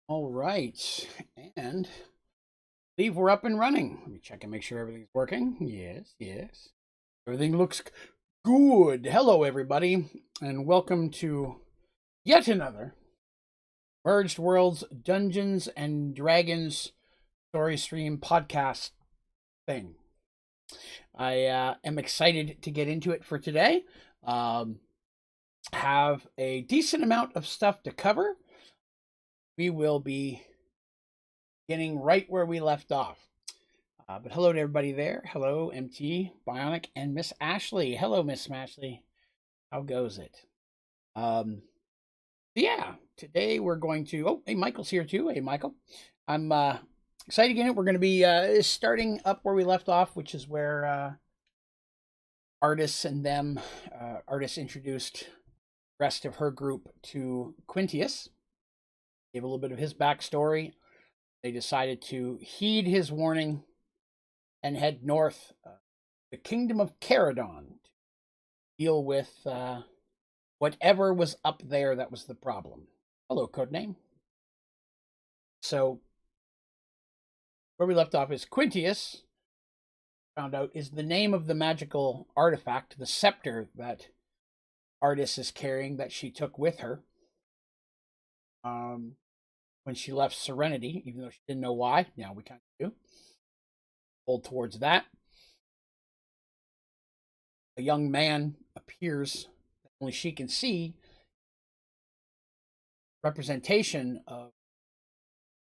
All right, and I believe we're up and running. Let me check and make sure everything's working. Yes, yes. Everything looks good. Hello, everybody, and welcome to yet another Merged Worlds Dungeons and Dragons story stream podcast thing. I am excited to get into it for today. Have a decent amount of stuff to cover. We will be beginning right where we left off. But hello to everybody there. Hello, MT, Bionic, and Miss Ashley. Hello, Miss Ashley. How goes it? Yeah, today we're going to. Oh, hey, Michael's here too. Hey, Michael. I'm excited again. We're going to be starting up where we left off, which is where Artis and them. Artis introduced the rest of her group to Quintius. Gave a little bit of his backstory. They decided to heed his warning and head north, the kingdom of Caradon, to deal with whatever was up there that was the problem. Hello, Codename. So, where we left off is Quintius, found out, is the name of the magical artifact, the scepter that Artis is carrying that she took with her when she left Serenity, even though she didn't know why. Now we kind of do. Hold towards that. A young man appears that only she can see, representation of,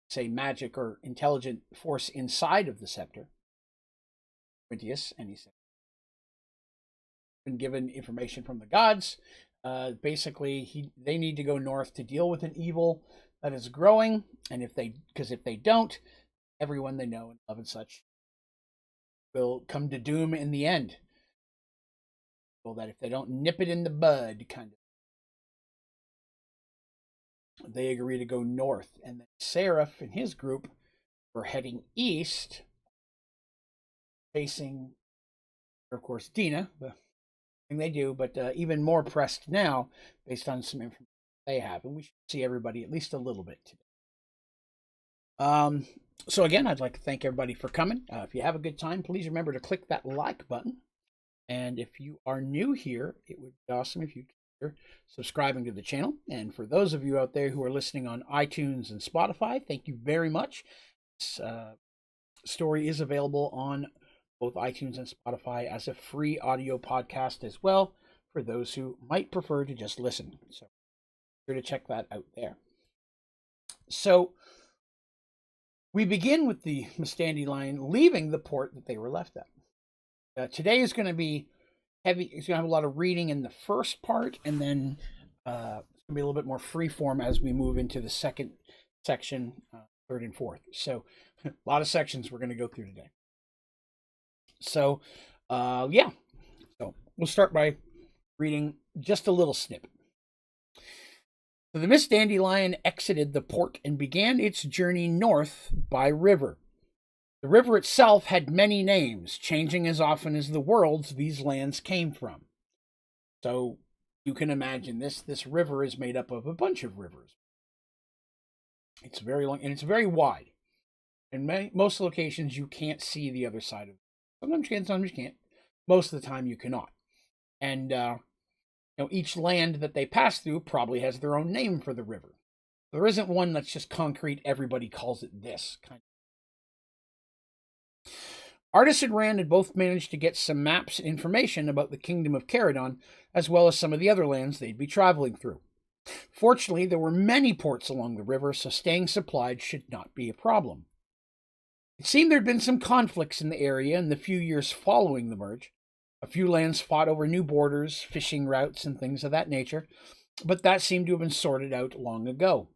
say, magic or intelligent force inside of the scepter. Quintius, and he said, been given information from the gods. Basically, they need to go north to deal with an evil that is growing, and if they don't, everyone they know and love and such will come to doom in the end. So that if they don't nip it in the bud, kind of, they agree to go north. And then Seraph and his group were heading east, facing, of course, Dina, the thing they do, but even more pressed now based on some information they have. And we should see everybody at least a little bit today. So again, I'd like to thank everybody for coming. If you have a good time, please remember to click that like button. And if you are new here, it would be awesome if you consider subscribing to the channel. And for those of you out there who are listening on iTunes and Spotify, thank you very much. This story is available on both iTunes and Spotify as a free audio podcast as well, for those who might prefer to just listen. So be sure to check that out there. So we begin with the Mistandi line leaving the port that they were left at. Today is going to be heavy. It's going to have a lot of reading in the first part, and then it's going to be a little bit more freeform as we move into the second section, third and fourth. So a lot of sections we're going to go through today. So, yeah. So we'll start by reading just a little snippet. So the Miss Dandelion exited the port and began its journey north by river. The river itself had many names, changing as often as the worlds these lands came from. So you can imagine this river is made up of a bunch of rivers. It's very long and it's very wide. In most locations, you can't see the other side of it. Sometimes you can, sometimes you can't. Most of the time, you cannot. And each land that they pass through probably has their own name for the river. There isn't one that's just concrete. Everybody calls it this kind of. Artis and Rand had both managed to get some maps and information about the kingdom of Caradon, as well as some of the other lands they'd be traveling through. Fortunately, there were many ports along the river, so staying supplied should not be a problem. It seemed there'd been some conflicts in the area in the few years following the merge. A few lands fought over new borders, fishing routes, and things of that nature, but that seemed to have been sorted out long ago.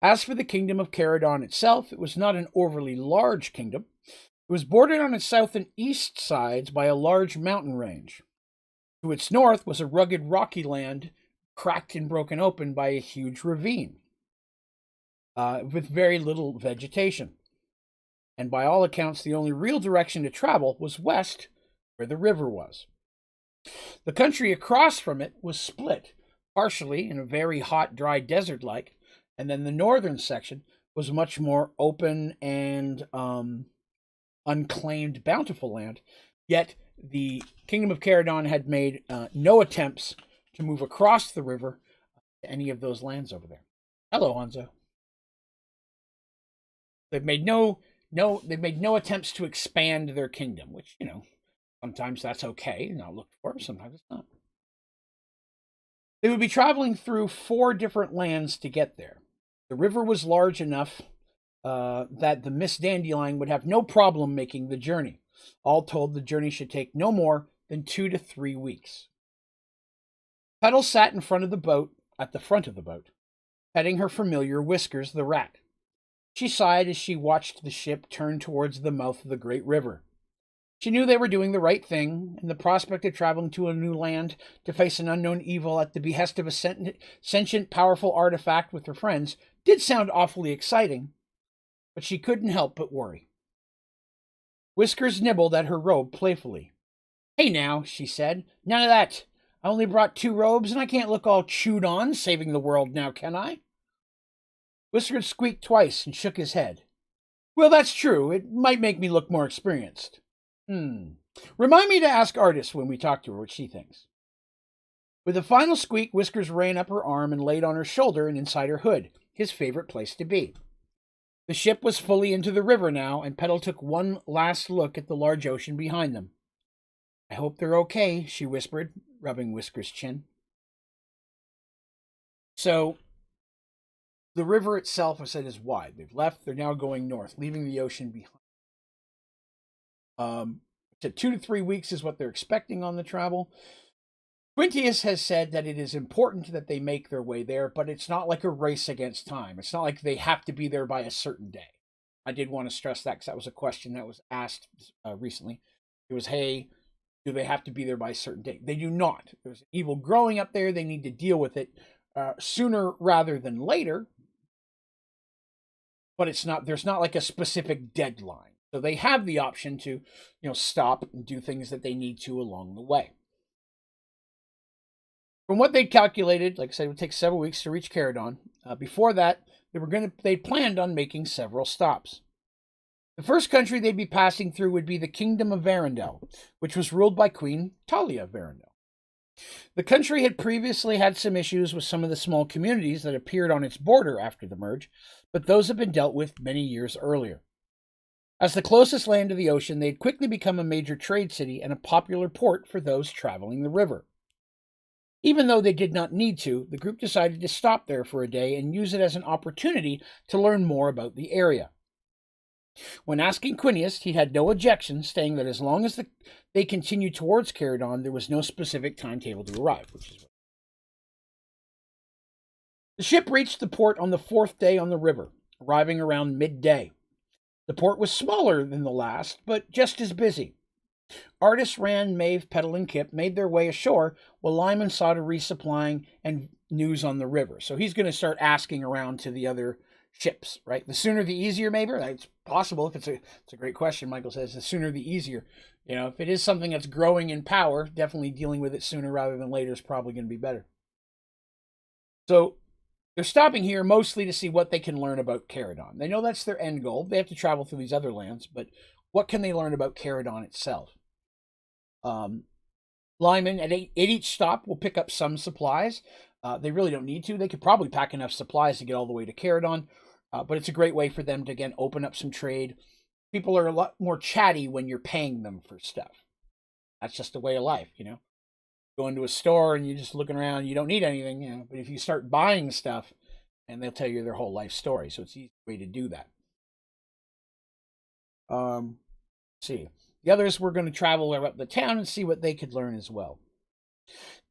As for the kingdom of Caradon itself, it was not an overly large kingdom. It was bordered on its south and east sides by a large mountain range. To its north was a rugged rocky land, cracked and broken open by a huge ravine, with very little vegetation. And by all accounts, the only real direction to travel was west, where the river was. The country across from it was split, partially in a very hot, dry desert-like, And then the northern section was much more open and unclaimed, bountiful land. Yet the Kingdom of Caradon had made no attempts to move across the river to any of those lands over there. Hello, Hanzo. They've made they've made no attempts to expand their kingdom, which, you know, sometimes that's okay, not looked for, sometimes it's not. They would be traveling through 4 different lands to get there. The river was large enough that the Miss Dandelion would have no problem making the journey. All told, the journey should take no more than 2 to 3 weeks. Petal sat in front of the boat, at the front of the boat, petting her familiar Whiskers the rat. She sighed as she watched the ship turn towards the mouth of the great river. She knew they were doing the right thing, and the prospect of traveling to a new land to face an unknown evil at the behest of a sentient, powerful artifact with her friends did sound awfully exciting, but she couldn't help but worry. Whiskers nibbled at her robe playfully. "Hey now," she said, "none of that. I only brought 2 robes, and I can't look all chewed on saving the world now, can I?" Whiskers squeaked twice and shook his head. "Well, that's true. It might make me look more experienced." Remind me to ask Artis when we talk to her what she thinks." With a final squeak, Whiskers ran up her arm and laid on her shoulder and inside her hood, his favorite place to be. The ship was fully into the river now, and Petal took one last look at the large ocean behind them. "I hope they're okay," she whispered, rubbing Whiskers' chin. So, the river itself, I said, is wide. They've left, they're now going north, leaving the ocean behind. 2 to 3 weeks is what they're expecting on the travel. Quintius has said that it is important that they make their way there, but it's not like a race against time. It's not like they have to be there by a certain day. I did want to stress that because that was a question that was asked recently. It was, hey, do they have to be there by a certain date? They do not. There's evil growing up there. They need to deal with it sooner rather than later. But there's not like a specific deadline. So they have the option to, stop and do things that they need to along the way. From what they'd calculated, like I said, it would take several weeks to reach Caradon. Before that, they planned on making several stops. The first country they'd be passing through would be the Kingdom of Varendel, which was ruled by Queen Talia Varendel. The country had previously had some issues with some of the small communities that appeared on its border after the merge, but those had been dealt with many years earlier. As the closest land to the ocean, they'd quickly become a major trade city and a popular port for those traveling the river. Even though they did not need to, the group decided to stop there for a day and use it as an opportunity to learn more about the area. When asking Quinius, he had no objection, saying that as long as they continued towards Caradon, there was no specific timetable to arrive. The ship reached the port on the 4th day on the river, arriving around midday. The port was smaller than the last, but just as busy. Artis, Rand, Maeve, Petal, and Kip made their way ashore, while Lyman saw to resupplying and news on the river. So he's going to start asking around to the other ships, right? The sooner the easier, maybe. It's possible. If it's a great question, Michael says, the sooner the easier. If it is something that's growing in power, definitely dealing with it sooner rather than later is probably going to be better. So they're stopping here mostly to see what they can learn about Caradon. They know that's their end goal. They have to travel through these other lands, but what can they learn about Caradon itself? Lyman, at each stop, will pick up some supplies. They really don't need to. They could probably pack enough supplies to get all the way to Caradon, but it's a great way for them to, again, open up some trade. People are a lot more chatty when you're paying them for stuff. That's just the way of life, Go into a store and you're just looking around, you don't need anything, but if you start buying stuff, and they'll tell you their whole life story, so it's an easy way to do that. Let's see. The others were going to travel up the town and see what they could learn as well.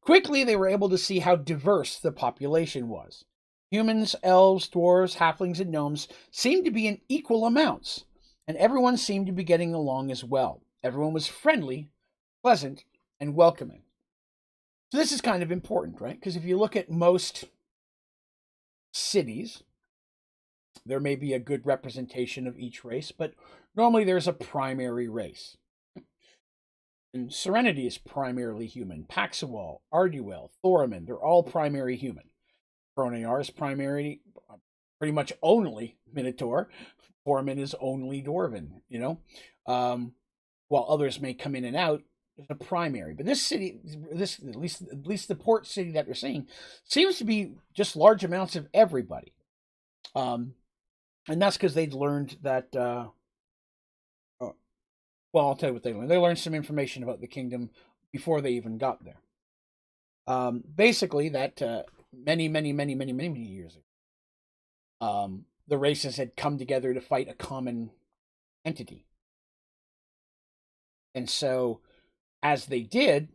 Quickly, they were able to see how diverse the population was. Humans, elves, dwarves, halflings, and gnomes seemed to be in equal amounts, and everyone seemed to be getting along as well. Everyone was friendly, pleasant, and welcoming. So this is kind of important, right? Because if you look at most cities, there may be a good representation of each race, but normally there's a primary race. And Serenity is primarily human. Paxawal, Arduel, Thoraman, they're all primary human. Pronear is pretty much only Minotaur. Foreman is only Dwarven, while others may come in and out. There's a primary, but this city, this at least the port city that we're seeing, seems to be just large amounts of everybody, and that's because they'd learned that. Well, I'll tell you what they learned. They learned some information about the kingdom before they even got there. Basically, that many years ago, the races had come together to fight a common entity, and so as they did,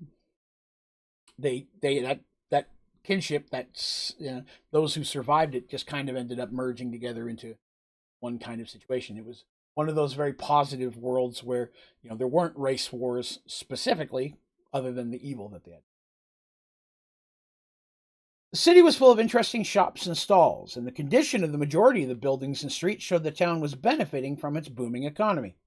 that kinship, those who survived it, just kind of ended up merging together into one kind of situation. It was one of those very positive worlds where there weren't race wars specifically, other than the evil that they had. The city was full of interesting shops and stalls, and the condition of the majority of the buildings and streets showed the town was benefiting from its booming economy.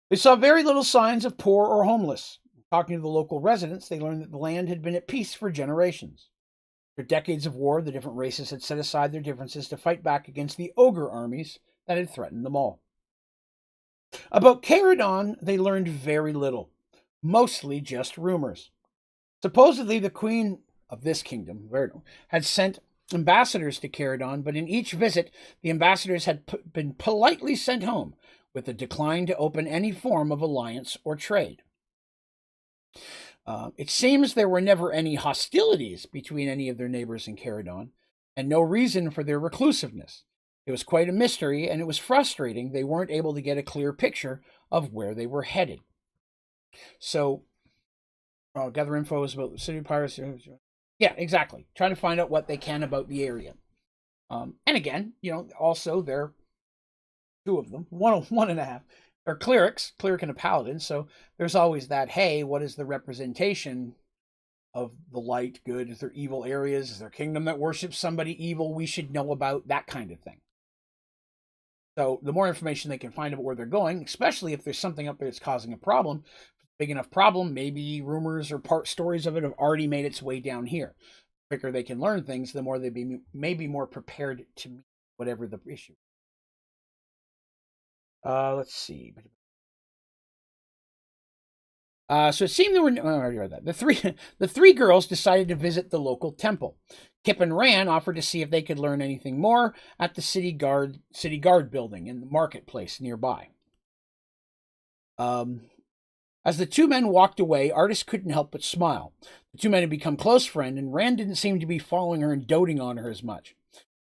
They saw very little signs of poor or homeless. Talking to the local residents, they learned that the land had been at peace for generations. After decades of war, the different races had set aside their differences to fight back against the ogre armies that had threatened them all. About Caradon, they learned very little, mostly just rumors. Supposedly, the queen of this kingdom, Verdun, had sent ambassadors to Caradon, but in each visit, the ambassadors had been politely sent home with a decline to open any form of alliance or trade. It seems there were never any hostilities between any of their neighbors in Caradon, and no reason for their reclusiveness. It was quite a mystery, and it was frustrating they weren't able to get a clear picture of where they were headed. So, gather info about the city pirates. Yeah, exactly. Trying to find out what they can about the area. And again, also there are two of them, one and a half. They're clerics, cleric and a paladin. So there's always that, hey, what is the representation of the light, good? Is there evil areas? Is there a kingdom that worships somebody evil we should know about? That kind of thing. So the more information they can find about where they're going, especially if there's something up there that's causing a problem, big enough problem, maybe rumors or part stories of it have already made its way down here. The quicker they can learn things, the more they may be more prepared to meet whatever the issue. Let's see. So it seemed there were. I already read that. The three girls decided to visit the local temple. Kip and Ran offered to see if they could learn anything more at the city guard building in the marketplace nearby. As the two men walked away, Artis couldn't help but smile. The two men had become close friends, and Ran didn't seem to be following her and doting on her as much.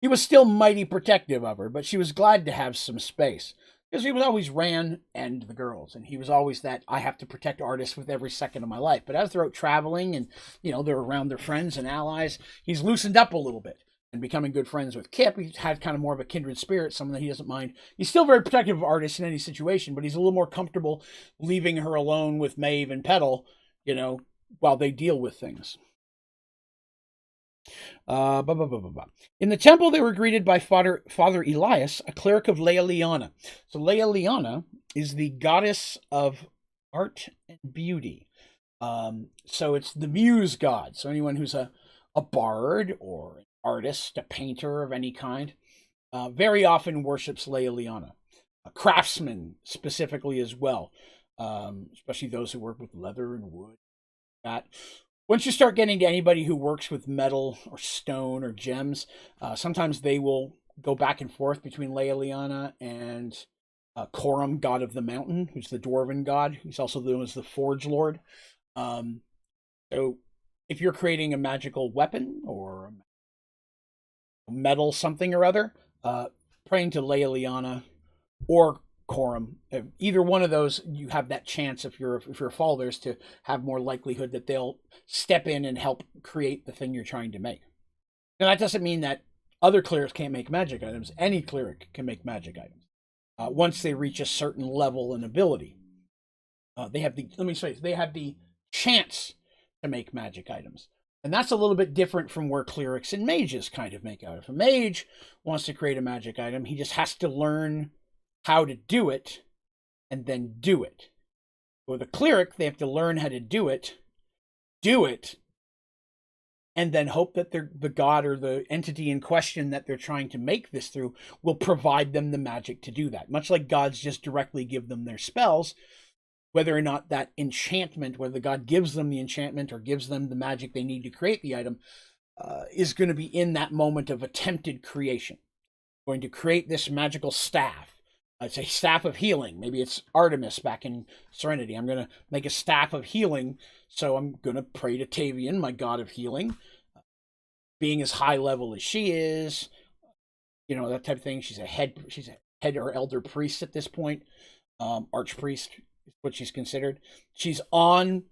He was still mighty protective of her, but she was glad to have some space. Because he was always Ran and the girls, and he was always that, I have to protect Artis with every second of my life. But as they're out traveling and, they're around their friends and allies, he's loosened up a little bit and becoming good friends with Kip. He's had kind of more of a kindred spirit, someone that he doesn't mind. He's still very protective of Artis in any situation, but he's a little more comfortable leaving her alone with Maeve and Petal, while they deal with things. In the temple, they were greeted by Father Elias, a cleric of Lealiana. So Lealiana is the goddess of art and beauty. So it's the muse god. So anyone who's a bard or an artist, a painter of any kind, very often worships Lealiana. A craftsman specifically as well, especially those who work with leather and wood. That. Once you start getting to anybody who works with metal or stone or gems, sometimes they will go back and forth between Lealiana and Corum, god of the mountain, who's the dwarven god. He's also known as the Forge Lord. So if you're creating a magical weapon or metal something or other, praying to Lealiana or Corum, either one of those, you have that chance if you're followers to have more likelihood that they'll step in and help create the thing you're trying to make. Now that doesn't mean that other clerics can't make magic items. Any cleric can make magic items once they reach a certain level and ability. They have the chance to make magic items. And that's a little bit different from where clerics and mages kind of make out. If a mage wants to create a magic item, he just has to learn how to do it and then do it. With a cleric, they have to learn how to do it, and then hope that the god or the entity in question that they're trying to make this through will provide them the magic to do that. Much like gods just directly give them their spells, whether or not that enchantment, whether the god gives them the enchantment or gives them the magic they need to create the item, is going to be in that moment of attempted creation. Going to create this magical staff. It's a staff of healing. Maybe it's Artemis back in Serenity. I'm going to make a staff of healing, so I'm going to pray to Tavian, my god of healing. Being as high level as she is, that type of thing. She's a head or elder priest at this point. Archpriest is what she's considered. She's on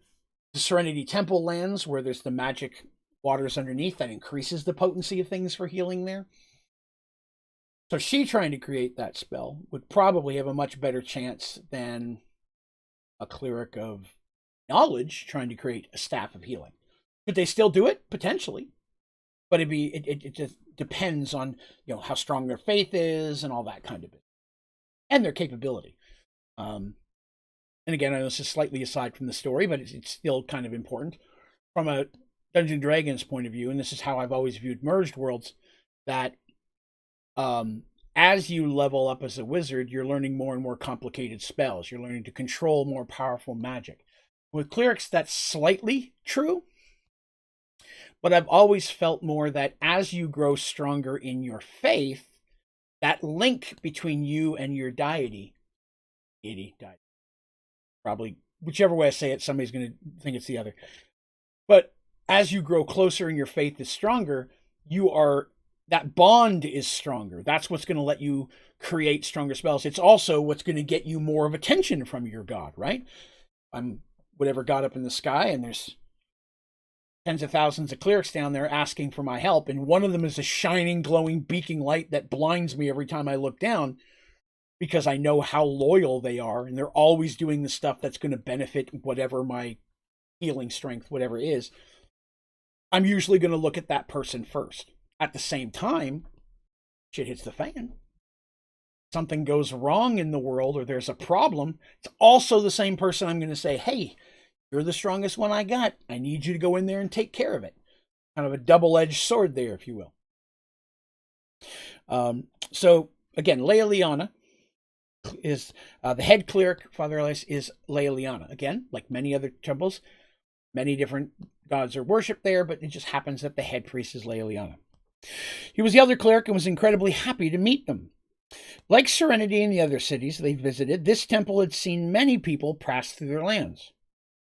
the Serenity Temple lands where there's the magic waters underneath that increases the potency of things for healing there. So she trying to create that spell would probably have a much better chance than a cleric of knowledge trying to create a staff of healing. Could they still do it? Potentially. But it just depends on how strong their faith is and all that kind of it. And their capability. And again, I know this is slightly aside from the story, but it's still kind of important. From a Dungeons & Dragons point of view, and this is how I've always viewed Mergedworlds, that as you level up as a wizard, you're learning more and more complicated spells. You're learning to control more powerful magic. With clerics, that's slightly true, but I've always felt more that as you grow stronger in your faith, that link between you and your deity, probably whichever way I say it, somebody's going to think it's the other. But as you grow closer and your faith is stronger, that bond is stronger. That's what's going to let you create stronger spells. It's also what's going to get you more of attention from your god, right? I'm whatever god up in the sky, and there's tens of thousands of clerics down there asking for my help, and one of them is a shining, glowing, beacon light that blinds me every time I look down because I know how loyal they are, and they're always doing the stuff that's going to benefit whatever my healing strength, whatever it is. I'm usually going to look at that person first. At the same time, shit hits the fan. Something goes wrong in the world or there's a problem. It's also the same person I'm going to say, hey, you're the strongest one I got. I need you to go in there and take care of it. Kind of a double-edged sword there, if you will. So, again, Leia is the head cleric, Father Elias, is Leia. Again, like many other temples, many different gods are worshipped there, but it just happens that the head priest is Leia. He was the elder cleric and was incredibly happy to meet them. Like Serenity and the other cities they visited, this temple had seen many people pass through their lands.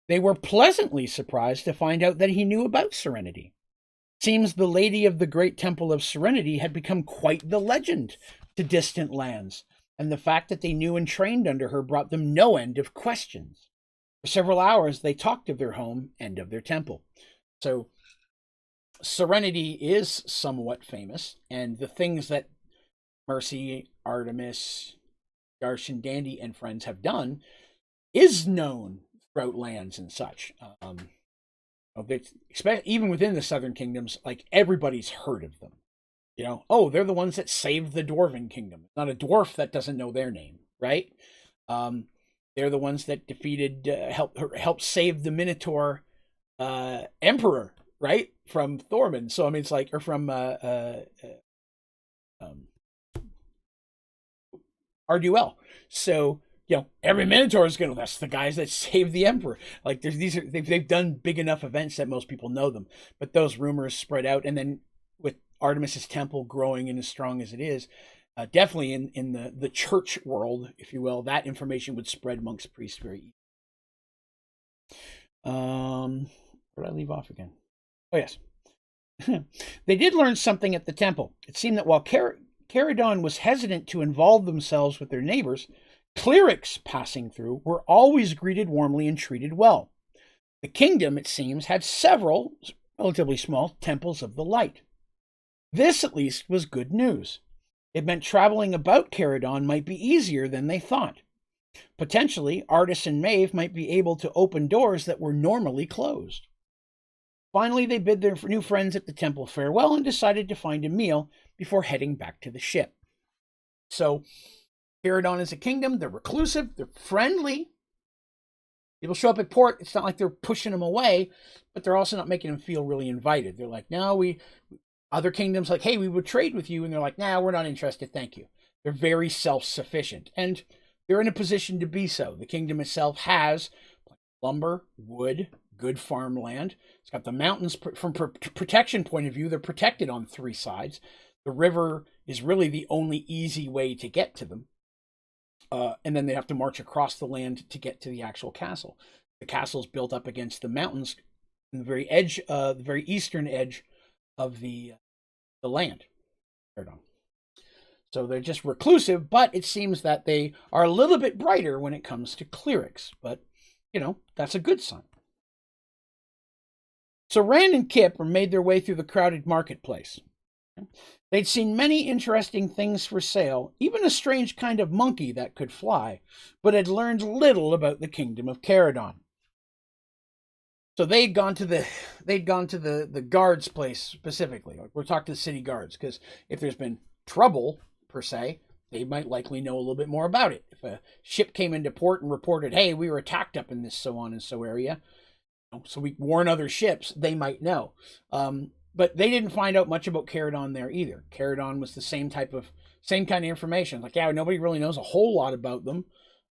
They were pleasantly surprised to find out that he knew about Serenity. Seems the Lady of the Great Temple of Serenity had become quite the legend to distant lands, and the fact that they knew and trained under her brought them no end of questions. For several hours they talked of their home and of their temple. So Serenity is somewhat famous, and the things that Mercy, Artemis, Darshan, Dandy, and friends have done is known throughout lands and such. Even within the Southern Kingdoms, like everybody's heard of them. They're the ones that saved the Dwarven Kingdom. Not a dwarf that doesn't know their name, right? They're the ones that defeated, helped save the Minotaur Emperor, right, from Thormund. So I mean, it's like, or from Arduel. So every Minotaur is going to. That's the guys that saved the Emperor. Like they've done big enough events that most people know them. But those rumors spread out, and then with Artemis's temple growing and as strong as it is, definitely in the church world, if you will, that information would spread amongst priests very easily. Where did I leave off again? Oh, yes. They did learn something at the temple. It seemed that while Caradon was hesitant to involve themselves with their neighbors, clerics passing through were always greeted warmly and treated well. The kingdom, it seems, had several, relatively small, temples of the light. This, at least, was good news. It meant traveling about Caradon might be easier than they thought. Potentially, Artis and Maeve might be able to open doors that were normally closed. Finally, they bid their new friends at the temple farewell and decided to find a meal before heading back to the ship. So, Caradon is a kingdom. They're reclusive. They're friendly. People show up at port. It's not like they're pushing them away, but they're also not making them feel really invited. They're like, no, other kingdoms like, hey, we would trade with you. And they're like, nah, we're not interested. Thank you. They're very self-sufficient. And they're in a position to be so. The kingdom itself has lumber, wood, good farmland. It's got the mountains from protection point of view. They're protected on 3 sides. The river is really the only easy way to get to them. And then they have to march across the land to get to the actual castle. The castle is built up against the mountains, in the very edge, the very eastern edge of the land. So they're just reclusive, but it seems that they are a little bit brighter when it comes to clerics. But, that's a good sign. So Rand and Kip made their way through the crowded marketplace. They'd seen many interesting things for sale, even a strange kind of monkey that could fly, but had learned little about the kingdom of Caradon. So they'd gone to the guards' place specifically. We're talking to the city guards, because if there's been trouble, per se, they might likely know a little bit more about it. If a ship came into port and reported, hey, we were attacked up in this so on and so area, so we warn other ships, they might know. But they didn't find out much about Caradon there either. Caradon was the same kind of information. Like, yeah, nobody really knows a whole lot about them.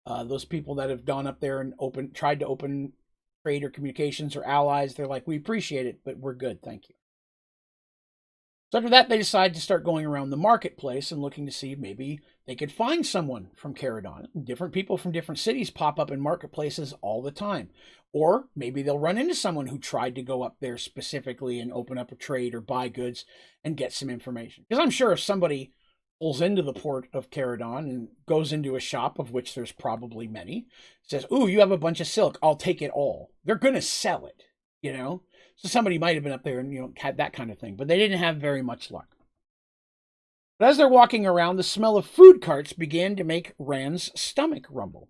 Those people that have gone up there and tried to open trade or communications or allies, they're like, we appreciate it, but we're good, thank you. So after that, they decided to start going around the marketplace and looking to see if maybe they could find someone from Caradon. Different people from different cities pop up in marketplaces all the time. Or maybe they'll run into someone who tried to go up there specifically and open up a trade or buy goods and get some information. Because I'm sure if somebody pulls into the port of Caradon and goes into a shop, of which there's probably many, says, ooh, you have a bunch of silk, I'll take it all. They're going to sell it, So somebody might have been up there and, had that kind of thing. But they didn't have very much luck. But as they're walking around, the smell of food carts began to make Rand's stomach rumble.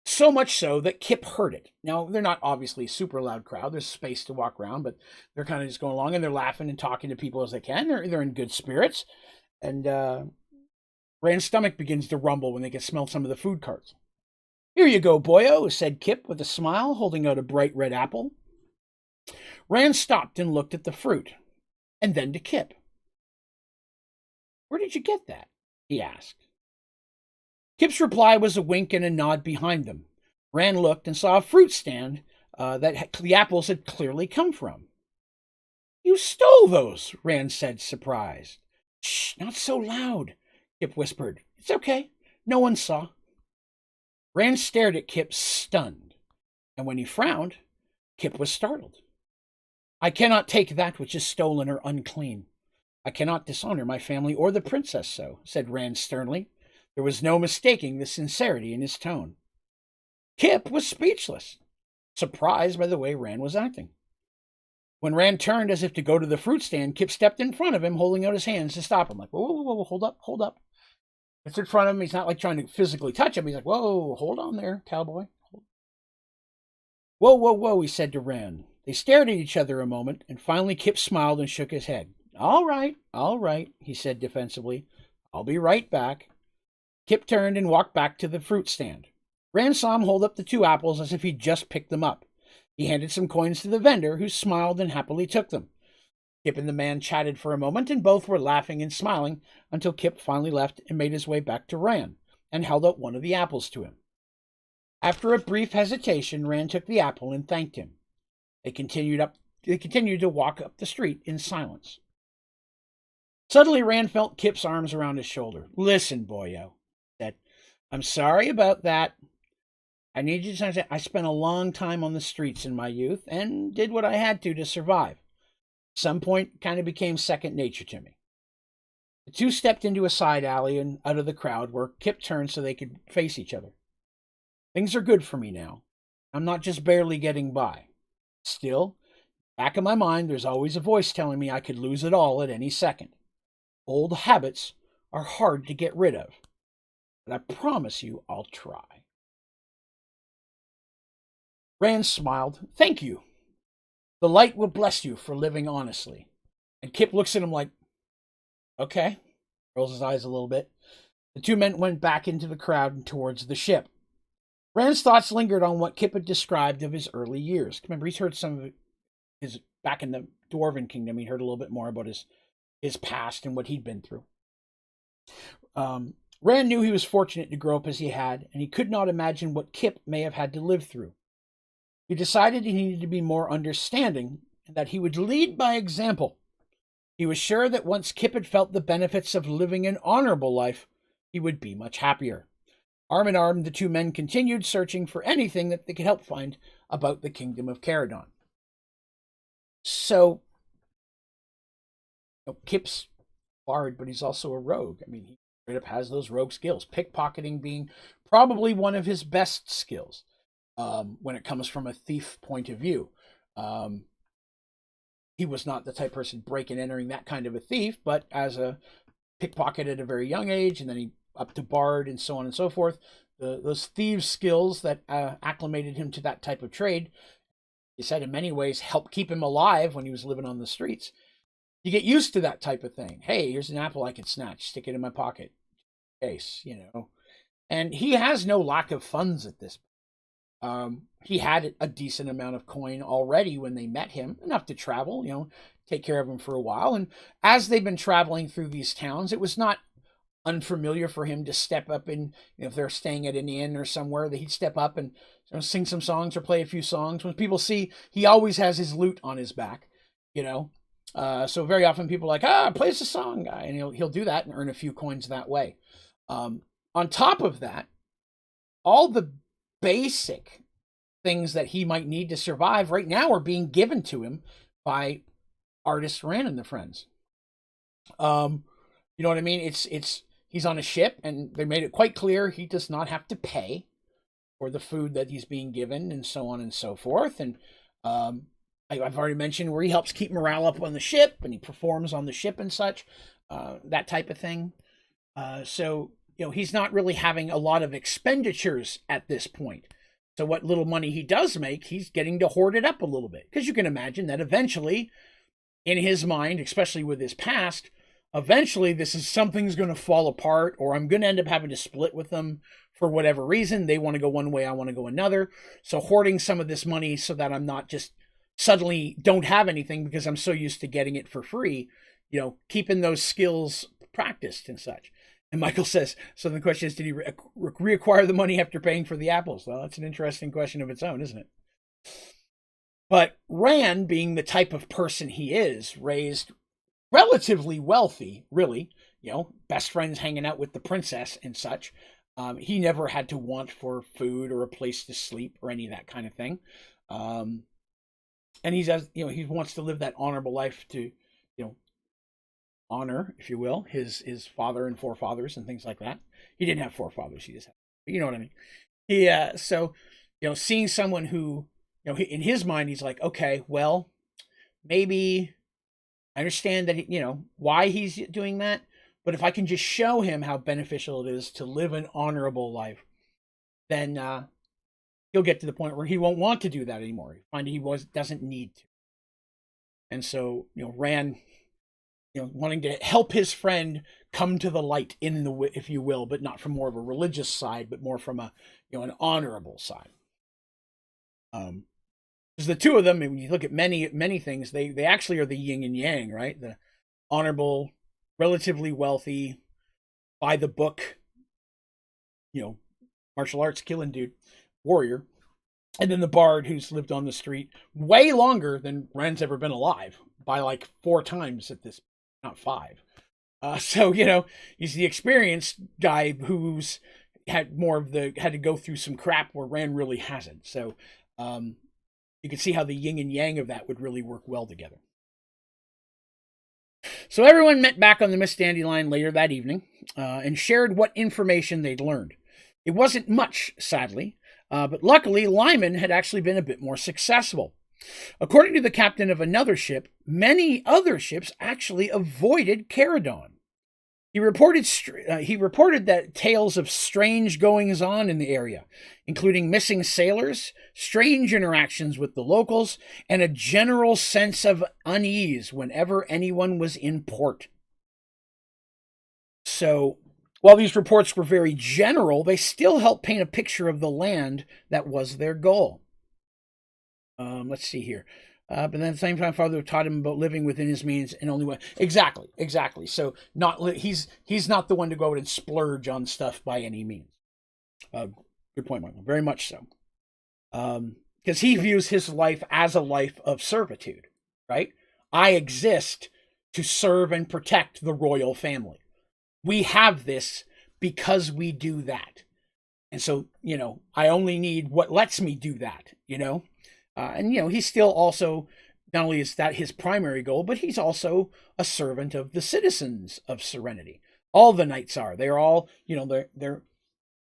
So much so that Kip heard it. Now, they're not obviously a super loud crowd. There's space to walk around, but they're kind of just going along, and they're laughing and talking to people as they can. They're in good spirits. And Rand's stomach begins to rumble when they can smell some of the food carts. Here you go, boyo, said Kip with a smile, holding out a bright red apple. Rand stopped and looked at the fruit, and then to Kip. Where did you get that? He asked. Kip's reply was a wink and a nod behind them. Rand looked and saw a fruit stand that the apples had clearly come from. You stole those, Rand said, surprised. Shh, not so loud, Kip whispered. It's okay. No one saw. Rand stared at Kip, stunned, and when he frowned, Kip was startled. I cannot take that which is stolen or unclean. I cannot dishonor my family or the princess so, said Rand sternly. There was no mistaking the sincerity in his tone. Kip was speechless, surprised by the way Rand was acting. When Rand turned as if to go to the fruit stand, Kip stepped in front of him, holding out his hands to stop him. Like, whoa, hold up. It's in front of him. He's not like trying to physically touch him. He's like, whoa, hold on there, cowboy. Whoa, he said to Rand. They stared at each other a moment, and finally Kip smiled and shook his head. All right, he said defensively. I'll be right back. Kip turned and walked back to the fruit stand. Rand saw him hold up the 2 apples as if he'd just picked them up. He handed some coins to the vendor, who smiled and happily took them. Kip and the man chatted for a moment, and both were laughing and smiling until Kip finally left and made his way back to Rand and held out one of the apples to him. After a brief hesitation, Rand took the apple and thanked him. They continued to walk up the street in silence. Suddenly, Rand felt Kip's arms around his shoulder. Listen, boyo, he said. I'm sorry about that. I need you to understand, I spent a long time on the streets in my youth and did what I had to survive. At some point, it kind of became second nature to me. The 2 stepped into a side alley and out of the crowd where Kip turned so they could face each other. Things are good for me now. I'm not just barely getting by. Still, back in my mind, there's always a voice telling me I could lose it all at any second. Old habits are hard to get rid of, but I promise you I'll try. Rand smiled. Thank you. The light will bless you for living honestly. And Kip looks at him like, okay. Rolls his eyes a little bit. The 2 men went back into the crowd and towards the ship. Rand's thoughts lingered on what Kip had described of his early years. Remember, he's heard some of his, back in the Dwarven Kingdom, he heard a little bit more about his past and what he'd been through. Rand knew he was fortunate to grow up as he had, and he could not imagine what Kip may have had to live through. He decided he needed to be more understanding and that he would lead by example. He was sure that once Kip had felt the benefits of living an honorable life, he would be much happier. Arm in arm, the two men continued searching for anything that they could help find about the kingdom of Caradon. So, Kip's bard, but he's also a rogue. I mean, he straight up has those rogue skills, pickpocketing being probably one of his best skills when it comes from a thief point of view. He was not the type of person breaking and entering that kind of a thief, but as a pickpocket at a very young age, and then he up to bard and so on and so forth. Those thieves' skills that acclimated him to that type of trade, he said in many ways helped keep him alive when he was living on the streets. You get used to that type of thing. Hey, here's an apple I can snatch, stick it in my pocket. Case, And he has no lack of funds at this point. He had a decent amount of coin already when they met him, enough to travel, take care of him for a while. And as they've been traveling through these towns, it was not unfamiliar for him to step up and if they're staying at an inn or somewhere, that he'd step up and sing some songs or play a few songs. When people see, he always has his lute on his back, so very often people are like, play us a song, guy, and he'll do that and earn a few coins that way. On top of that, all the basic things that he might need to survive right now are being given to him by artist Rand and the friends. You know what I mean? It's he's on a ship, and they made it quite clear he does not have to pay for the food that he's being given, and so on and so forth. And I've already mentioned where he helps keep morale up on the ship, and he performs on the ship and such, that type of thing. So he's not really having a lot of expenditures at this point. So what little money he does make, he's getting to hoard it up a little bit, because you can imagine that eventually, in his mind, especially with his past, eventually something's going to fall apart, or I'm going to end up having to split with them for whatever reason. They want to go one way, I want to go another. So hoarding some of this money so that I'm not just suddenly don't have anything because I'm so used to getting it for free, keeping those skills practiced and such. And Michael says, so the question is, did he reacquire the money after paying for the apples? Well, that's an interesting question of its own, isn't it? But Rand, being the type of person he is, raised relatively wealthy, really, best friends hanging out with the princess and such. He never had to want for food or a place to sleep or any of that kind of thing. And he wants to live that honorable life to, honor, if you will, his father and forefathers and things like that. He didn't have forefathers, he just had, you know what I mean? So, seeing someone who, in his mind, he's like, okay, well, maybe I understand that, why he's doing that, but if I can just show him how beneficial it is to live an honorable life, then he'll get to the point where he won't want to do that anymore. He find he doesn't need to. And so, Rand, wanting to help his friend come to the light if you will, but not from more of a religious side, but more from a, an honorable side. Because the two of them, when you look at many things, they actually are the yin and yang, right? The honorable, relatively wealthy, by the book, martial arts killing dude, warrior, and then the bard who's lived on the street way longer than Rand's ever been alive, by like 4 times at this, not 5. So he's the experienced guy who's had to go through some crap where Rand really hasn't. So you can see how the yin and yang of that would really work well together. So everyone met back on the Miss Dandelion later that evening and shared what information they'd learned. It wasn't much, sadly, but luckily Lyman had actually been a bit more successful. According to the captain of another ship, many other ships actually avoided Caradon. He reported that tales of strange goings-on in the area, including missing sailors, strange interactions with the locals, and a general sense of unease whenever anyone was in port. So, While these reports were very general, they still help paint a picture of the land that was their goal. Let's see here. But then at the same time, Father taught him about living within his means and only way. Exactly. So he's not the one to go out and splurge on stuff by any means. Good point, Michael. Very much so. Because he views his life as a life of servitude, right? I exist to serve and protect the royal family. We have this because we do that. And so, I only need what lets me do that, And, he's still also, not only is that his primary goal, but he's also a servant of the citizens of Serenity. All the knights are. They're all, they're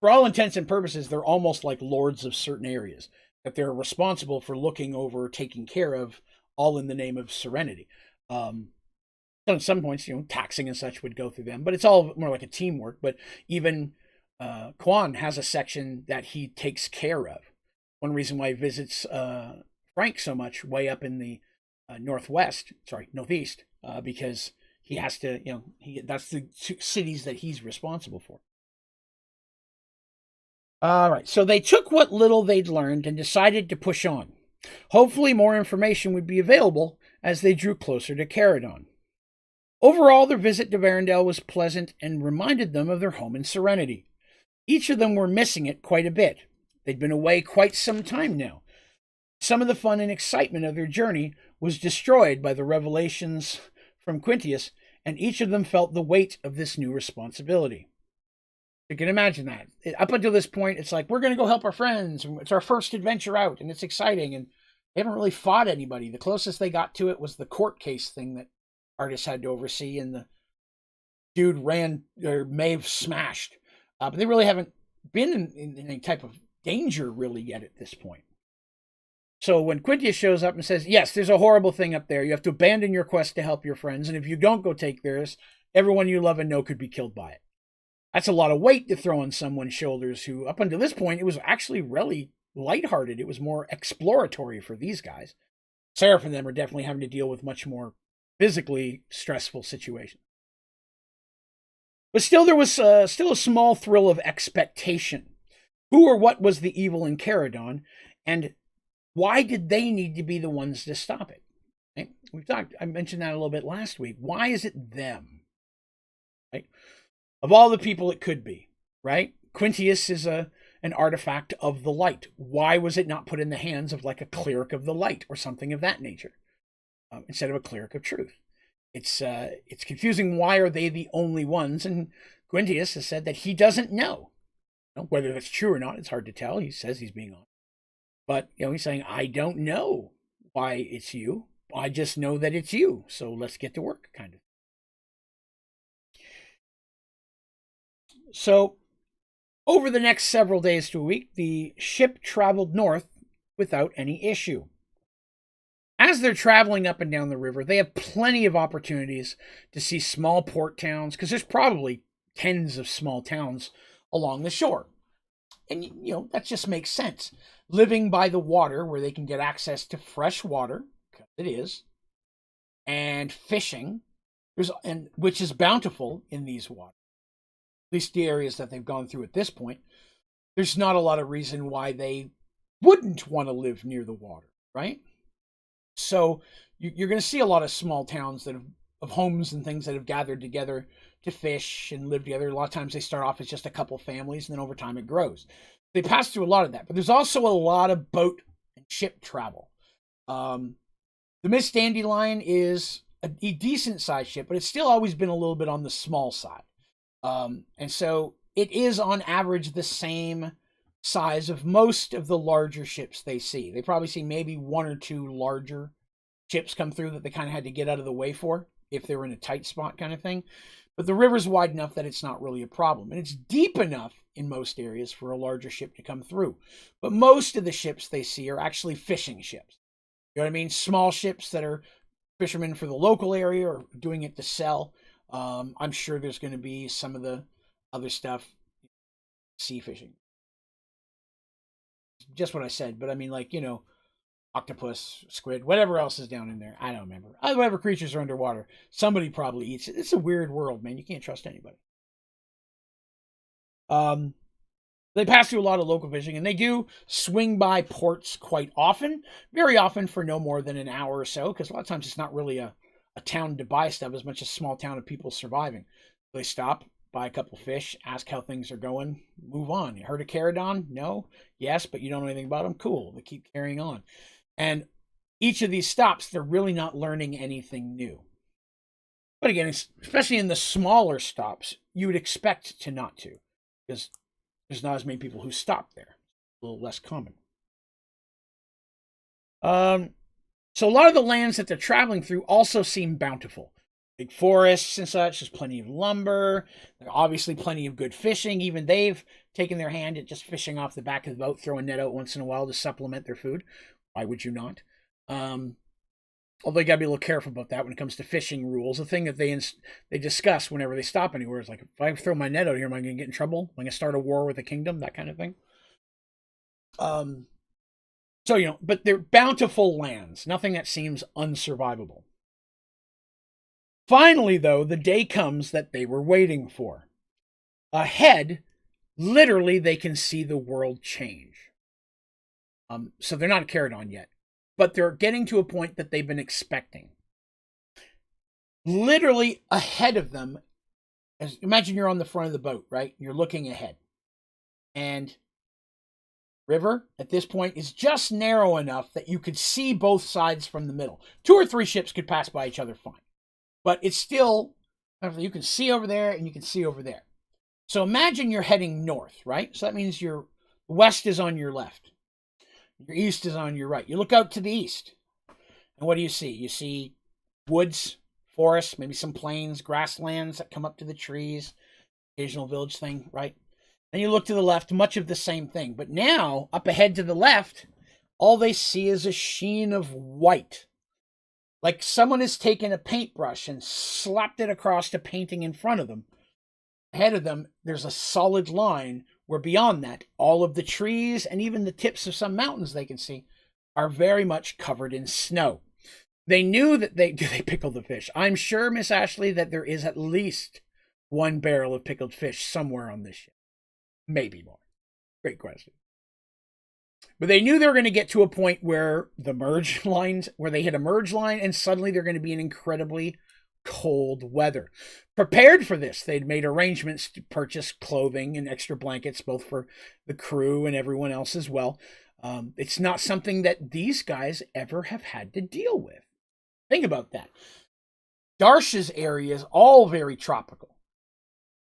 for all intents and purposes, they're almost like lords of certain areas, that they're responsible for looking over, taking care of, all in the name of Serenity. So at some points, taxing and such would go through them, but it's all more like a teamwork. But even Quan has a section that he takes care of. One reason why he visits Frank so much way up in the northeast, because he has to, that's the cities that he's responsible for. All right, so they took what little they'd learned and decided to push on. Hopefully more information would be available as they drew closer to Caradon. Overall, their visit to Varendale was pleasant and reminded them of their home in Serenity. Each of them were missing it quite a bit. They'd been away quite some time now. Some of the fun and excitement of their journey was destroyed by the revelations from Quintius, and each of them felt the weight of this new responsibility. You can imagine that. Up until this point, it's like, we're going to go help our friends. It's our first adventure out, and it's exciting, and they haven't really fought anybody. The closest they got to it was the court case thing that Artis had to oversee, and the dude may have smashed. But they really haven't been in any type of danger really yet at this point. So when Quintius shows up and says, yes, there's a horrible thing up there. You have to abandon your quest to help your friends, and if you don't go take theirs, everyone you love and know could be killed by it. That's a lot of weight to throw on someone's shoulders who, up until this point, it was actually really lighthearted. It was more exploratory for these guys. Seraph and them are definitely having to deal with much more physically stressful situation. But still, there was still a small thrill of expectation. Who or what was the evil in Caradon, and why did they need to be the ones to stop it? Right? I mentioned that a little bit last week. Why is it them? Right? Of all the people it could be, right? Quintius is an artifact of the light. Why was it not put in the hands of like a cleric of the light or something of that nature? Instead of a cleric of truth. It's confusing. Why are they the only ones? And Quintius has said that he doesn't know. Whether that's true or not, it's hard to tell. He says he's being honest. But, he's saying, I don't know why it's you. I just know that it's you. So let's get to work, kind of. So, over the next several days to a week, the ship traveled north without any issue. As they're traveling up and down the river, they have plenty of opportunities to see small port towns, because there's probably tens of small towns along the shore. And, that just makes sense. Living by the water where they can get access to fresh water, because it is, and fishing, which is bountiful in these waters, at least the areas that they've gone through at this point. There's not a lot of reason why they wouldn't want to live near the water, right? So you're going to see a lot of small towns of homes and things that have gathered together to fish and live together. A lot of times they start off as just a couple families, and then over time it grows. They pass through a lot of that, but there's also a lot of boat and ship travel. The Miss Dandelion is a decent sized ship, but it's still always been a little bit on the small side. And so it is on average the same size of most of the larger ships they see. They probably see maybe one or two larger ships come through that they kind of had to get out of the way for if they were in a tight spot kind of thing. But the river's wide enough that it's not really a problem. And it's deep enough in most areas for a larger ship to come through. But most of the ships they see are actually fishing ships. You know what I mean? Small ships that are fishermen for the local area or doing it to sell. I'm sure there's going to be some of the other stuff, sea fishing. Just what I said, but I mean, like, octopus, squid, whatever else is down in there. I don't remember. Whatever creatures are underwater, somebody probably eats it. It's a weird world, man. You can't trust anybody. They pass through a lot of local fishing, and they do swing by ports quite often, very often for no more than an hour or so, because a lot of times it's not really a town to buy stuff as much as a small town of people surviving. They stop, buy a couple fish, ask how things are going, move on. You heard of Caradon? No? Yes, but you don't know anything about them? Cool. They keep carrying on. And each of these stops, they're really not learning anything new. But again, especially in the smaller stops, you would expect to not to, because there's not as many people who stop there. A little less common. So a lot of the lands that they're traveling through also seem bountiful. Big forests and such. There's plenty of lumber. There's obviously plenty of good fishing. Even they've taken their hand at just fishing off the back of the boat, throw a net out once in a while to supplement their food. Why would you not? Although you got to be a little careful about that when it comes to fishing rules. The thing that they discuss whenever they stop anywhere is like, if I throw my net out here, am I going to get in trouble? Am I going to start a war with a kingdom? That kind of thing. So, but they're bountiful lands. Nothing that seems unsurvivable. Finally, though, the day comes that they were waiting for. Ahead, literally, they can see the world change. So they're not Caradon yet, but they're getting to a point that they've been expecting. Literally ahead of them, imagine you're on the front of the boat, right? You're looking ahead. And river at this point is just narrow enough that you could see both sides from the middle. 2 or 3 ships could pass by each other fine. But it's still, you can see over there and you can see over there. So imagine you're heading north, right? So that means your west is on your left. Your east is on your right. You look out to the east. And what do you see? You see woods, forests, maybe some plains, grasslands that come up to the trees, occasional village thing, right? And you look to the left, much of the same thing. But now, up ahead to the left, all they see is a sheen of white. Like someone has taken a paintbrush and slapped it across a painting in front of them. Ahead of them, there's a solid line where beyond that, all of the trees and even the tips of some mountains they can see are very much covered in snow. They knew that they pickled the fish. I'm sure, Miss Ashley, that there is at least 1 barrel of pickled fish somewhere on this ship. Maybe more. Great question. But they knew they were going to get to a point where the merge lines, where they hit a merge line, and suddenly they're going to be in incredibly cold weather. Prepared for this, they'd made arrangements to purchase clothing and extra blankets, both for the crew and everyone else as well. It's not something that these guys ever have had to deal with. Think about that. Darsh's area is all very tropical.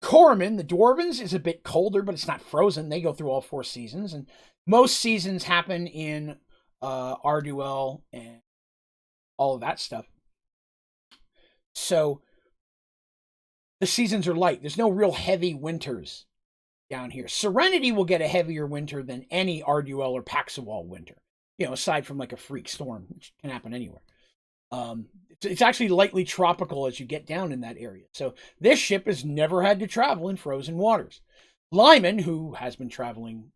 Corman, the Dwarvens, is a bit colder, but it's not frozen. They go through all 4 seasons, and most seasons happen in Arduel and all of that stuff. So the seasons are light. There's no real heavy winters down here. Serenity will get a heavier winter than any Arduel or Paxawal winter, aside from like a freak storm, which can happen anywhere. It's actually lightly tropical as you get down in that area. So this ship has never had to travel in frozen waters. Lyman, who has been shipping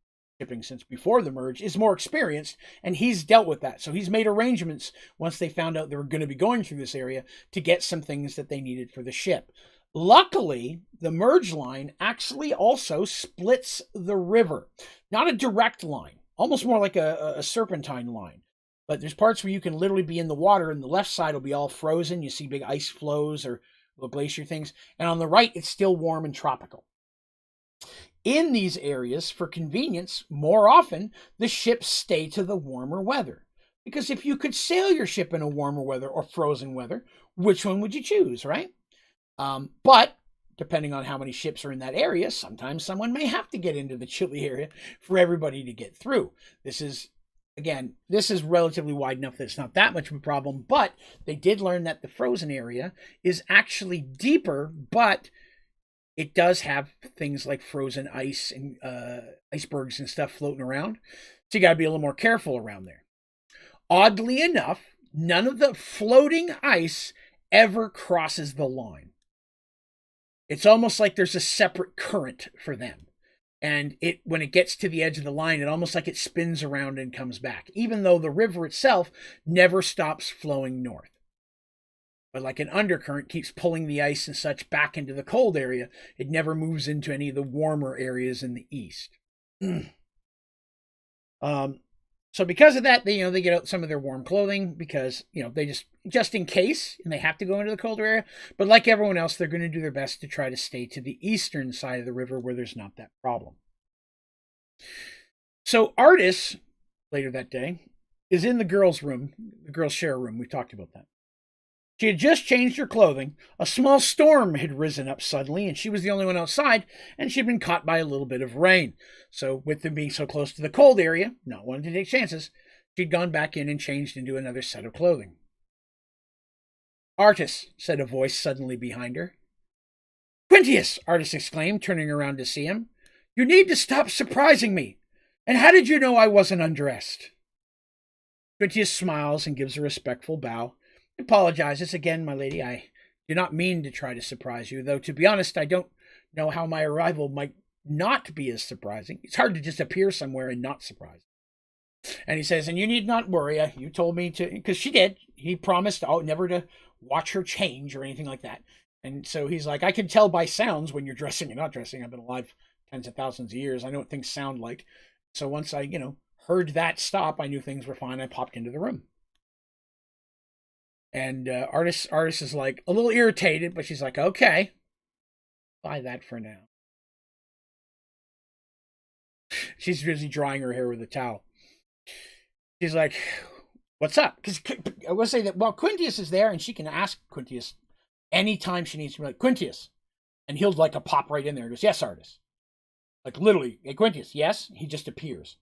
since before the merge, is more experienced, and he's dealt with that. So he's made arrangements once they found out they were going to be going through this area to get some things that they needed for the ship. Luckily, the merge line actually also splits the river. Not a direct line, almost more like a serpentine line. But there's parts where you can literally be in the water, and the left side will be all frozen. You see big ice flows or little glacier things. And on the right, it's still warm and tropical. In these areas, for convenience, more often, the ships stay to the warmer weather. Because if you could sail your ship in a warmer weather or frozen weather, which one would you choose, right? But depending on how many ships are in that area, sometimes someone may have to get into the chilly area for everybody to get through. This is relatively wide enough that it's not that much of a problem, but they did learn that the frozen area is actually deeper, but it does have things like frozen ice and icebergs and stuff floating around. So you got to be a little more careful around there. Oddly enough, none of the floating ice ever crosses the line. It's almost like there's a separate current for them. And when it gets to the edge of the line, it almost like it spins around and comes back, even though the river itself never stops flowing north. But like an undercurrent keeps pulling the ice and such back into the cold area. It never moves into any of the warmer areas in the east. So because of that, they get out some of their warm clothing because, they just in case, and they have to go into the colder area. But like everyone else, they're going to do their best to try to stay to the eastern side of the river where there's not that problem. So Artis, later that day, is in the girls' room, the girls' share room. We talked about that. She had just changed her clothing. A small storm had risen up suddenly, and she was the only one outside, and she'd been caught by a little bit of rain. So with them being so close to the cold area, not wanting to take chances, she'd gone back in and changed into another set of clothing. "Artis," said a voice suddenly behind her. "Quintius!" Artis exclaimed, turning around to see him. "You need to stop surprising me. And how did you know I wasn't undressed?" Quintius smiles and gives a respectful bow. "Apologizes again, my lady. I do not mean to try to surprise you, though to be honest, I don't know how my arrival might not be as surprising. It's hard to just appear somewhere and not surprise." And he says, "And you need not worry. You told me to," because she did. He promised never to watch her change or anything like that. And so he's like, "I can tell by sounds when you're dressing and not dressing. I've been alive tens of thousands of years. I know what things sound like." So once I, heard that stop, I knew things were fine. I popped into the room. And Artis is like a little irritated, but she's like, "Okay, buy that for now." She's busy drying her hair with a towel. She's like, "What's up?" Because I will say that Quintius is there, and she can ask Quintius anytime she needs to be like, "Quintius," and he'll like a pop right in there and goes, "Yes, Artis." Like literally, "Hey, Quintius, yes." He just appears.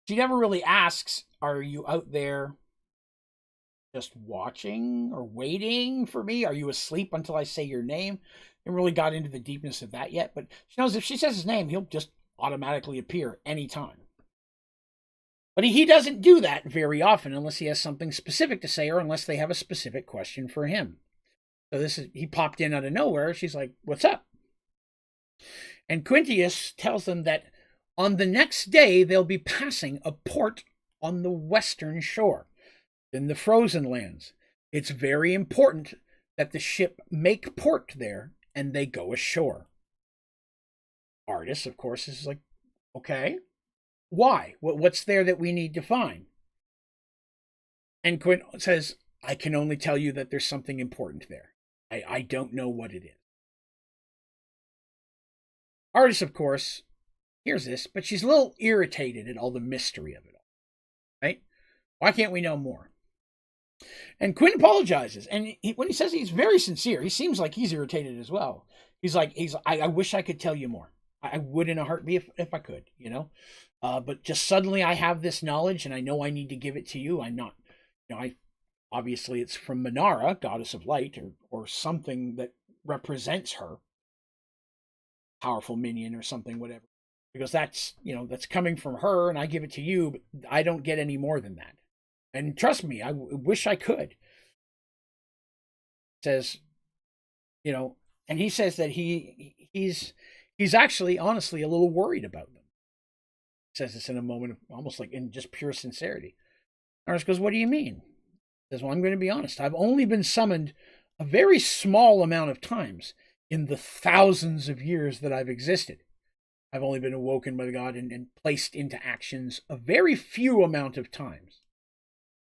She never really asks, "Are you out there just watching or waiting for me? Are you asleep until I say your name?" Haven't really got into the deepness of that yet, but she knows if she says his name, he'll just automatically appear anytime. But he doesn't do that very often unless he has something specific to say or unless they have a specific question for him. So he popped in out of nowhere. She's like, "What's up?" And Quintius tells them that on the next day, they'll be passing a port on the western shore in the frozen lands. It's very important that the ship make port there and they go ashore. Artis, of course, is like, "Okay, why? What's there that we need to find?" And Quint says, "I can only tell you that there's something important there. I don't know what it is." Artis, of course, hears this, but she's a little irritated at all the mystery of it all. Right? Why can't we know more? And Quinn apologizes, and when he says he's very sincere, he seems like he's irritated as well. He's like, I wish I could tell you more. I would in a heartbeat if I could, but just suddenly I have this knowledge, and I know I need to give it to you. I'm not, obviously it's from Minara, goddess of light, or something that represents her, powerful minion or something, whatever. Because that's coming from her, and I give it to you, but I don't get any more than that. And trust me, I wish I could. Says, and he says that he's actually, honestly, a little worried about them. Says this in a moment of almost like in just pure sincerity. Artis goes, "What do you mean?" Says, "Well, I'm going to be honest. I've only been summoned a very small amount of times in the thousands of years that I've existed. I've only been awoken by the god and placed into actions a very few amount of times.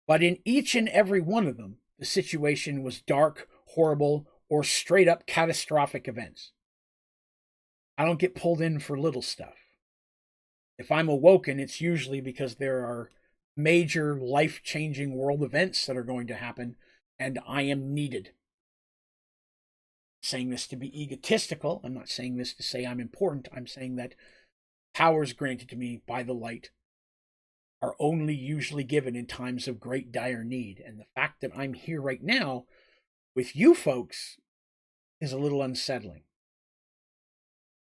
But in each and every one of them, the situation was dark, horrible, or straight up catastrophic events. I don't get pulled in for little stuff. If I'm awoken, it's usually because there are major life-changing world events that are going to happen, and I am needed." I'm saying this to be egotistical. I'm not saying this to say I'm important. I'm saying that powers granted to me by the light are only usually given in times of great dire need. And the fact that I'm here right now with you folks is a little unsettling.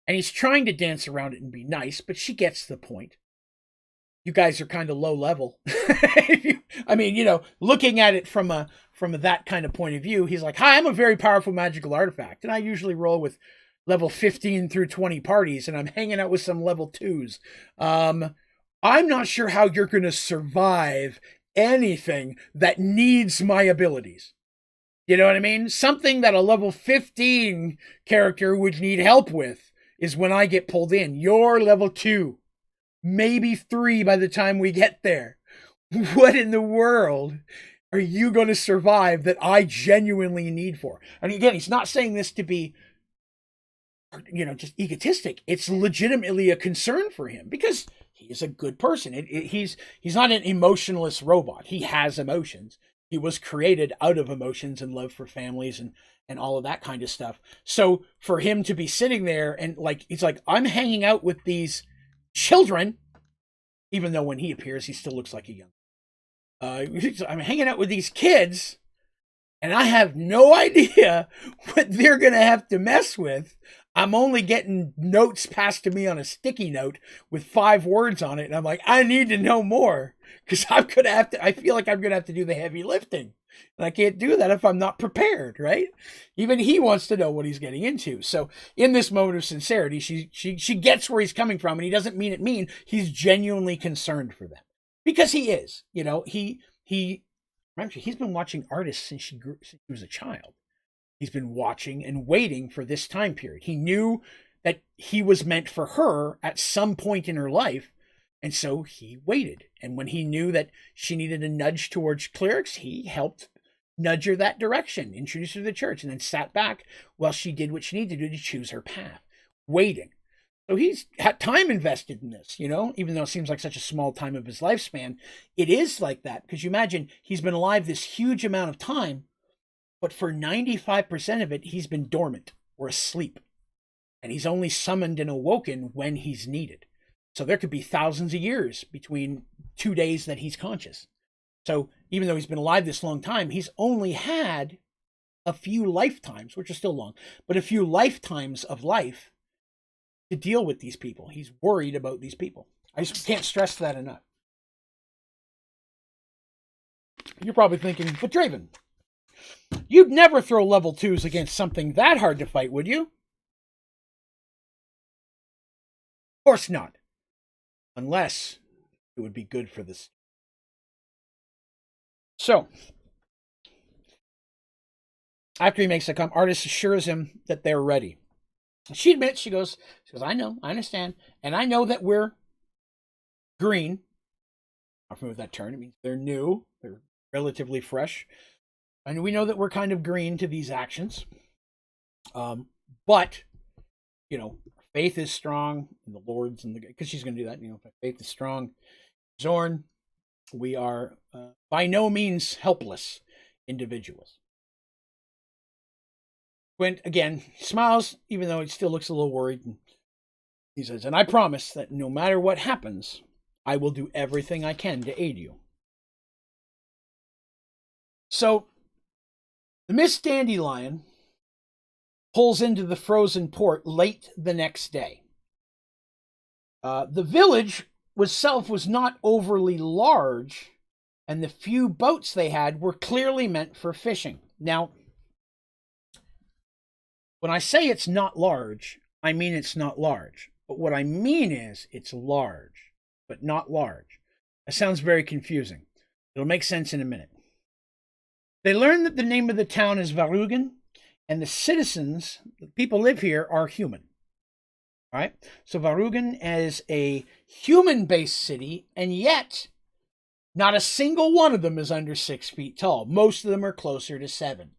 And he's trying to dance around it and be nice, but she gets the point. You guys are kind of low level. I mean, looking at it from that kind of point of view, he's like, "Hi, I'm a very powerful magical artifact, and I usually roll with level 15 through 20 parties, and I'm hanging out with some level 2s. I'm not sure how you're going to survive anything that needs my abilities." You know what I mean? Something that a level 15 character would need help with is when I get pulled in. You're level 2, maybe 3 by the time we get there. What in the world are you going to survive that I genuinely need for? And again, he's not saying this to be, just egotistic. It's legitimately a concern for him because he is a good person. He's not an emotionless robot. He has emotions. He was created out of emotions and love for families and all of that kind of stuff. So for him to be sitting there and he's like, I'm hanging out with these children, even though when he appears, he still looks like a young. I'm hanging out with these kids, and I have no idea what they're going to have to mess with. I'm only getting notes passed to me on a sticky note with 5 words on it, and I'm like, I need to know more because I feel like I'm going to have to do the heavy lifting, and I can't do that if I'm not prepared, right? Even he wants to know what he's getting into. So in this moment of sincerity, she gets where he's coming from, and he doesn't mean it mean. He's genuinely concerned for them. Because he is, remember, he's been watching artists since she was a child. He's been watching and waiting for this time period. He knew that he was meant for her at some point in her life, and so he waited. And when he knew that she needed a nudge towards clerics, he helped nudge her that direction, introduce her to the church, and then sat back while she did what she needed to do to choose her path, waiting. So he's had time invested in this, even though it seems like such a small time of his lifespan. It is like that because you imagine he's been alive this huge amount of time, but for 95% of it, he's been dormant or asleep. And he's only summoned and awoken when he's needed. So there could be thousands of years between 2 days that he's conscious. So even though he's been alive this long time, he's only had a few lifetimes, which are still long, but a few lifetimes of life to deal with these people. He's worried about these people. I just can't stress that enough. You're probably thinking, but Draven, you'd never throw level 2s against something that hard to fight, would you? Of course not. Unless it would be good for this. So, after he makes the comment, artist assures him that they're ready. She admits, she goes, I know, I understand, and I know that we're green. I'm familiar with that term. It means they're new, they're relatively fresh. And we know that we're kind of green to these actions. But, faith is strong in the Lord's, and because she's going to do that, faith is strong. Zorn, we are by no means helpless individuals. Gwent, again, smiles, even though he still looks a little worried. He says, and I promise that no matter what happens, I will do everything I can to aid you. So, the Miss Dandelion pulls into the frozen port late the next day. The village itself was not overly large, and the few boats they had were clearly meant for fishing. Now, when I say it's not large, I mean it's not large. But what I mean is it's large, but not large. That sounds very confusing. It'll make sense in a minute. They learn that the name of the town is Varugan, and the citizens, the people live here, are human. All right? So Varugan is a human-based city, and yet not a single one of them is under 6 feet tall. Most of them are closer to 7.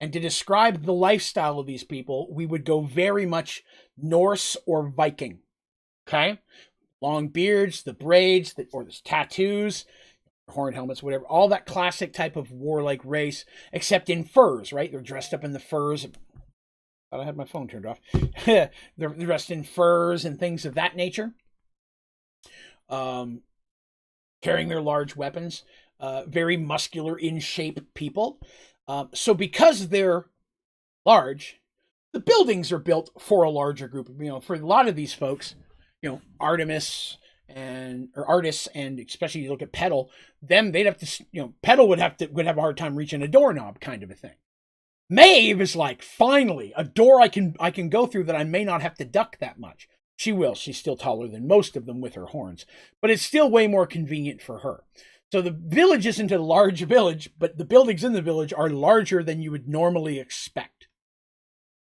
And to describe the lifestyle of these people, we would go very much Norse or Viking. Okay? Long beards, the braids, or the tattoos, horn helmets, whatever. All that classic type of warlike race, except in furs, right? They're dressed up in the furs. Thought I had my phone turned off. They're dressed in furs and things of that nature. Carrying their large weapons. Very muscular, in shape people. So because they're large, the buildings are built for a larger group. For a lot of these folks, artists, and especially you look at Petal, they'd have to, Petal would have a hard time reaching a doorknob kind of a thing. Maeve is like, finally, a door I can go through that I may not have to duck that much. She will. She's still taller than most of them with her horns, but it's still way more convenient for her. So the village isn't a large village, but the buildings in the village are larger than you would normally expect.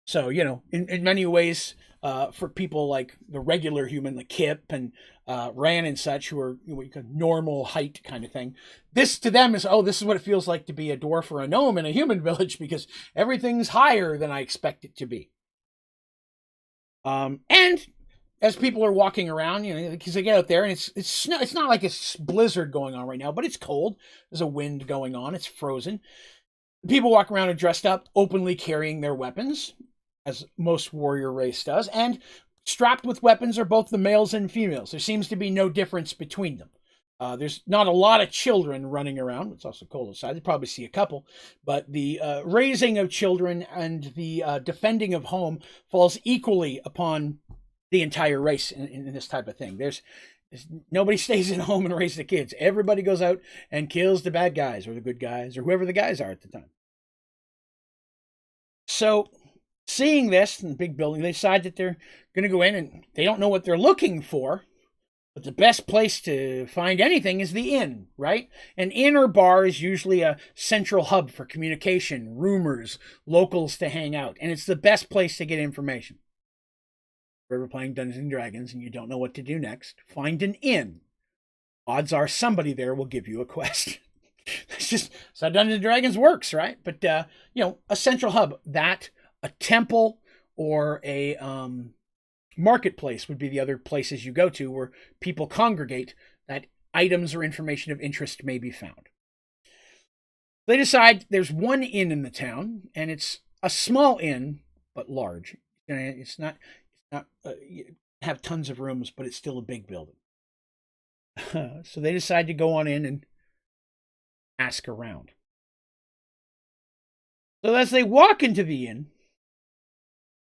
So, you know, in many ways, for people like the regular human, like Kip and Ran and such, who are, you know, normal height kind of thing, this to them is, oh, this is what it feels like to be a dwarf or a gnome in a human village, because everything's higher than I expect it to be. And as people are walking around, you know, because they get out there and it's not like it's blizzard going on right now, but it's cold. There's a wind going on. It's frozen. People walk around and dressed up, openly carrying their weapons, as most warrior race does, and strapped with weapons are both the males and females. There seems to be no difference between them. There's not a lot of children running around. It's also cold outside. You probably see a couple. But the raising of children and the defending of home falls equally upon the entire race in this type of thing. There's nobody stays at home and raises the kids. Everybody goes out and kills the bad guys or the good guys or whoever the guys are at the time. So seeing this in the big building, they decide that they're going to go in, and they don't know what they're looking for. But the best place to find anything is the inn, right? An inn or bar is usually a central hub for communication, rumors, locals to hang out. And it's the best place to get information. If you're ever playing Dungeons and Dragons and you don't know what to do next, find an inn. Odds are somebody there will give you a quest. That's just how Dungeons and Dragons works, right? But, you know, a central hub, that, a temple, or a marketplace would be the other places you go to where people congregate that items or information of interest may be found. They decide there's one inn in the town, and it's a small inn, but large. It's not have tons of rooms, but it's still a big building. So they decide to go on in and ask around. So as they walk into the inn,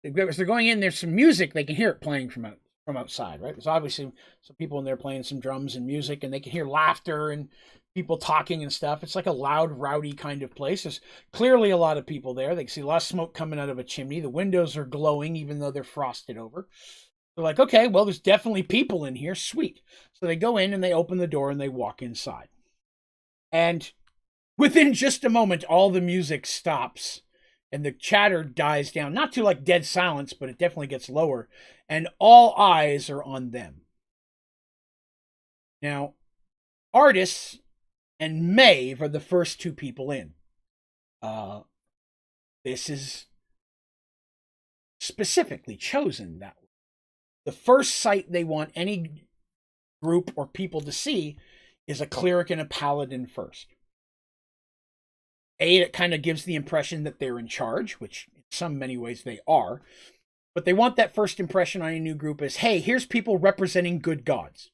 as they're going in, there's some music. They can hear it playing from outside, right? There's obviously some people in there playing some drums and music, and they can hear laughter and people talking and stuff. It's like a loud, rowdy kind of place. There's clearly a lot of people there. They can see a lot of smoke coming out of a chimney. The windows are glowing, even though they're frosted over. They're like, okay, well, there's definitely people in here. Sweet. So they go in and they open the door and they walk inside. And within just a moment, all the music stops. And the chatter dies down, not to like dead silence, but it definitely gets lower. And all eyes are on them. Now, Artis and Maeve are the first two people in. This is specifically chosen that way. The first sight they want any group or people to see is a cleric and a paladin first. It kind of gives the impression that they're in charge, which in some many ways they are. But they want that first impression on a new group as, hey, here's people representing good gods.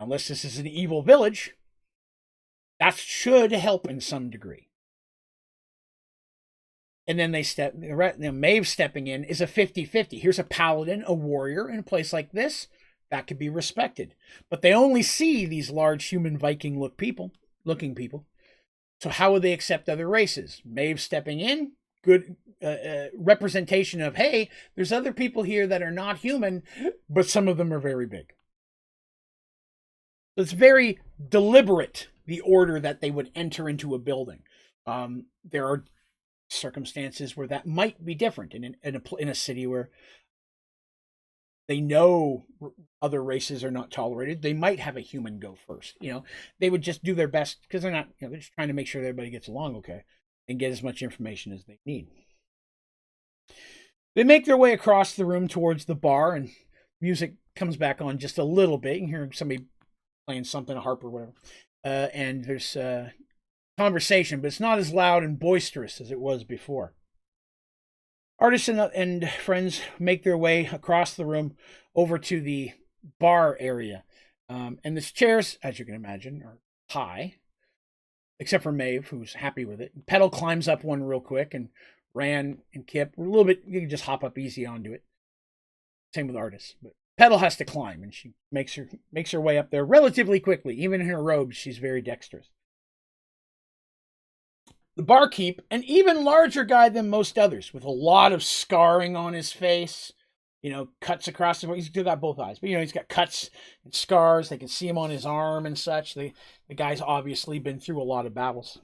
Unless this is an evil village, that should help in some degree. And then Maeve stepping in is a 50-50. Here's a paladin, a warrior in a place like this. That could be respected. But they only see these large human Viking looking people. So how would they accept other races? Maeve stepping in, good representation of, hey, there's other people here that are not human, but some of them are very big. So it's very deliberate, the order that they would enter into a building. There are circumstances where that might be different in a city where they know other races are not tolerated. They might have a human go first. You know, they would just do their best because they're not, they're just trying to make sure that everybody gets along okay and get as much information as they need. They make their way across the room towards the bar, and music comes back on just a little bit. You can hear somebody playing something, a harp or whatever. And there's conversation, but it's not as loud and boisterous as it was before. Artis and friends make their way across the room over to the bar area. And the chairs, as you can imagine, are high, except for Maeve, who's happy with it. Petal climbs up one real quick, and Ran and Kip, a little bit, you can just hop up easy onto it. Same with Artis. But Petal has to climb, and she makes her way up there relatively quickly. Even in her robes, she's very dexterous. The barkeep, an even larger guy than most others, with a lot of scarring on his face, cuts across his. He's got both eyes, but he's got cuts and scars. They can see him on his arm and such. The guy's obviously been through a lot of battles.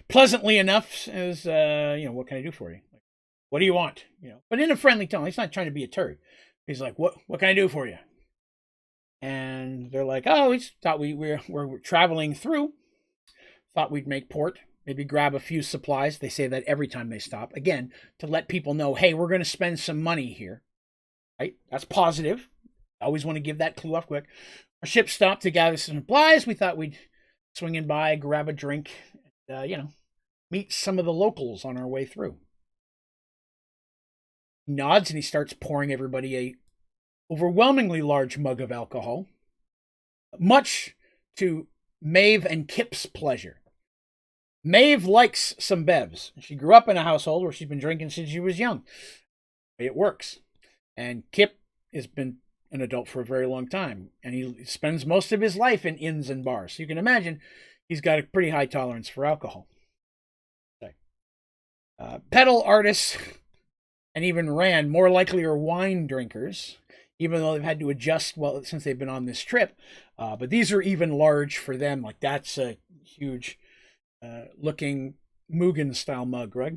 Pleasantly enough, as what can I do for you? Like, what do you want? But in a friendly tone. He's not trying to be a turd. He's like, what can I do for you? And they're like, oh, we thought we're traveling through. Thought we'd make port. Maybe grab a few supplies. They say that every time they stop. Again, to let people know, hey, we're going to spend some money here. Right? That's positive. I always want to give that clue off quick. Our ship stopped to gather some supplies. We thought we'd swing in by, grab a drink, and, meet some of the locals on our way through. He nods and he starts pouring everybody a overwhelmingly large mug of alcohol, much to Maeve and Kip's pleasure. Maeve likes some bevs. She grew up in a household where she's been drinking since she was young. It works. And Kip has been an adult for a very long time, and he spends most of his life in inns and bars. So you can imagine he's got a pretty high tolerance for alcohol. Pedal artists and even Rand, more likely are wine drinkers, even though they've had to adjust since they've been on this trip. But these are even large for them. Like, that's a huge looking Mugen-style mug, right?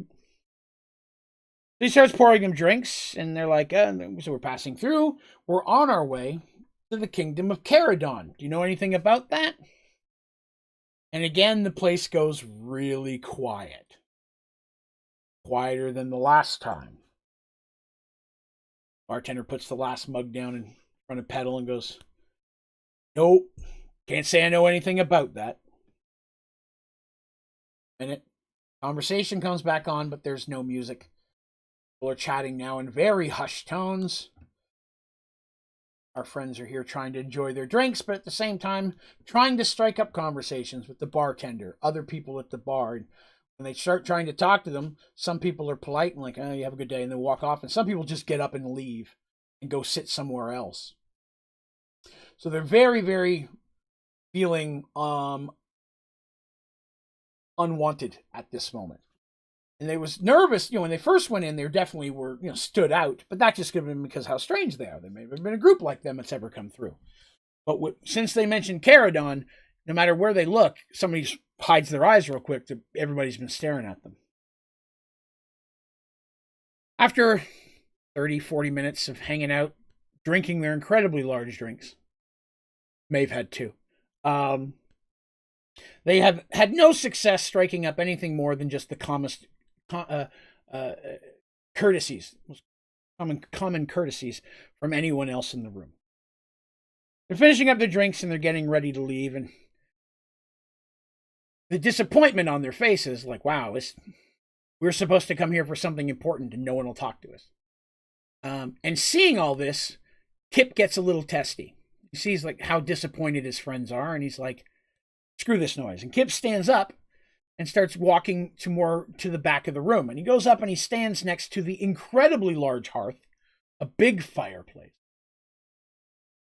He starts pouring them drinks, and they're like, so we're passing through. We're on our way to the kingdom of Caradon. Do you know anything about that? And again, the place goes really quiet. Quieter than the last time. Bartender puts the last mug down in front of Pedal and goes, nope, can't say I know anything about that. Minute. Conversation comes back on, but there's no music. People are chatting now in very hushed tones. Our friends are here trying to enjoy their drinks, but at the same time, trying to strike up conversations with the bartender, other people at the bar. And when they start trying to talk to them, some people are polite and like, oh, you have a good day, and they walk off. And some people just get up and leave and go sit somewhere else. So they're very, very feeling unwanted at this moment. And they was nervous, when they first went in, they definitely were, stood out. But that just could have been because how strange they are. There may have been a group like them that's ever come through. But since they mentioned Caradon, no matter where they look, somebody hides their eyes real quick. Everybody's been staring at them. After 30, 40 minutes of hanging out, drinking their incredibly large drinks, Maeve had two. They have had no success striking up anything more than just the courtesies, common courtesies from anyone else in the room. They're finishing up their drinks and they're getting ready to leave, and the disappointment on their faces, like, wow, we're supposed to come here for something important and no one will talk to us. And seeing all this, Kip gets a little testy. He sees like how disappointed his friends are, and he's like, screw this noise. And Kip stands up and starts walking to the back of the room. And he goes up and he stands next to the incredibly large hearth, a big fireplace.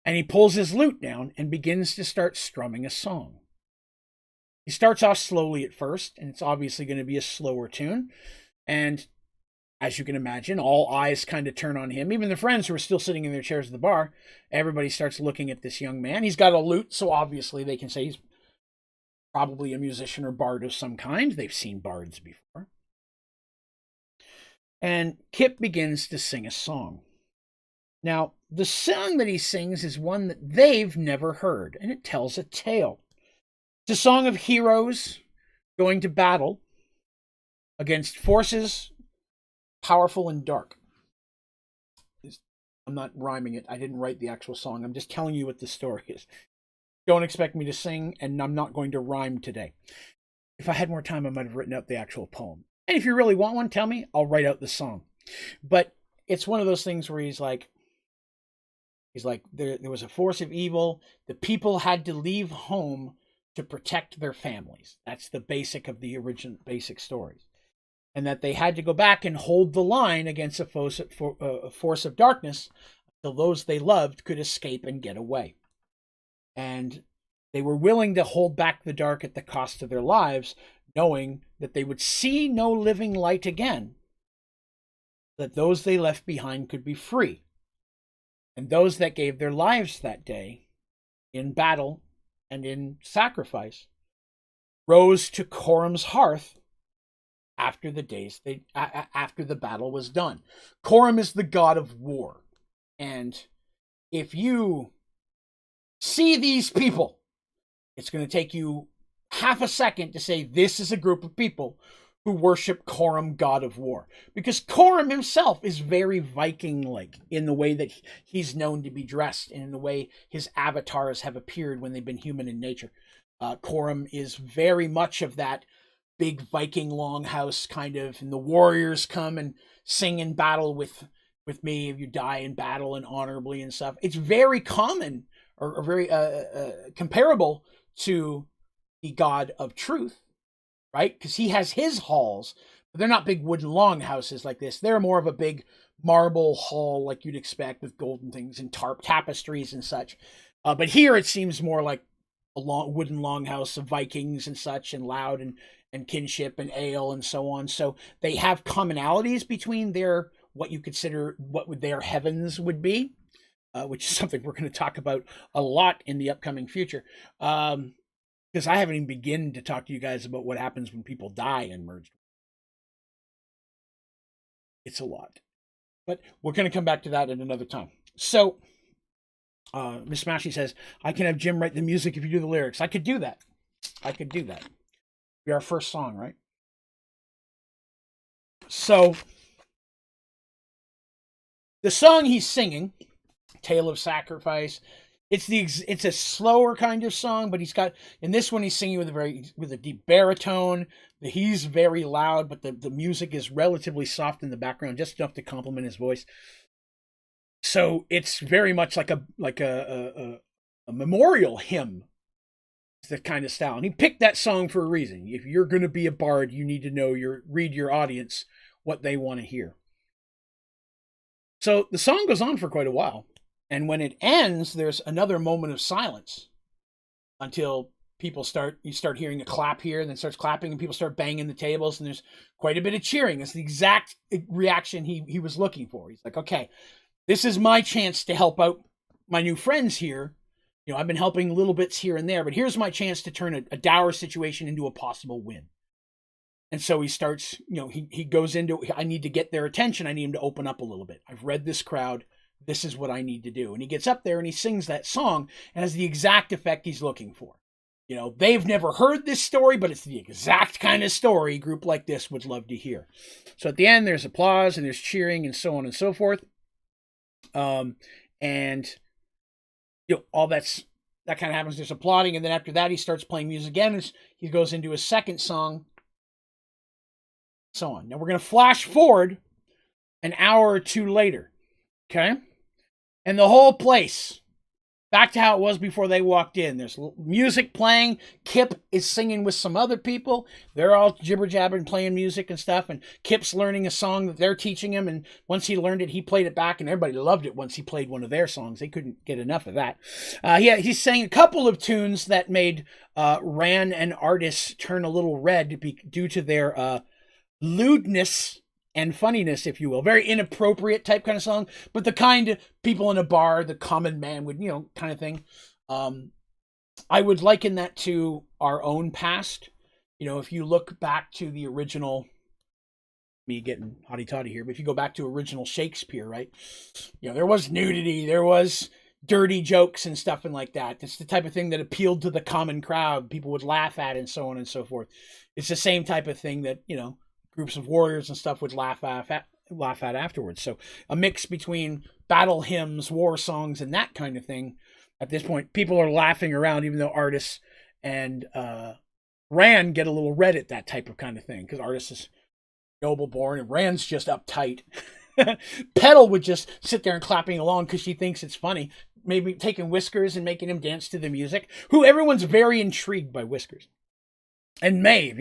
And he pulls his lute down and begins to start strumming a song. He starts off slowly at first, and it's obviously going to be a slower tune. And as you can imagine, all eyes kind of turn on him. Even the friends who are still sitting in their chairs at the bar, everybody starts looking at this young man. He's got a lute, so obviously they can say he's probably a musician or bard of some kind. They've seen bards before. And Kip begins to sing a song. Now, the song that he sings is one that they've never heard, and it tells a tale. It's a song of heroes going to battle against forces powerful and dark. I'm not rhyming it. I didn't write the actual song. I'm just telling you what the story is. Don't expect me to sing, and I'm not going to rhyme today. If I had more time, I might have written out the actual poem. And if you really want one, tell me. I'll write out the song. But it's one of those things where he's like, there was a force of evil. The people had to leave home to protect their families. That's the basic of the original basic stories. And that they had to go back and hold the line against a force of darkness until those they loved could escape and get away. And they were willing to hold back the dark at the cost of their lives, knowing that they would see no living light again that those they left behind could be free. And those that gave their lives that day in battle and in sacrifice rose to Corum's hearth after after the battle was done. Corum is the god of war. And if you see these people, it's going to take you half a second to say this is a group of people who worship Corum, god of war. Because Corum himself is very Viking-like in the way that he's known to be dressed and in the way his avatars have appeared when they've been human in nature. Corum is very much of that big Viking longhouse kind of, and the warriors come and sing in battle with me if you die in battle and honorably and stuff. It's very common or very comparable to the god of truth, right? Because he has his halls, but they're not big wooden longhouses like this. They're more of a big marble hall like you'd expect with golden things and tapestries and such. But here it seems more like a wooden longhouse of Vikings and such, and loud and kinship and ale and so on. So they have commonalities between their what you consider what their heavens would be, which is something we're going to talk about a lot in the upcoming future. Because I haven't even begun to talk to you guys about what happens when people die in Merged. It's a lot. But we're going to come back to that at another time. So, Miss Smashy says, I can have Jim write the music if you do the lyrics. I could do that. Be our first song, right? So, the song he's singing, Tale of Sacrifice, it's a slower kind of song, but he's got, in this one he's singing with a deep baritone. He's very loud, but the music is relatively soft in the background, just enough to complement his voice. So it's very much like a memorial hymn, the kind of style. And he picked that song for a reason. If you're going to be a bard, you need to read your audience what they want to hear. So the song goes on for quite a while. And when it ends, there's another moment of silence until you start hearing a clap here, and then starts clapping, and people start banging the tables, and there's quite a bit of cheering. It's the exact reaction he was looking for. He's like, okay, this is my chance to help out my new friends here. You know, I've been helping little bits here and there, but here's my chance to turn a dour situation into a possible win. And so he starts, he goes into, I need to get their attention. I need him to open up a little bit. I've read this crowd. This is what I need to do. And he gets up there and he sings that song and has the exact effect he's looking for. They've never heard this story, but it's the exact kind of story a group like this would love to hear. So at the end, there's applause and there's cheering and so on and so forth. All that kind of happens. There's applauding. And then after that, he starts playing music again. He goes into his second song, so on. Now we're going to flash forward an hour or two later. Okay. And the whole place, back to how it was before they walked in. There's music playing. Kip is singing with some other people. They're all jibber-jabbering, playing music and stuff. And Kip's learning a song that they're teaching him. And once he learned it, he played it back. And everybody loved it once he played one of their songs. They couldn't get enough of that. He sang a couple of tunes that made Ran and Artis turn a little red due to their lewdness and funniness, if you will. Very inappropriate type kind of song, but the kind of people in a bar, the common man would, kind of thing. I would liken that to our own past. If you look back to the original, me getting hotty-toddy here, but if you go back to original Shakespeare, right? There was nudity, there was dirty jokes and stuff and like that. It's the type of thing that appealed to the common crowd. People would laugh at and so on and so forth. It's the same type of thing that, groups of warriors and stuff would laugh at afterwards. So a mix between battle hymns, war songs, and that kind of thing. At this point, people are laughing around, even though Artis and Ran get a little red at that type of kind of thing, because Artis is noble born and Rand's just uptight. Petal would just sit there and clapping along because she thinks it's funny. Maybe taking Whiskers and making him dance to the music, who everyone's very intrigued by Whiskers. And Maeve,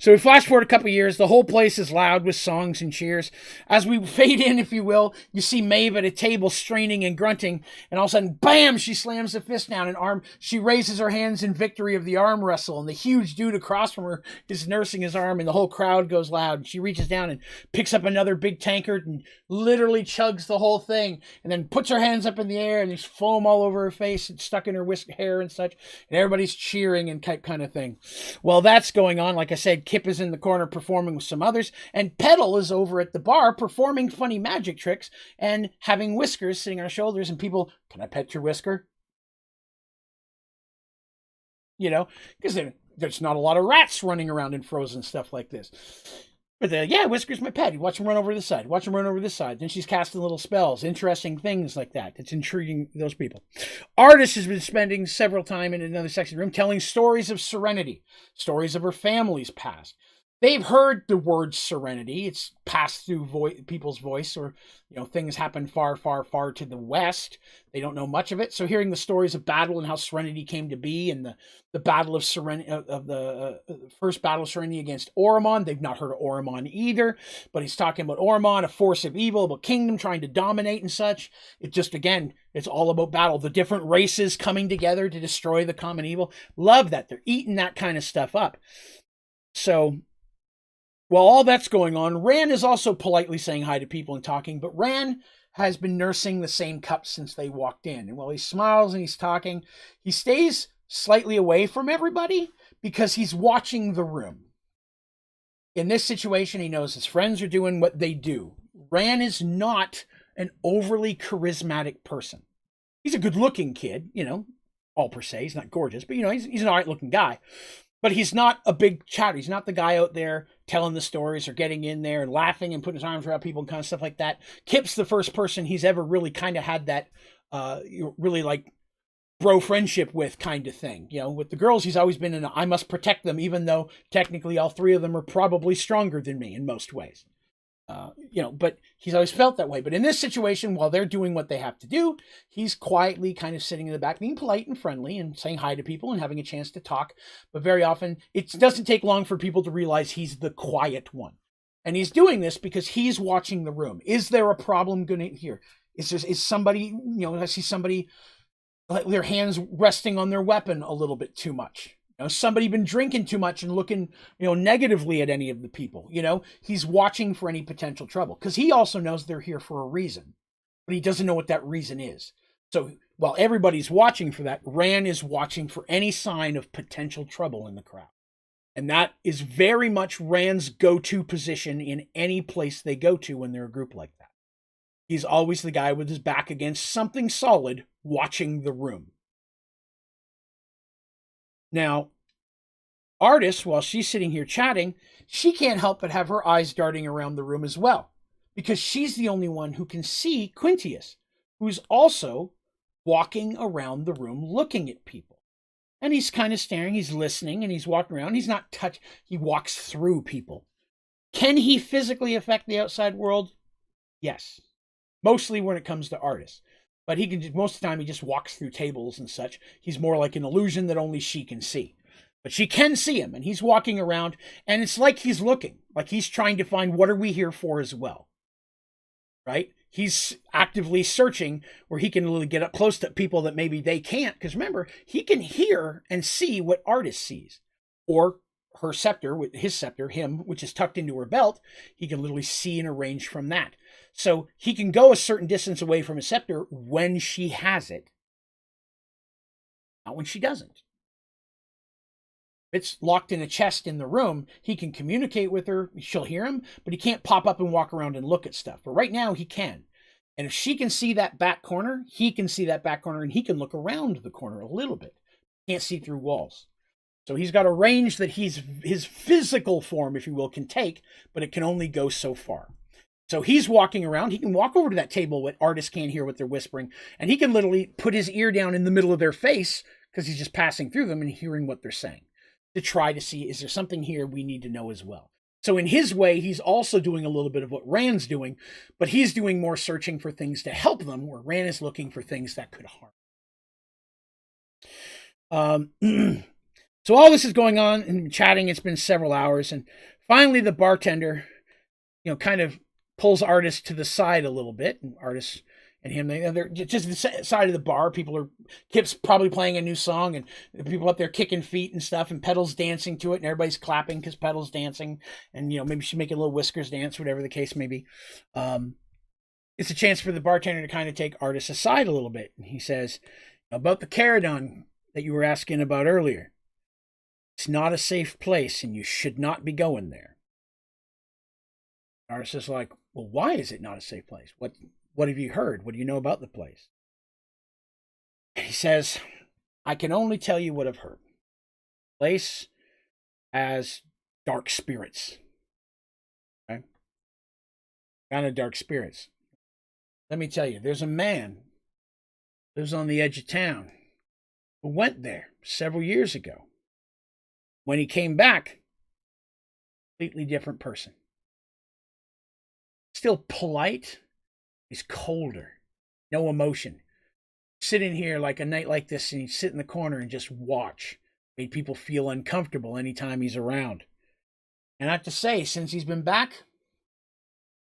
So we flash forward a couple years. The whole place is loud with songs and cheers. As we fade in, if you will, you see Maeve at a table straining and grunting, and all of a sudden, bam, she slams the fist down and she raises her hands in victory of the arm wrestle, and the huge dude across from her is nursing his arm, and the whole crowd goes loud. She reaches down and picks up another big tankard and literally chugs the whole thing, and then puts her hands up in the air, and there's foam all over her face and stuck in her hair and such, and everybody's cheering and kind of thing. Well, that's going on. Like I said, Kip is in the corner performing with some others, and Petal is over at the bar performing funny magic tricks and having Whiskers sitting on her shoulders, and people, can I pet your Whisker? You know, because there's not a lot of rats running around in frozen stuff like this. But yeah, Whisker's my pet. You watch him run over this side. Watch him run over this side. Then she's casting little spells, interesting things like that. It's intriguing those people. Artist has been spending several time in another section of the room telling stories of Serenity, stories of her family's past. They've heard the word Serenity. It's passed through people's voice, or things happen far, far, far to the west. They don't know much of it. So hearing the stories of battle and how Serenity came to be, and the battle of Serenity, of the first battle of Serenity against Oromon. They've not heard of Oromon either, but he's talking about Oromon, a force of evil, about kingdom trying to dominate and such. It just, again, it's all about battle. The different races coming together to destroy the common evil. Love that. They're eating that kind of stuff up. So while all that's going on, Ran is also politely saying hi to people and talking, but Ran has been nursing the same cup since they walked in. And while he smiles and he's talking, he stays slightly away from everybody because he's watching the room. In this situation, he knows his friends are doing what they do. Ran is not an overly charismatic person. He's a good-looking kid, all per se. He's not gorgeous, but, he's an all-right-looking guy. But he's not a big chatter. He's not the guy out there telling the stories or getting in there and laughing and putting his arms around people and kind of stuff like that. Kip's the first person he's ever really kind of had that really like bro friendship with kind of thing. With the girls, he's always been in a I must protect them, even though technically all three of them are probably stronger than me in most ways. But he's always felt that way. But in this situation, while they're doing what they have to do, he's quietly kind of sitting in the back, being polite and friendly and saying hi to people and having a chance to talk. But very often, it doesn't take long for people to realize he's the quiet one. And he's doing this because he's watching the room. Is there a problem going to here? Is somebody, I see somebody, their hands resting on their weapon a little bit too much. Somebody been drinking too much and looking, negatively at any of the people. He's watching for any potential trouble because he also knows they're here for a reason, but he doesn't know what that reason is. So while everybody's watching for that, Ran is watching for any sign of potential trouble in the crowd. And that is very much Ran's go-to position in any place they go to when they're a group like that. He's always the guy with his back against something solid, watching the room. Now, Artist, while she's sitting here chatting, she can't help but have her eyes darting around the room as well, because she's the only one who can see Quintius, who's also walking around the room looking at people. And he's kind of staring, he's listening, and he's walking around. He's not he walks through people. Can he physically affect the outside world? Yes. Mostly when it comes to Artist. But he can, most of the time, he just walks through tables and such. He's more like an illusion that only she can see. But she can see him, and he's walking around, and it's like he's looking, like he's trying to find what are we here for as well. Right? He's actively searching where he can really get up close to people that maybe they can't. Because remember, he can hear and see what Artist sees. Or her scepter, his scepter, him, which is tucked into her belt, he can literally see and arrange from that. So he can go a certain distance away from his scepter when she has it. Not when she doesn't. If it's locked in a chest in the room, he can communicate with her. She'll hear him, but he can't pop up and walk around and look at stuff. But right now he can. And if she can see that back corner, he can see that back corner, and he can look around the corner a little bit. Can't see through walls. So he's got a range that his physical form, if you will, can take, but it can only go so far. So he's walking around. He can walk over to that table what Artist can't hear what they're whispering, and he can literally put his ear down in the middle of their face because he's just passing through them and hearing what they're saying to try to see, is there something here we need to know as well? So in his way, he's also doing a little bit of what Ran's doing, but he's doing more searching for things to help them, where Ran is looking for things that could harm. So all this is going on and chatting. It's been several hours. And finally, the bartender, kind of pulls Artis to the side a little bit. And Artis and him, they're just the side of the bar. Kip's probably playing a new song, and people up there kicking feet and stuff, and Petal's dancing to it, and everybody's clapping because Petal's dancing, and maybe she's making a little whiskers dance, whatever the case may be. It's a chance for the bartender to kind of take Artis aside a little bit, and he says, about the Caradon that you were asking about earlier. It's not a safe place, and you should not be going there. Artis is like, well, why is it not a safe place? What have you heard? What do you know about the place? And he says, I can only tell you what I've heard. The place has dark spirits. Okay? Kind of dark spirits. Let me tell you, there's a man who lives on the edge of town who went there several years ago. When he came back, completely different person. Still polite. He's colder. No emotion. Sitting here like a night like this, and he'd sit in the corner and just watch. Made people feel uncomfortable anytime he's around. And I have to say, since he's been back,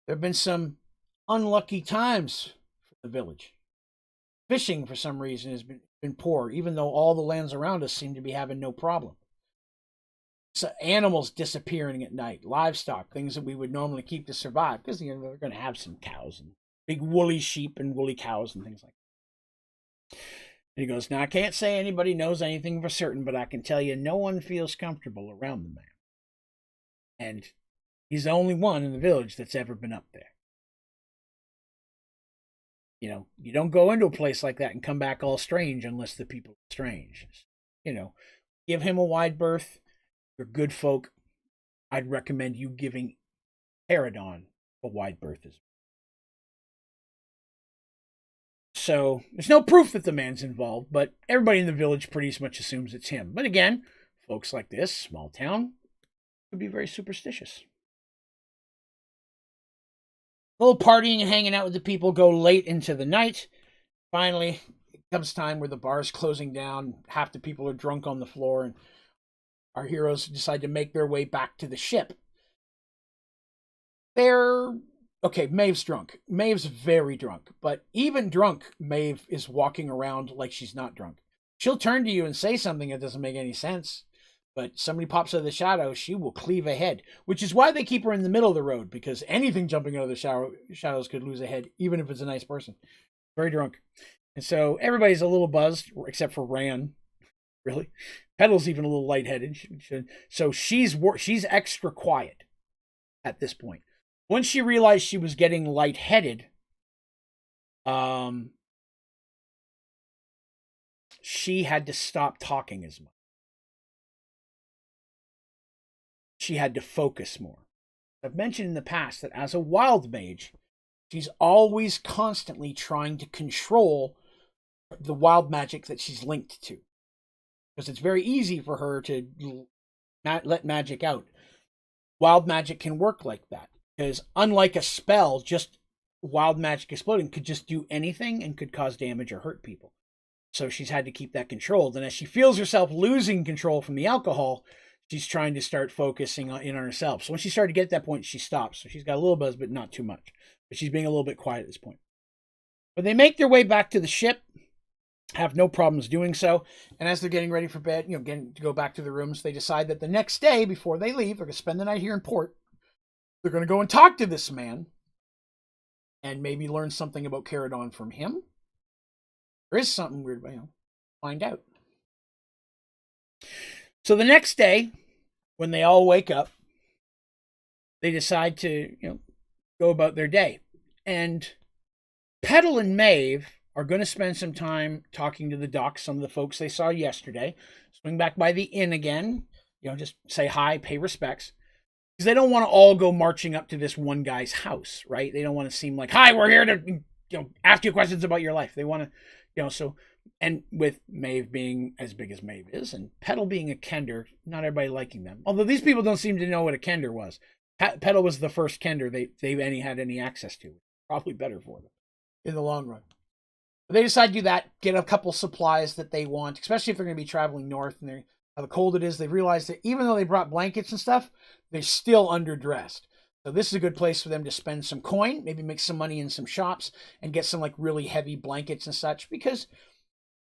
there have been some unlucky times for the village. Fishing, for some reason, has been poor, even though all the lands around us seem to be having no problem. So animals disappearing at night, livestock, things that we would normally keep to survive, because they're going to have some cows and big woolly sheep and woolly cows and things like that. And he goes, now I can't say anybody knows anything for certain, but I can tell you no one feels comfortable around the man. And he's the only one in the village that's ever been up there. You don't go into a place like that and come back all strange unless the people are strange. Give him a wide berth. You're good folk. I'd recommend you giving Caradon a wide berth as well. So there's no proof that the man's involved, but everybody in the village pretty much assumes it's him. But again, folks like this, small town, could be very superstitious. A little partying and hanging out with the people go late into the night. Finally, it comes time where the bar's closing down. Half the people are drunk on the floor, and our heroes decide to make their way back to the ship. Maeve's drunk. Maeve's very drunk. But even drunk, Maeve is walking around like she's not drunk. She'll turn to you and say something that doesn't make any sense. But somebody pops out of the shadow, she will cleave a head. Which is why they keep her in the middle of the road. Because anything jumping out of the shadows could lose a head, even if it's a nice person. Very drunk. And so everybody's a little buzzed, except for Ran. Really? Petal's even a little lightheaded. So she's extra quiet at this point. Once she realized she was getting lightheaded, she had to stop talking as much. She had to focus more. I've mentioned in the past that as a wild mage, she's always constantly trying to control the wild magic that she's linked to. Because it's very easy for her to let magic out. Wild magic can work like that. Because unlike a spell, just wild magic exploding could just do anything and could cause damage or hurt people. So she's had to keep that controlled. And as she feels herself losing control from the alcohol, she's trying to start focusing in on herself. So when she started to get to that point, she stops. So she's got a little buzz, but not too much. But she's being a little bit quiet at this point. But they make their way back to the ship. Have no problems doing so. And as they're getting ready for bed, getting to go back to the rooms, they decide that the next day, before they leave, they're going to spend the night here in port. They're going to go and talk to this man and maybe learn something about Caradon from him. There is something weird, find out. So the next day, when they all wake up, they decide to, go about their day. And Petal and Maeve are going to spend some time talking to the dock, some of the folks they saw yesterday. Swing back by the inn again, just say hi, pay respects. Because they don't want to all go marching up to this one guy's house, right? They don't want to seem like, hi, we're here to, ask you questions about your life. They want to, and with Maeve being as big as Maeve is, and Petal being a Kender, not everybody liking them. Although these people don't seem to know what a Kender was. Petal was the first Kender they had any access to. Probably better for them in the long run. But they decide to do that, get a couple supplies that they want, especially if they're going to be traveling north, and they how cold it is. They realized that even though they brought blankets and stuff, they're still underdressed. So this is a good place for them to spend some coin, maybe make some money in some shops and get some like really heavy blankets and such, because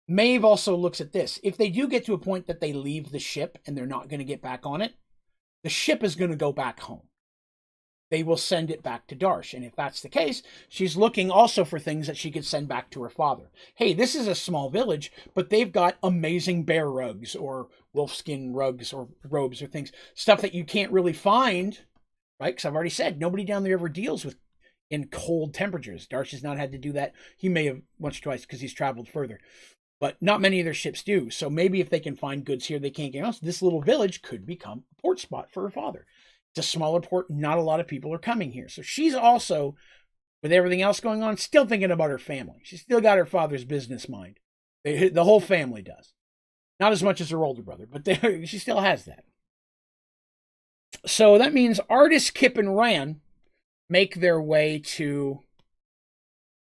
Maeve also looks at this. If they do get to a point that they leave the ship and they're not going to get back on it, the ship is going to go back home. They will send it back to Darsh. And if that's the case, she's looking also for things that she could send back to her father. Hey, this is a small village, but they've got amazing bear rugs or wolfskin rugs or robes or things, stuff that you can't really find, right? Because I've already said, nobody down there ever deals with in cold temperatures. Darsh has not had to do that. He may have once or twice because he's traveled further. But not many of their ships do. So maybe if they can find goods here they can't get else, this little village could become a port spot for her father. It's a smaller port. Not a lot of people are coming here. So she's also, with everything else going on, still thinking about her family. She's still got her father's business mind. The whole family does. Not as much as her older brother, but she still has that. So that means Artis, Kip, and Ran make their way to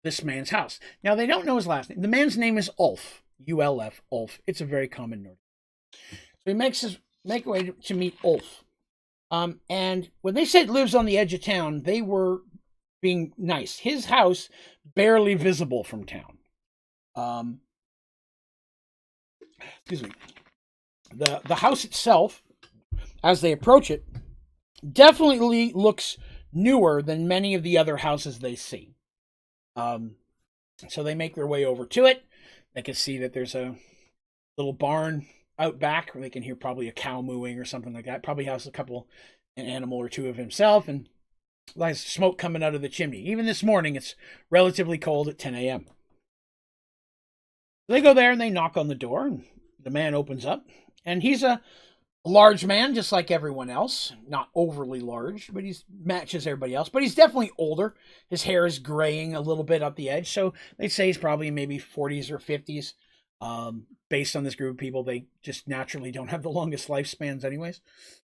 this man's house. Now, they don't know his last name. The man's name is Ulf. U-L-F, Ulf. It's a very common Nordic. So he make a way to meet Ulf. And when they said lives on the edge of town, they were being nice. His house, barely visible from town. Excuse me. The house itself, as they approach it, definitely looks newer than many of the other houses they see. So they make their way over to it. They can see that there's a little barn out back where they can hear probably a cow mooing or something like that. Probably has an animal or two of himself, and there's smoke coming out of the chimney. Even this morning, it's relatively cold at 10 a.m. They go there and they knock on the door, and the man opens up, and he's a large man, just like everyone else. Not overly large, but he matches everybody else. But he's definitely older. His hair is graying a little bit up the edge, so they'd say he's probably maybe 40s or 50s. Based on this group of people, they just naturally don't have the longest lifespans anyways,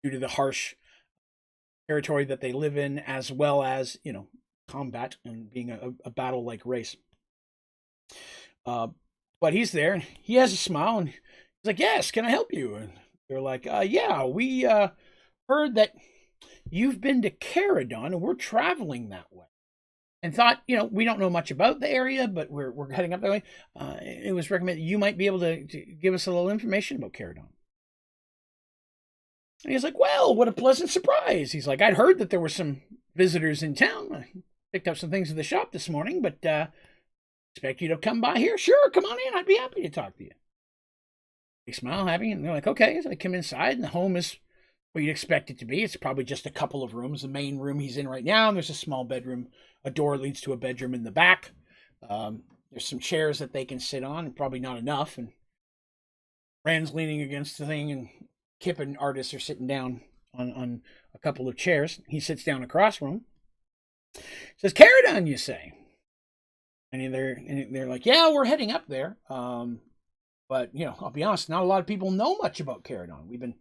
due to the harsh territory that they live in, as well as, combat and being a battle-like race. But he's there, and he has a smile, and he's like, yes, can I help you? And they're like, yeah, we heard that you've been to Caradon, and we're traveling that way. And thought, we don't know much about the area, but we're heading up that way. It was recommended you might be able to give us a little information about Caradon. And he's like, well, what a pleasant surprise. He's like, I'd heard that there were some visitors in town. I picked up some things at the shop this morning, but expect you to come by here. Sure, come on in. I'd be happy to talk to you. They smile happy, and they're like, okay. So I come inside, and the home is what you'd expect it to be. It's probably just a couple of rooms. The main room he's in right now, and there's a small bedroom. A door leads to a bedroom in the back. There's some chairs that they can sit on, and probably not enough. And Rand's leaning against the thing, and Kip and Artis are sitting down on a couple of chairs. He sits down across from him. Says, Caradon, you say? And they're like, yeah, we're heading up there. But, I'll be honest, not a lot of people know much about Caradon. We've been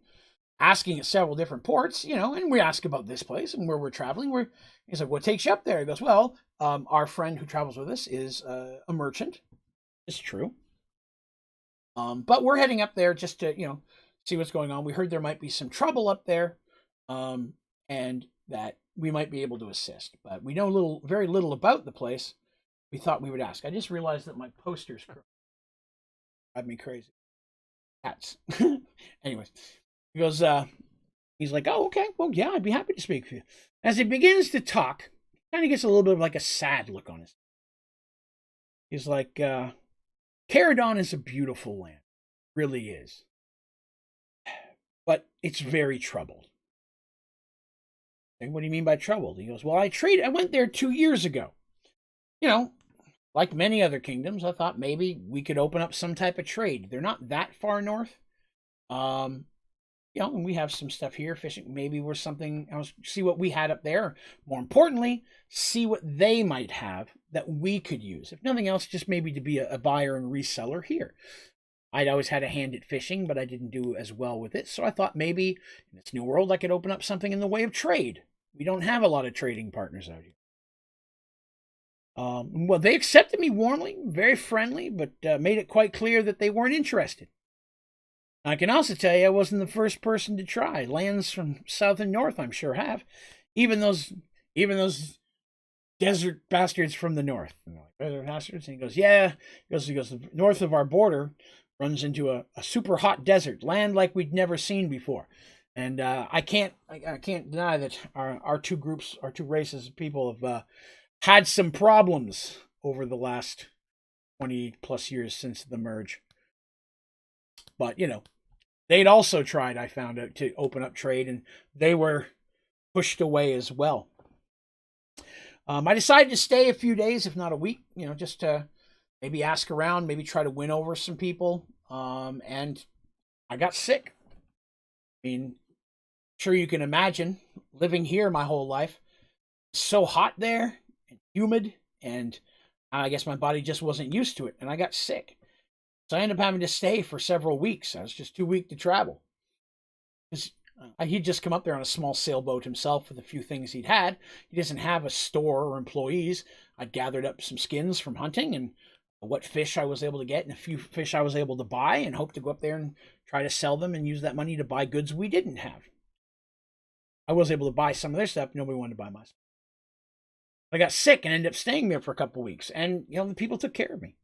asking at several different ports, and we ask about this place and where we're traveling. He's like, what takes you up there? He goes, well, our friend who travels with us is a merchant. It's true. But we're heading up there just to, see what's going on. We heard there might be some trouble up there, and that we might be able to assist. But we know very little about the place. We thought we would ask. I just realized that my poster's drive me crazy. Cats. Anyways. He goes, he's like, oh, okay, well, yeah, I'd be happy to speak with you. As he begins to talk, he kind of gets a little bit of like a sad look on his face. He's like, Caradon is a beautiful land. It really is. But it's very troubled. And what do you mean by troubled? He goes, well, I went there 2 years ago. Like many other kingdoms, I thought maybe we could open up some type of trade. They're not that far north. And we have some stuff here, fishing. Maybe we're something else, see what we had up there. More importantly, see what they might have that we could use. If nothing else, just maybe to be a buyer and reseller here. I'd always had a hand at fishing, but I didn't do as well with it. So I thought maybe in this new world, I could open up something in the way of trade. We don't have a lot of trading partners out here. Well, they accepted me warmly, very friendly, but made it quite clear that they weren't interested. I can also tell you I wasn't the first person to try. Lands from south and north, I'm sure, have. Even those desert bastards from the north. And like, desert bastards? And he goes, yeah. He goes, north of our border runs into a super hot desert, land like we'd never seen before. And I can't deny that our two groups, our two races of people have had some problems over the last 20 plus years since the merge. But, they'd also tried, I found out, to open up trade, and they were pushed away as well. I decided to stay a few days, if not a week, just to maybe ask around, maybe try to win over some people. And I got sick. I mean, sure you can imagine living here my whole life. It's so hot there and humid, and I guess my body just wasn't used to it, and I got sick. So I ended up having to stay for several weeks. I was just too weak to travel. He'd just come up there on a small sailboat himself with a few things he'd had. He doesn't have a store or employees. I'd gathered up some skins from hunting and what fish I was able to get and a few fish I was able to buy, and hoped to go up there and try to sell them and use that money to buy goods we didn't have. I was able to buy some of their stuff. Nobody wanted to buy my stuff. I got sick and ended up staying there for a couple of weeks. And, the people took care of me.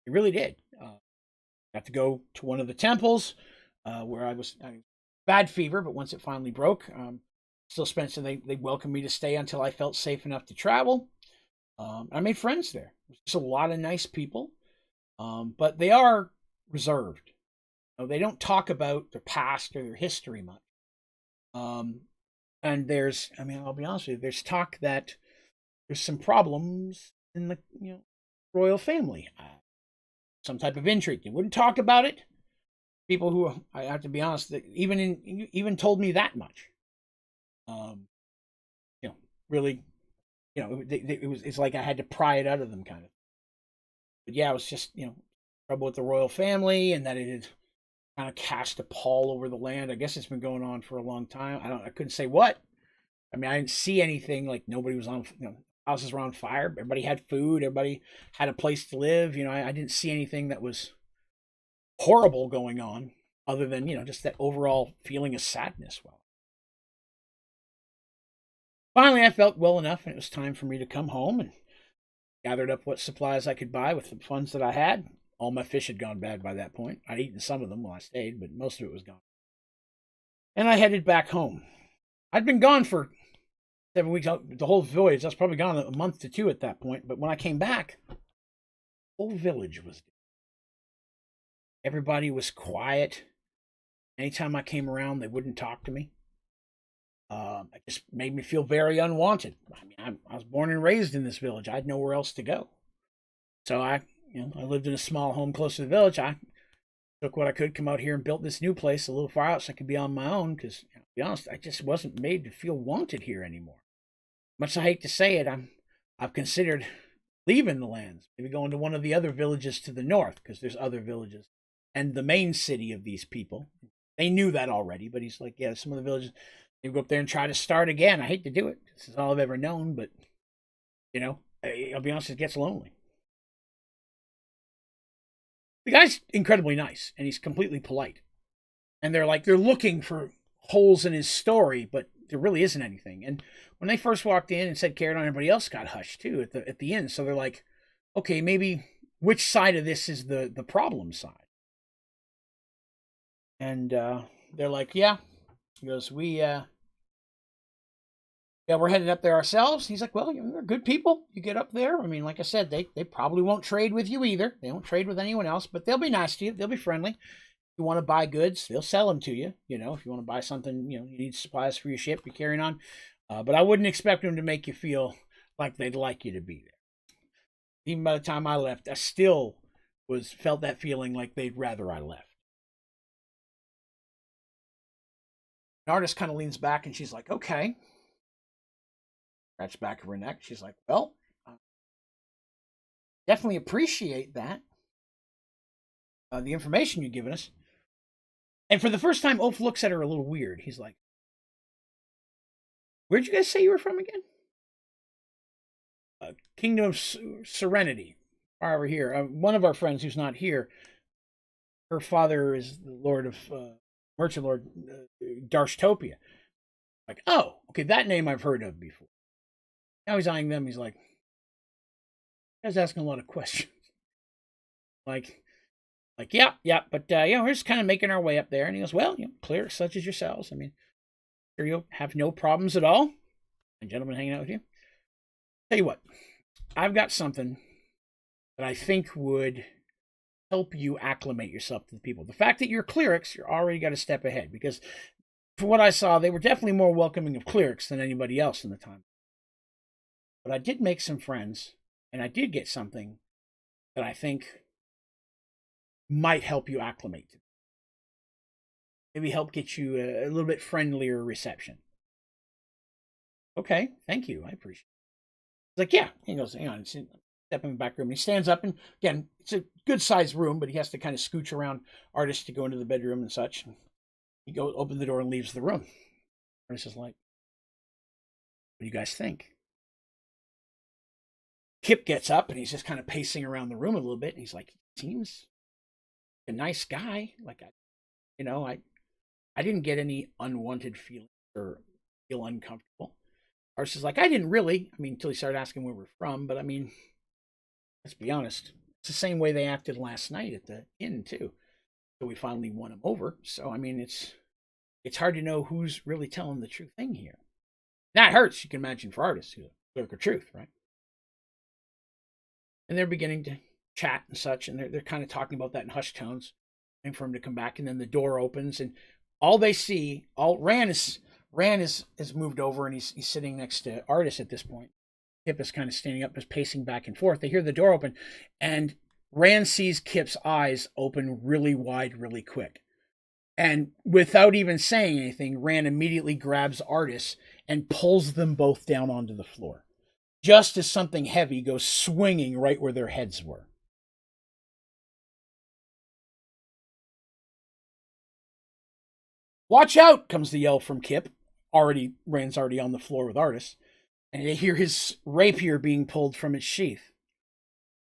They really did. Got to go to one of the temples where I bad fever, but once it finally broke, still spent, so they welcomed me to stay until I felt safe enough to travel. I made friends there. There's a lot of nice people, but they are reserved. They don't talk about their past or their history much. And I'll be honest with you, there's talk that there's some problems in the royal family. Some type of intrigue. They wouldn't talk about it. People who, I have to be honest, that even told me that much. Really, it's like I had to pry it out of them, kind of. But yeah, it was just trouble with the royal family, and that it had kind of cast a pall over the land. I guess it's been going on for a long time. I couldn't say what. I mean, I didn't see anything. Like, nobody was on, houses were on fire. Everybody had food. Everybody had a place to live. I didn't see anything that was horrible going on, other than, just that overall feeling of sadness. Well, finally, I felt well enough, and it was time for me to come home, and gathered up what supplies I could buy with the funds that I had. All my fish had gone bad by that point. I'd eaten some of them while I stayed, but most of it was gone. And I headed back home. I'd been gone for 7 weeks, the whole voyage. I was probably gone a month to 2 at that point. But when I came back, the whole village was dead. Everybody was quiet. Anytime I came around, they wouldn't talk to me. It just made me feel very unwanted. I mean, I was born and raised in this village. I had nowhere else to go. So I lived in a small home close to the village. I took what I could, come out here and built this new place a little far out so I could be on my own, because, to be honest, I just wasn't made to feel wanted here anymore. Much as I hate to say it, I've considered leaving the lands, maybe going to one of the other villages to the north, because there's other villages, and the main city of these people. They knew that already, but he's like, yeah, some of the villages, they go up there and try to start again. I hate to do it. This is all I've ever known, but, I'll be honest, it gets lonely. The guy's incredibly nice, and he's completely polite. And they're looking for holes in his story, but there really isn't anything. And when they first walked in and said carried on, everybody else got hushed too at the end. So they're like, okay, maybe which side of this is the problem side? And they're like, yeah. He goes, we're headed up there ourselves. He's like, well, you're good people. You get up there. I mean, like I said, they probably won't trade with you either. They won't trade with anyone else, but they'll be nice to you. They'll be friendly. If you want to buy goods, they'll sell them to you. If you want to buy something, you need supplies for your ship you're carrying on. But I wouldn't expect them to make you feel like they'd like you to be there. Even by the time I left, I still felt that feeling like they'd rather I left. An artist kind of leans back and she's like, okay. Scratch back of her neck. She's like, well, definitely appreciate that. The information you've given us. And for the first time, Ulf looks at her a little weird. He's like, where'd you guys say you were from again? Kingdom of Serenity. Far over here. One of our friends who's not here her father is the Lord of Merchant Lord Darshtopia. Like, oh, okay, that name I've heard of before. Now he's eyeing them. He's like, he's asking a lot of questions. like, yeah, but we're just kind of making our way up there. And he goes, well, clerics such as yourselves. I mean, sure you'll have no problems at all. And gentlemen hanging out with you. Tell you what, I've got something that I think would help you acclimate yourself to the people. The fact that you're clerics, you're already got a step ahead, because from what I saw, they were definitely more welcoming of clerics than anybody else in the time. But I did make some friends, and I did get something that I think might help you acclimate to. Maybe help get you a little bit friendlier reception. Okay, thank you. I appreciate it. He's like, yeah. He goes, hang on, step in the back room. And he stands up, and again, it's a good sized room, but he has to kind of scooch around Artist to go into the bedroom and such. He goes, open the door and leaves the room. Artist is like, what do you guys think? Kip gets up and he's just kind of pacing around the room a little bit. And he's like, he seems a nice guy. Like, I didn't get any unwanted feelings or feel uncomfortable. Artist is like, I didn't really. I mean, until he started asking where we're from. But I mean, let's be honest. It's the same way they acted last night at the inn, too. So we finally won him over. So, I mean, it's hard to know who's really telling the true thing here. That hurts, you can imagine, for Artists who clerk of truth, right? And they're beginning to chat and such, and they're kind of talking about that in hushed tones, waiting for him to come back. And then the door opens, and all they see, Ran is moved over, and he's sitting next to Artist at this point. Kip is kind of standing up, is pacing back and forth. They hear the door open, and Ran sees Kip's eyes open really wide, really quick. And without even saying anything, Ran immediately grabs Artist and pulls them both down onto the floor, just as something heavy goes swinging right where their heads were. Watch out, comes the yell from Kip. Ran's already on the floor with Artist. And they hear his rapier being pulled from its sheath.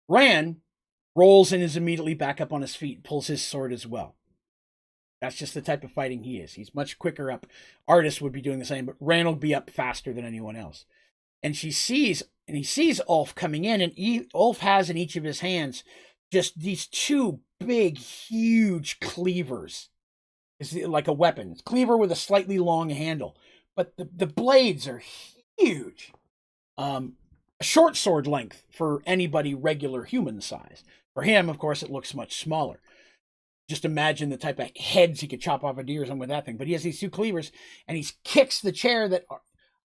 Ran rolls and is immediately back up on his feet, pulls his sword as well. That's just the type of fighting he is. He's much quicker up. Artist would be doing the same, but Ran will be up faster than anyone else. And he sees Ulf coming in, and Ulf has in each of his hands just these two big, huge cleavers. It's like a weapon. It's a cleaver with a slightly long handle, but the blades are huge. A short sword length for anybody regular human size. For him, of course, it looks much smaller. Just imagine the type of heads he could chop off a deer or something with that thing. But he has these two cleavers, and he kicks the chair that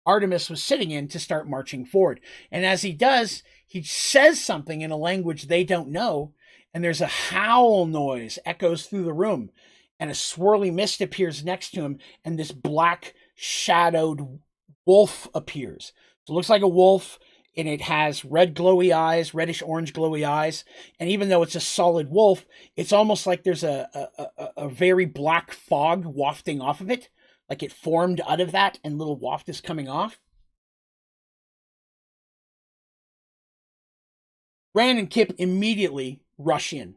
Artemis was sitting in to start marching forward. And as he does, he says something in a language they don't know, and there's a howl noise echoes through the room, and a swirly mist appears next to him, and this black shadowed wolf appears. So it looks like a wolf, and it has reddish orange glowy eyes. And even though it's a solid wolf, it's almost like there's a very black fog wafting off of it. Like it formed out of that, and little waft is coming off. Ran and Kip immediately rush in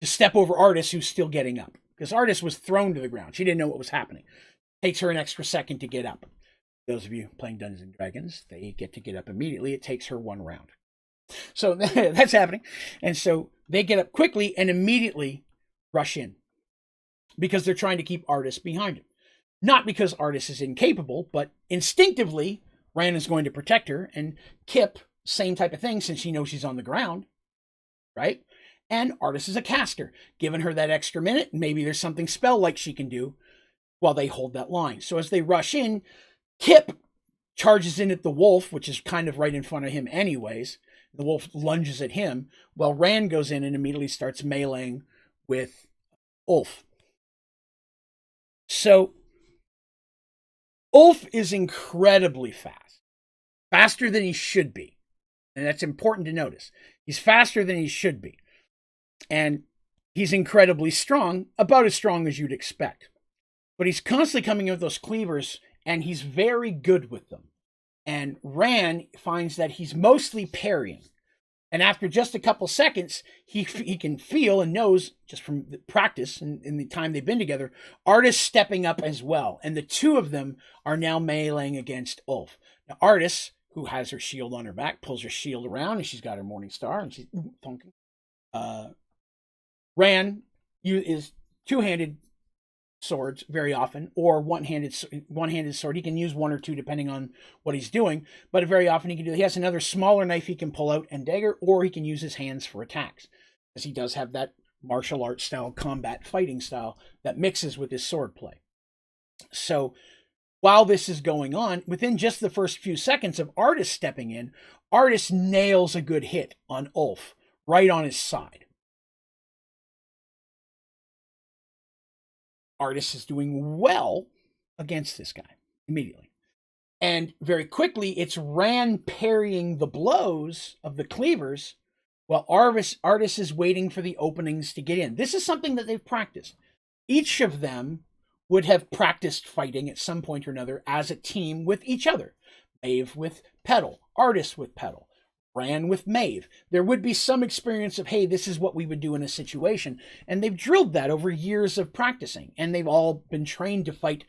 to step over Artist, who's still getting up. Because Artist was thrown to the ground. She didn't know what was happening. Takes her an extra second to get up. Those of you playing Dungeons and Dragons, they get to get up immediately. It takes her one round. So that's happening. And so they get up quickly and immediately rush in. Because they're trying to keep Artist behind him. Not because Artist is incapable, but instinctively, Ran is going to protect her. And Kip, same type of thing, since she knows she's on the ground. Right? And Artist is a caster. Giving her that extra minute, maybe there's something spell-like she can do while they hold that line. So as they rush in, Kip charges in at the wolf, which is kind of right in front of him anyways. The wolf lunges at him, while Ran goes in and immediately starts meleeing with Ulf. So, Ulf is incredibly fast. Faster than he should be. And that's important to notice. He's faster than he should be. And he's incredibly strong, about as strong as you'd expect. But he's constantly coming in with those cleavers, and he's very good with them. And Ran finds that he's mostly parrying. And after just a couple seconds, he can feel and knows, just from the practice and in the time they've been together, Artis stepping up as well. And the two of them are now meleeing against Ulf. Now, Artis, who has her shield on her back, pulls her shield around, and she's got her Morning Star, and she's thunking. Ran is two-handed swords very often, or one-handed sword. He can use one or two depending on what he's doing, but very often he has another smaller knife he can pull out and dagger, or he can use his hands for attacks, as he does have that martial arts style combat fighting style that mixes with his sword play. So while this is going on, within just the first few seconds of Artis stepping in, Artis nails a good hit on Ulf right on his side. Artis is doing well against this guy immediately. And very quickly, it's Ran parrying the blows of the cleavers while Artis is waiting for the openings to get in. This is something that they've practiced. Each of them would have practiced fighting at some point or another as a team with each other. Maeve with Petal, Artis with Petal, Ran with Maeve. There would be some experience of, hey, this is what we would do in a situation. And they've drilled that over years of practicing. And they've all been trained to fight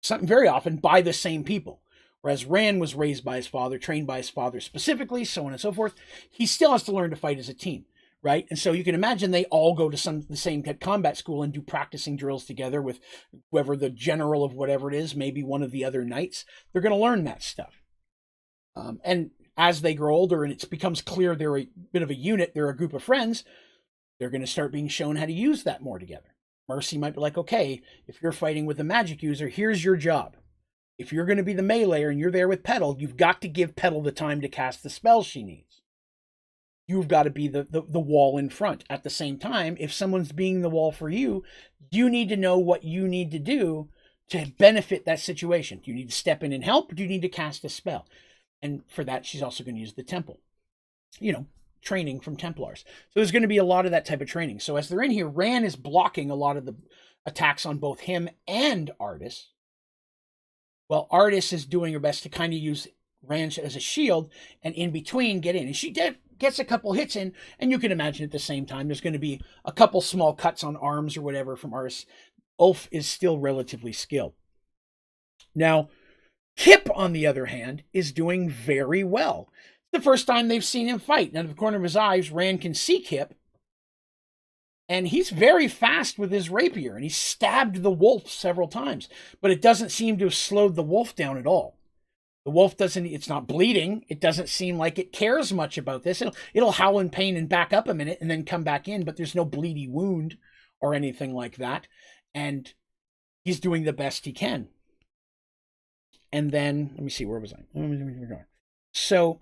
something very often by the same people. Whereas Ran was raised by his father, trained by his father specifically, so on and so forth. He still has to learn to fight as a team, right? And so you can imagine they all go to the same combat school and do practicing drills together with whoever the general of whatever it is, maybe one of the other knights. They're going to learn that stuff. And as they grow older and it becomes clear they're a bit of a unit, they're a group of friends, they're going to start being shown how to use that more together. Mercy might be like, okay, if you're fighting with a magic user, here's your job. If you're going to be the meleeer and you're there with Petal, you've got to give Petal the time to cast the spells she needs. You've got to be the wall in front. At the same time, if someone's being the wall for you, you need to know what you need to do to benefit that situation. Do you need to step in and help, or do you need to cast a spell? And for that, she's also going to use the temple. Training from Templars. So there's going to be a lot of that type of training. So as they're in here, Ran is blocking a lot of the attacks on both him and Artis. Well, Artis is doing her best to kind of use Ran as a shield and in between get in. And she gets a couple hits in, and you can imagine at the same time there's going to be a couple small cuts on arms or whatever from Artis. Ulf is still relatively skilled. Now, Kip, on the other hand, is doing very well. The first time they've seen him fight. Out of the corner of his eyes, Ran can see Kip. And he's very fast with his rapier. And he stabbed the wolf several times. But it doesn't seem to have slowed the wolf down at all. The wolf it's not bleeding. It doesn't seem like it cares much about this. It'll howl in pain and back up a minute and then come back in. But there's no bleedy wound or anything like that. And he's doing the best he can. And then, let me see, where was I? So,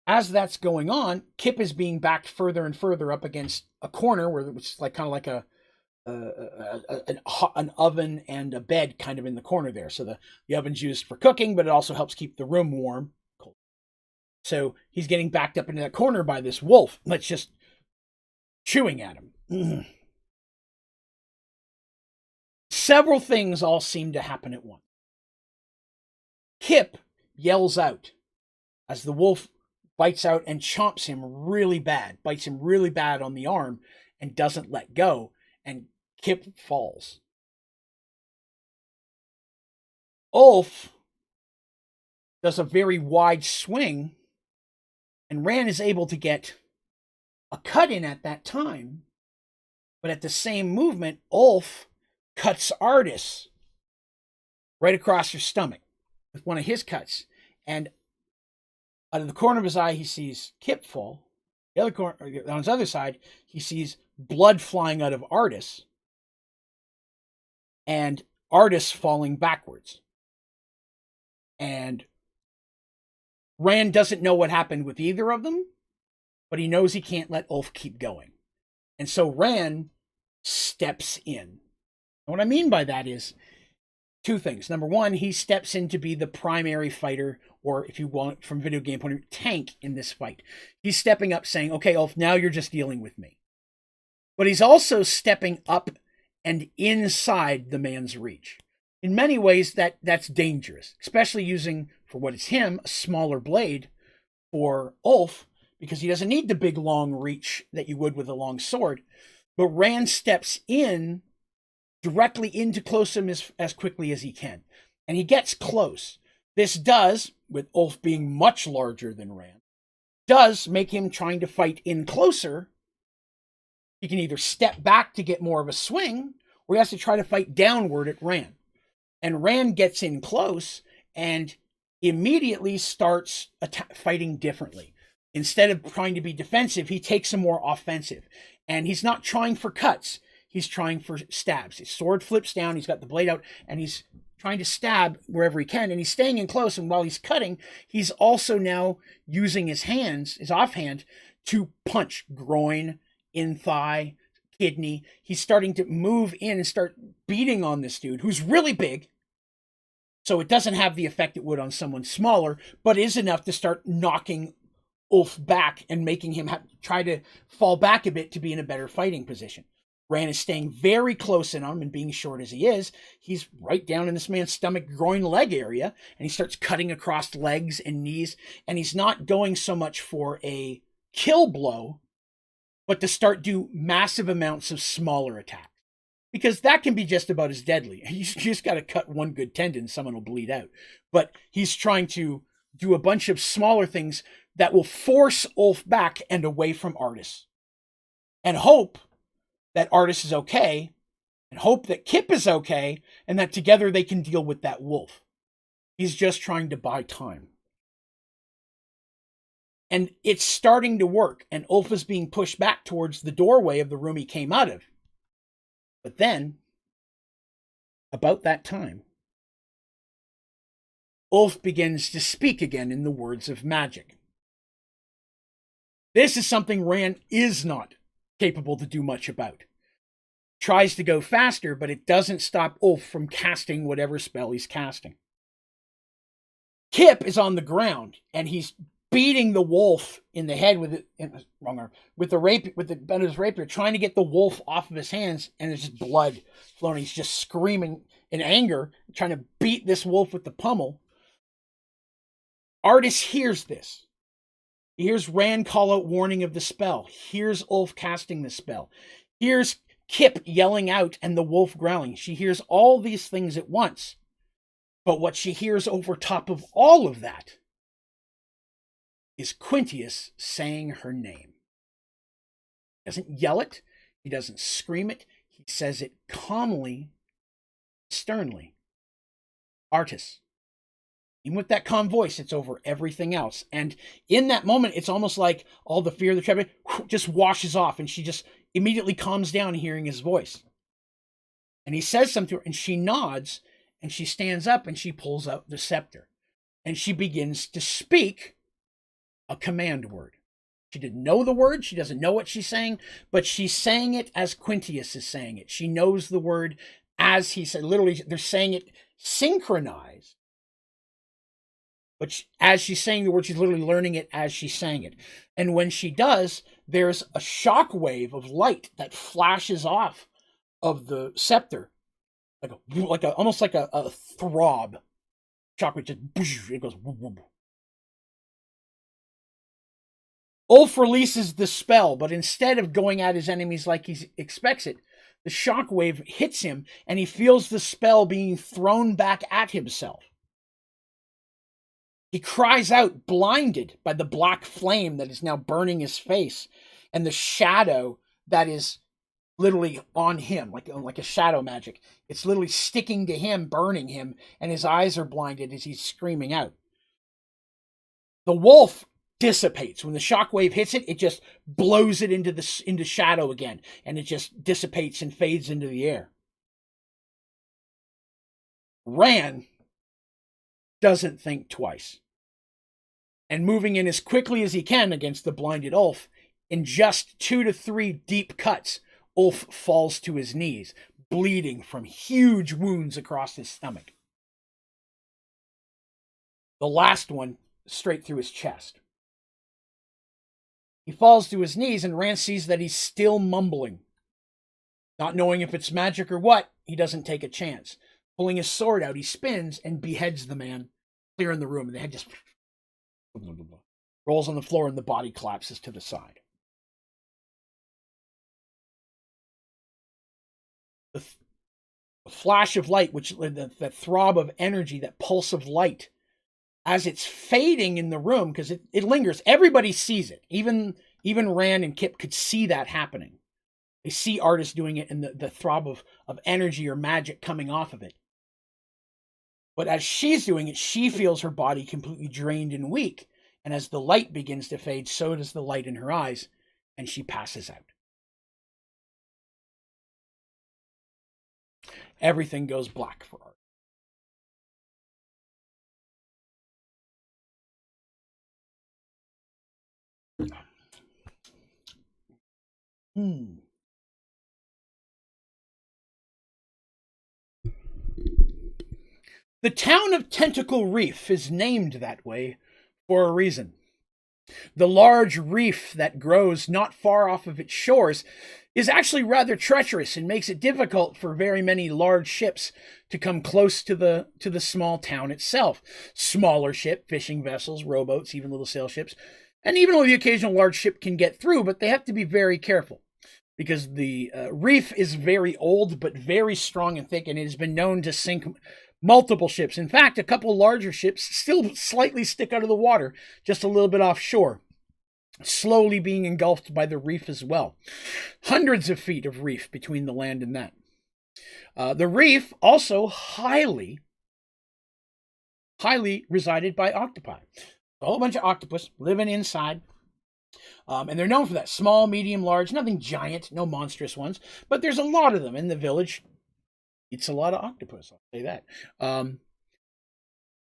as that's going on, Kip is being backed further and further up against a corner where it's like kind of like an oven and a bed kind of in the corner there. So the oven's used for cooking, but it also helps keep the room warm. Cold. So he's getting backed up into that corner by this wolf that's just chewing at him. Several things all seem to happen at once. Kip yells out as the wolf bites out and chomps him really bad, bites him really bad on the arm and doesn't let go, and Kip falls. Ulf does a very wide swing, and Ran is able to get a cut in at that time, but at the same movement, Ulf cuts Artis right across her stomach with one of his cuts, and out of the corner of his eye, he sees Kip fall. The other corner, on his other side, he sees blood flying out of Artis, and Artis falling backwards. And Ran doesn't know what happened with either of them, but he knows he can't let Ulf keep going. And so Ran steps in. And what I mean by that is two things. Number one, he steps in to be the primary fighter, or if you want, from video game point of view, tank in this fight. He's stepping up saying, okay, Ulf, now you're just dealing with me. But he's also stepping up and inside the man's reach. In many ways, that's dangerous, especially using, for what is him, a smaller blade for Ulf because he doesn't need the big long reach that you would with a long sword. But Rand steps in directly into close him as quickly as he can. And he gets close. This does, with Ulf being much larger than Rand, does make him trying to fight in closer. He can either step back to get more of a swing, or he has to try to fight downward at Rand. And Rand gets in close and immediately starts fighting differently. Instead of trying to be defensive, he takes a more offensive. And he's not trying for cuts. He's trying for stabs. His sword flips down. He's got the blade out, and he's trying to stab wherever he can. And he's staying in close. And while he's cutting, he's also now using his hands, his offhand, to punch groin, in thigh, kidney. He's starting to move in and start beating on this dude who's really big. So it doesn't have the effect it would on someone smaller, but is enough to start knocking Ulf back and making him try to fall back a bit to be in a better fighting position. Rand is staying very close in on him, and being short as he is, he's right down in this man's stomach, groin, leg area, and he starts cutting across legs and knees, and he's not going so much for a kill blow, but to start do massive amounts of smaller attacks. Because that can be just about as deadly. You just got to cut one good tendon, someone will bleed out. But he's trying to do a bunch of smaller things that will force Ulf back and away from Artis. And hope that Artis is okay, and hope that Kip is okay, and that together they can deal with that wolf. He's just trying to buy time. And it's starting to work, and Ulf is being pushed back towards the doorway of the room he came out of. But then, about that time, Ulf begins to speak again in the words of magic. This is something Rand is not capable to do much about. Tries to go faster, but it doesn't stop Ulf from casting whatever spell he's casting. Kip is on the ground, and he's beating the wolf in the head with it, wrong arm, with the bend of his rapier, trying to get the wolf off of his hands, and there's just blood flowing. He's just screaming in anger, trying to beat this wolf with the pummel. Artis hears this. He hears Rand call out warning of the spell. Hears Ulf casting the spell. Hears Kip yelling out and the wolf growling. She hears all these things at once. But what she hears over top of all of that is Quintius saying her name. He doesn't yell it. He doesn't scream it. He says it calmly, sternly. Artis. Even with that calm voice, it's over everything else. And in that moment, it's almost like all the fear, the trepidation just washes off, and she just immediately calms down hearing his voice. And he says something to her, and she nods, and she stands up, and she pulls out the scepter. And she begins to speak a command word. She didn't know the word. She doesn't know what she's saying, but she's saying it as Quintius is saying it. She knows the word as he said. Literally, they're saying it synchronized. But as she's saying the word, she's literally learning it as she's saying it. And when she does, there's a shock wave of light that flashes off of the scepter, almost like a throb. Shock wave, just it goes. Ulf releases the spell, but instead of going at his enemies like he expects it, the shock wave hits him, and he feels the spell being thrown back at himself. He cries out, blinded by the black flame that is now burning his face and the shadow that is literally on him, like a shadow magic. It's literally sticking to him, burning him, and his eyes are blinded as he's screaming out. The wolf dissipates. When the shockwave hits it, it just blows it into shadow again, and it just dissipates and fades into the air. Rand doesn't think twice. And moving in as quickly as he can against the blinded Ulf, in just 2 to 3 deep cuts, Ulf falls to his knees, bleeding from huge wounds across his stomach. The last one straight through his chest. He falls to his knees, and Rand sees that he's still mumbling. Not knowing if it's magic or what, he doesn't take a chance. Pulling his sword out, he spins and beheads the man, clearing the room, and the head just... rolls on the floor, and the body collapses to the side. The flash of light, which the throb of energy, that pulse of light, as it's fading in the room, because it lingers. Everybody sees it. Even Rand and Kip could see that happening. They see Artis doing it, and the throb of energy or magic coming off of it. But as she's doing it, she feels her body completely drained and weak. And as the light begins to fade, so does the light in her eyes, and she passes out. Everything goes black for Artis. The town of Tentacle Reef is named that way for a reason. The large reef that grows not far off of its shores is actually rather treacherous and makes it difficult for very many large ships to come close to the small town itself. Smaller ship, fishing vessels, rowboats, even little sail ships, and even the occasional large ship can get through, but they have to be very careful because the reef is very old but very strong and thick, and it has been known to sink multiple ships. In fact, a couple larger ships still slightly stick out of the water, just a little bit offshore, slowly being engulfed by the reef as well. Hundreds of feet of reef between the land and that. The reef also highly resided by octopi. A whole bunch of octopus living inside. And they're known for that. Small, medium, large, nothing giant, no monstrous ones. But there's a lot of them in the village. It's a lot of octopus, I'll say that.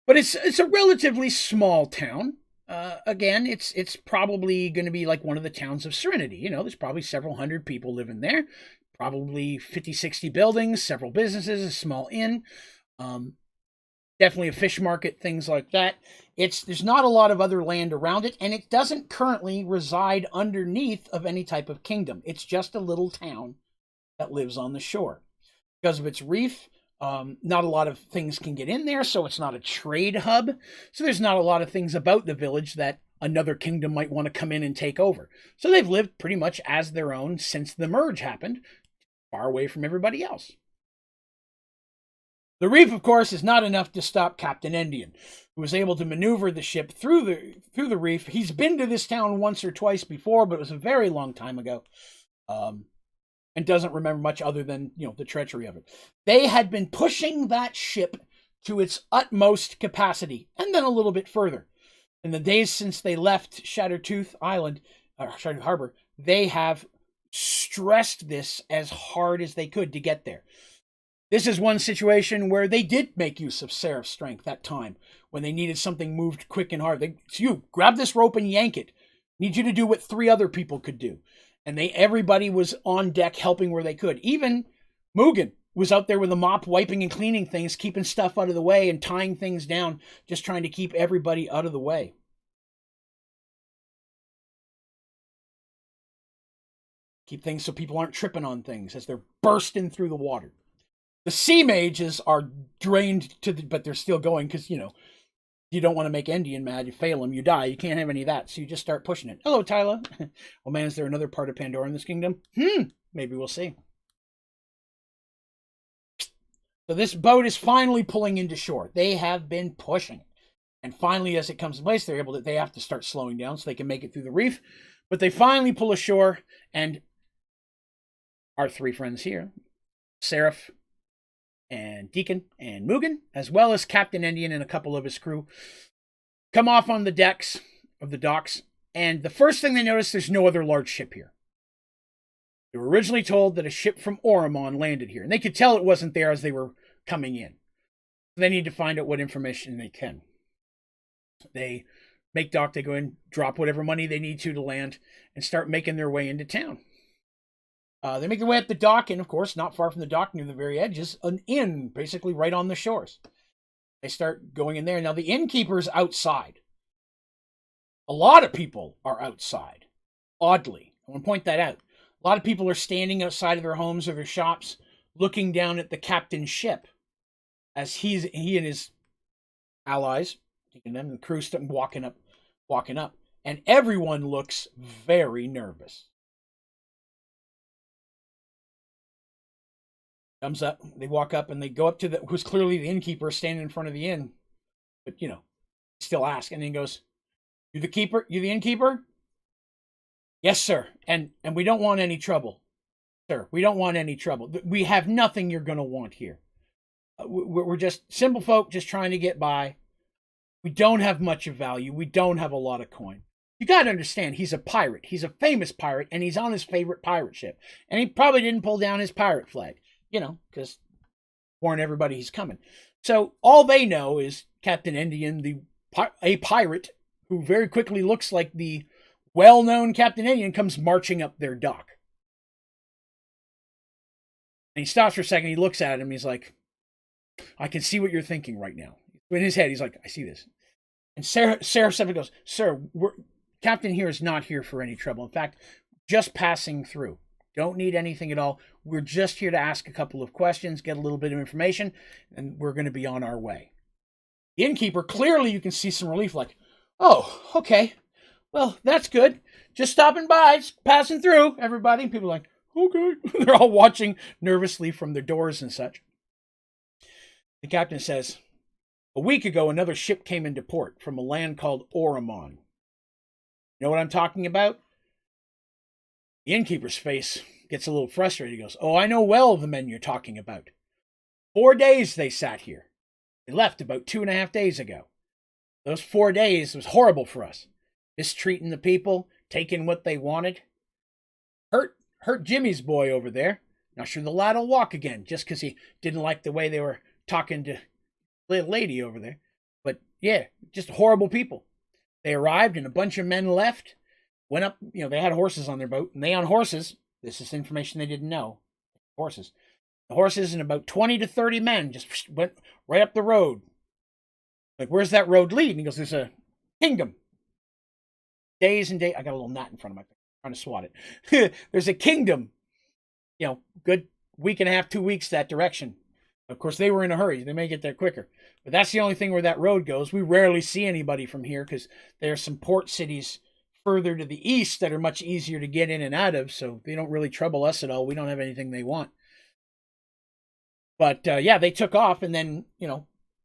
But it's a relatively small town. Again, it's probably going to be like one of the towns of Serenity. You know, there's probably several hundred people living there. Probably 50, 60 buildings, several businesses, a small inn. Definitely a fish market, things like that. There's not a lot of other land around it, and it doesn't currently reside underneath of any type of kingdom. It's just a little town that lives on the shore. Because of its reef, not a lot of things can get in there, so it's not a trade hub. So there's not a lot of things about the village that another kingdom might want to come in and take over. So they've lived pretty much as their own since the merge happened, far away from everybody else. The reef, of course, is not enough to stop Captain Endian, who was able to maneuver the ship through the reef. He's been to this town once or twice before, but it was a very long time ago. And doesn't remember much other than, the treachery of it. They had been pushing that ship to its utmost capacity, and then a little bit further. In the days since they left Shattertooth Harbor, they have stressed this as hard as they could to get there. This is one situation where they did make use of Seraph's strength that time, when they needed something moved quick and hard. It's you, grab this rope and yank it. Need you to do what 3 other people could do. And everybody was on deck helping where they could. Even Mugen was out there with a mop, wiping and cleaning things, keeping stuff out of the way and tying things down, just trying to keep everybody out of the way. Keep things so people aren't tripping on things as they're bursting through the water. The sea mages are drained but they're still going because, you don't want to make Endian mad. You fail him, you die. You can't have any of that, so you just start pushing it. Hello, Tyla. Oh man, is there another part of Pandora in this kingdom? Maybe we'll see. So this boat is finally pulling into shore. They have been pushing it. And finally, as it comes in place, they have to start slowing down so they can make it through the reef. But they finally pull ashore, and our 3 friends here, Seraph, and Deacon and Mugen, as well as Captain Endian and a couple of his crew, come off on the decks of the docks, and the first thing they notice, there's no other large ship here. They were originally told that a ship from Oromon landed here, and they could tell it wasn't there as they were coming in. They need to find out what information they can. They make dock, they go in, drop whatever money they need to land, and start making their way into town. They make their way up the dock, and of course, not far from the dock, near the very edge, is an inn, basically right on the shores. They start going in there. Now, the innkeeper's outside. A lot of people are outside, oddly. I want to point that out. A lot of people are standing outside of their homes or their shops, looking down at the captain's ship, as he and his allies, taking them, the crew, start walking up. and everyone looks very nervous. Comes up, they walk up and they go up to who's clearly the innkeeper standing in front of the inn, but still ask, and then he goes, "You the keeper? You the innkeeper?" "Yes, sir. And we don't want any trouble, sir. We don't want any trouble. We have nothing you're going to want here. We're just simple folk just trying to get by. We don't have much of value. We don't have a lot of coin. You got to understand, he's a pirate. He's a famous pirate, and he's on his favorite pirate ship. And he probably didn't pull down his pirate flag, because warn everybody he's coming. So all they know is Captain Endian, a pirate who very quickly looks like the well-known Captain Endian, comes marching up their dock. And he stops for a second. He looks at him. He's like, "I can see what you're thinking right now." In his head, he's like, "I see this." And Sarah simply goes, "Sir, Captain here is not here for any trouble. In fact, just passing through. Don't need anything at all. We're just here to ask a couple of questions, get a little bit of information, and we're going to be on our way." The innkeeper, clearly you can see some relief, like, "Oh, okay. Well, that's good. Just stopping by, just passing through, everybody." And people are like, "Okay." They're all watching nervously from their doors and such. The captain says, "A week ago, another ship came into port from a land called Oromon. You know what I'm talking about?" The innkeeper's face gets a little frustrated. He goes, "Oh, I know well the men you're talking about. 4 days they sat here. They left about 2.5 days ago. Those 4 days was horrible for us. Mistreating the people, taking what they wanted. Hurt Jimmy's boy over there. Not sure the lad'll walk again, just because he didn't like the way they were talking to the lady over there. But yeah, just horrible people. They arrived and a bunch of men left. Went up, they had horses on their boat, and they on horses, this is information they didn't know, horses. The horses and about 20 to 30 men just went right up the road. Like, where's that road lead?" And he goes, "There's a kingdom." Days and days, I got a little gnat in front of my face, trying to swat it. "There's a kingdom, good week and a half, 2 weeks that direction." Of course, they were in a hurry. They may get there quicker. But that's the only thing where that road goes. We rarely see anybody from here because there are some port cities further to the east that are much easier to get in and out of, so they don't really trouble us at all. We don't have anything they want. But yeah, they took off, and then a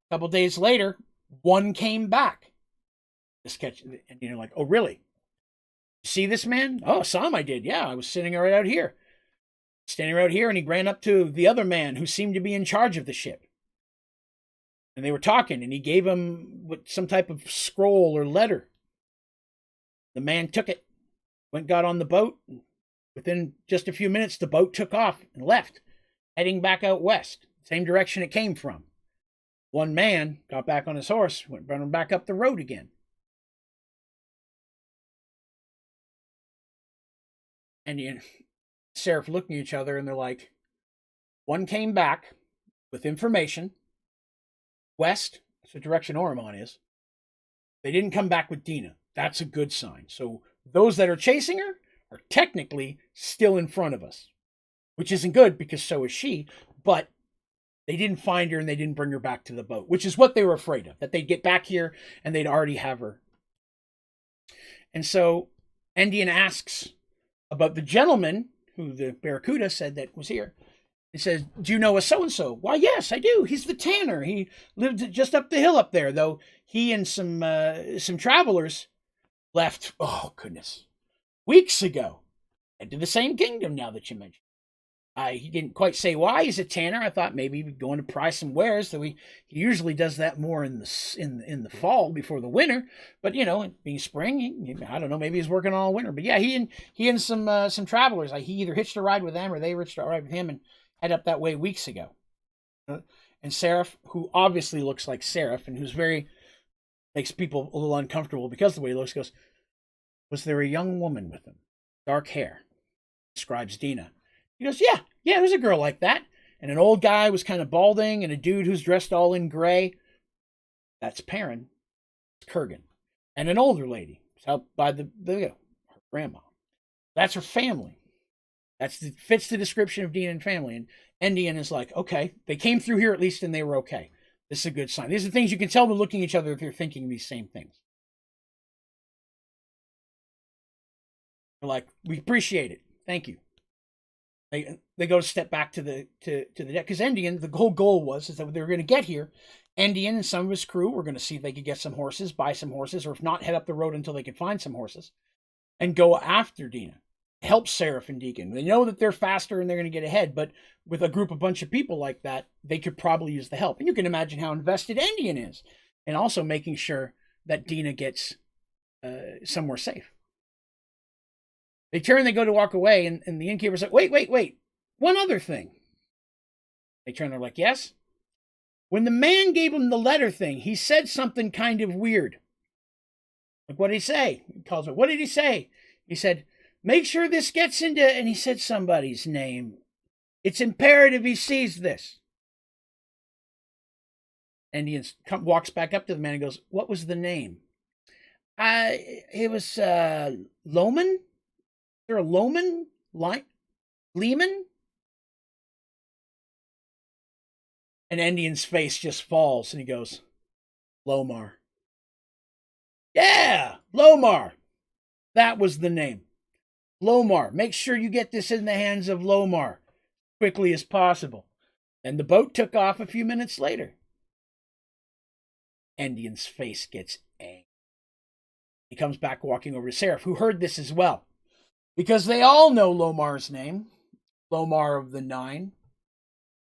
couple days later, one came back. And you're like, "Oh, really? You see this man?" "Oh, saw him, I did. Yeah, I was sitting right out here. Standing right here, and he ran up to the other man who seemed to be in charge of the ship. And they were talking, and he gave him some type of scroll or letter. The man took it, got on the boat. Within just a few minutes, the boat took off and left, heading back out west, same direction it came from. One man got back on his horse, went running back up the road again." And Seraph looking at each other, and they're like, "One came back with information west, that's the direction Oromon is. They didn't come back with Dina. That's a good sign. So those that are chasing her are technically still in front of us, which isn't good because so is she, but they didn't find her and they didn't bring her back to the boat, which is what they were afraid of, that they'd get back here and they'd already have her." And so Endian asks about the gentleman who the Barracuda said that was here. He says, "Do you know a so-and-so?" "Why, yes, I do. He's the tanner. He lived just up the hill up there, though he and some travelers left, oh, goodness, weeks ago. And to the same kingdom, now that you mention. He didn't quite say why he's a tanner. I thought maybe he was going to pry some wares, though he usually does that more in the fall before the winter. But being spring, I don't know, maybe he's working all winter. But yeah, he and some travelers, he either hitched a ride with them or they hitched a ride with him and head up that way weeks ago. And Seraph, who obviously looks like Seraph and who's makes people a little uncomfortable because of the way he looks, goes, "Was there a young woman with him? Dark hair?" Describes Dina. He goes, yeah, there's a girl like that. And an old guy was kind of balding, and a dude who's dressed all in gray. That's Perrin. It's Kurgan. And an older lady. It's out by her grandma. That's her family. Fits the description of Dina and family. And Endian is like, okay, they came through here at least and they were okay. This is a good sign. These are things you can tell them looking at each other if they're thinking these same things. They're like, we appreciate it. Thank you. They go to step back to the deck because Endian, the whole goal was is that they were going to get here. Endian and some of his crew were going to see if they could get some horses, buy some horses, or if not, head up the road until they could find some horses and go after Dina. Help Seraph and Deacon. They know that they're faster and they're going to get ahead, but with a bunch of people like that, they could probably use the help. And you can imagine how invested Endian is, and also making sure that Dina gets somewhere safe. They turn, they go to walk away, and the innkeeper's like, wait. One other thing. They turn, they're like, yes? When the man gave him the letter thing, he said something kind of weird. Like, what did he say? He calls me, what did he say? He said, make sure this gets into, and he said somebody's name. It's imperative he sees this. And he walks back up to the man and goes, what was the name? It was Loman? Is there a Loman? Lehman? And Endian's face just falls and he goes, Lomar. Yeah, Lomar. That was the name. Lomar. Make sure you get this in the hands of Lomar as quickly as possible. And the boat took off a few minutes later. Endian's face gets angry. He comes back walking over to Seraph, who heard this as well. Because they all know Lomar's name. Lomar of the Nine.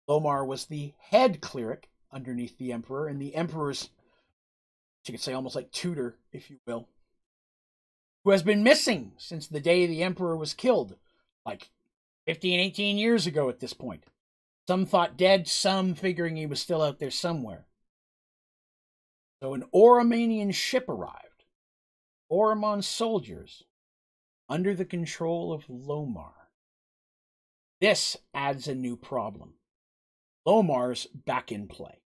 Lomar was the head cleric underneath the Emperor, and the Emperor's, you could say, almost like tutor, if you will, who has been missing since the day the Emperor was killed, like 15, 18 years ago at this point. Some thought dead, some figuring he was still out there somewhere. So an Oromanian ship arrived. Oromon soldiers under the control of Lomar. This adds a new problem. Lomar's back in play.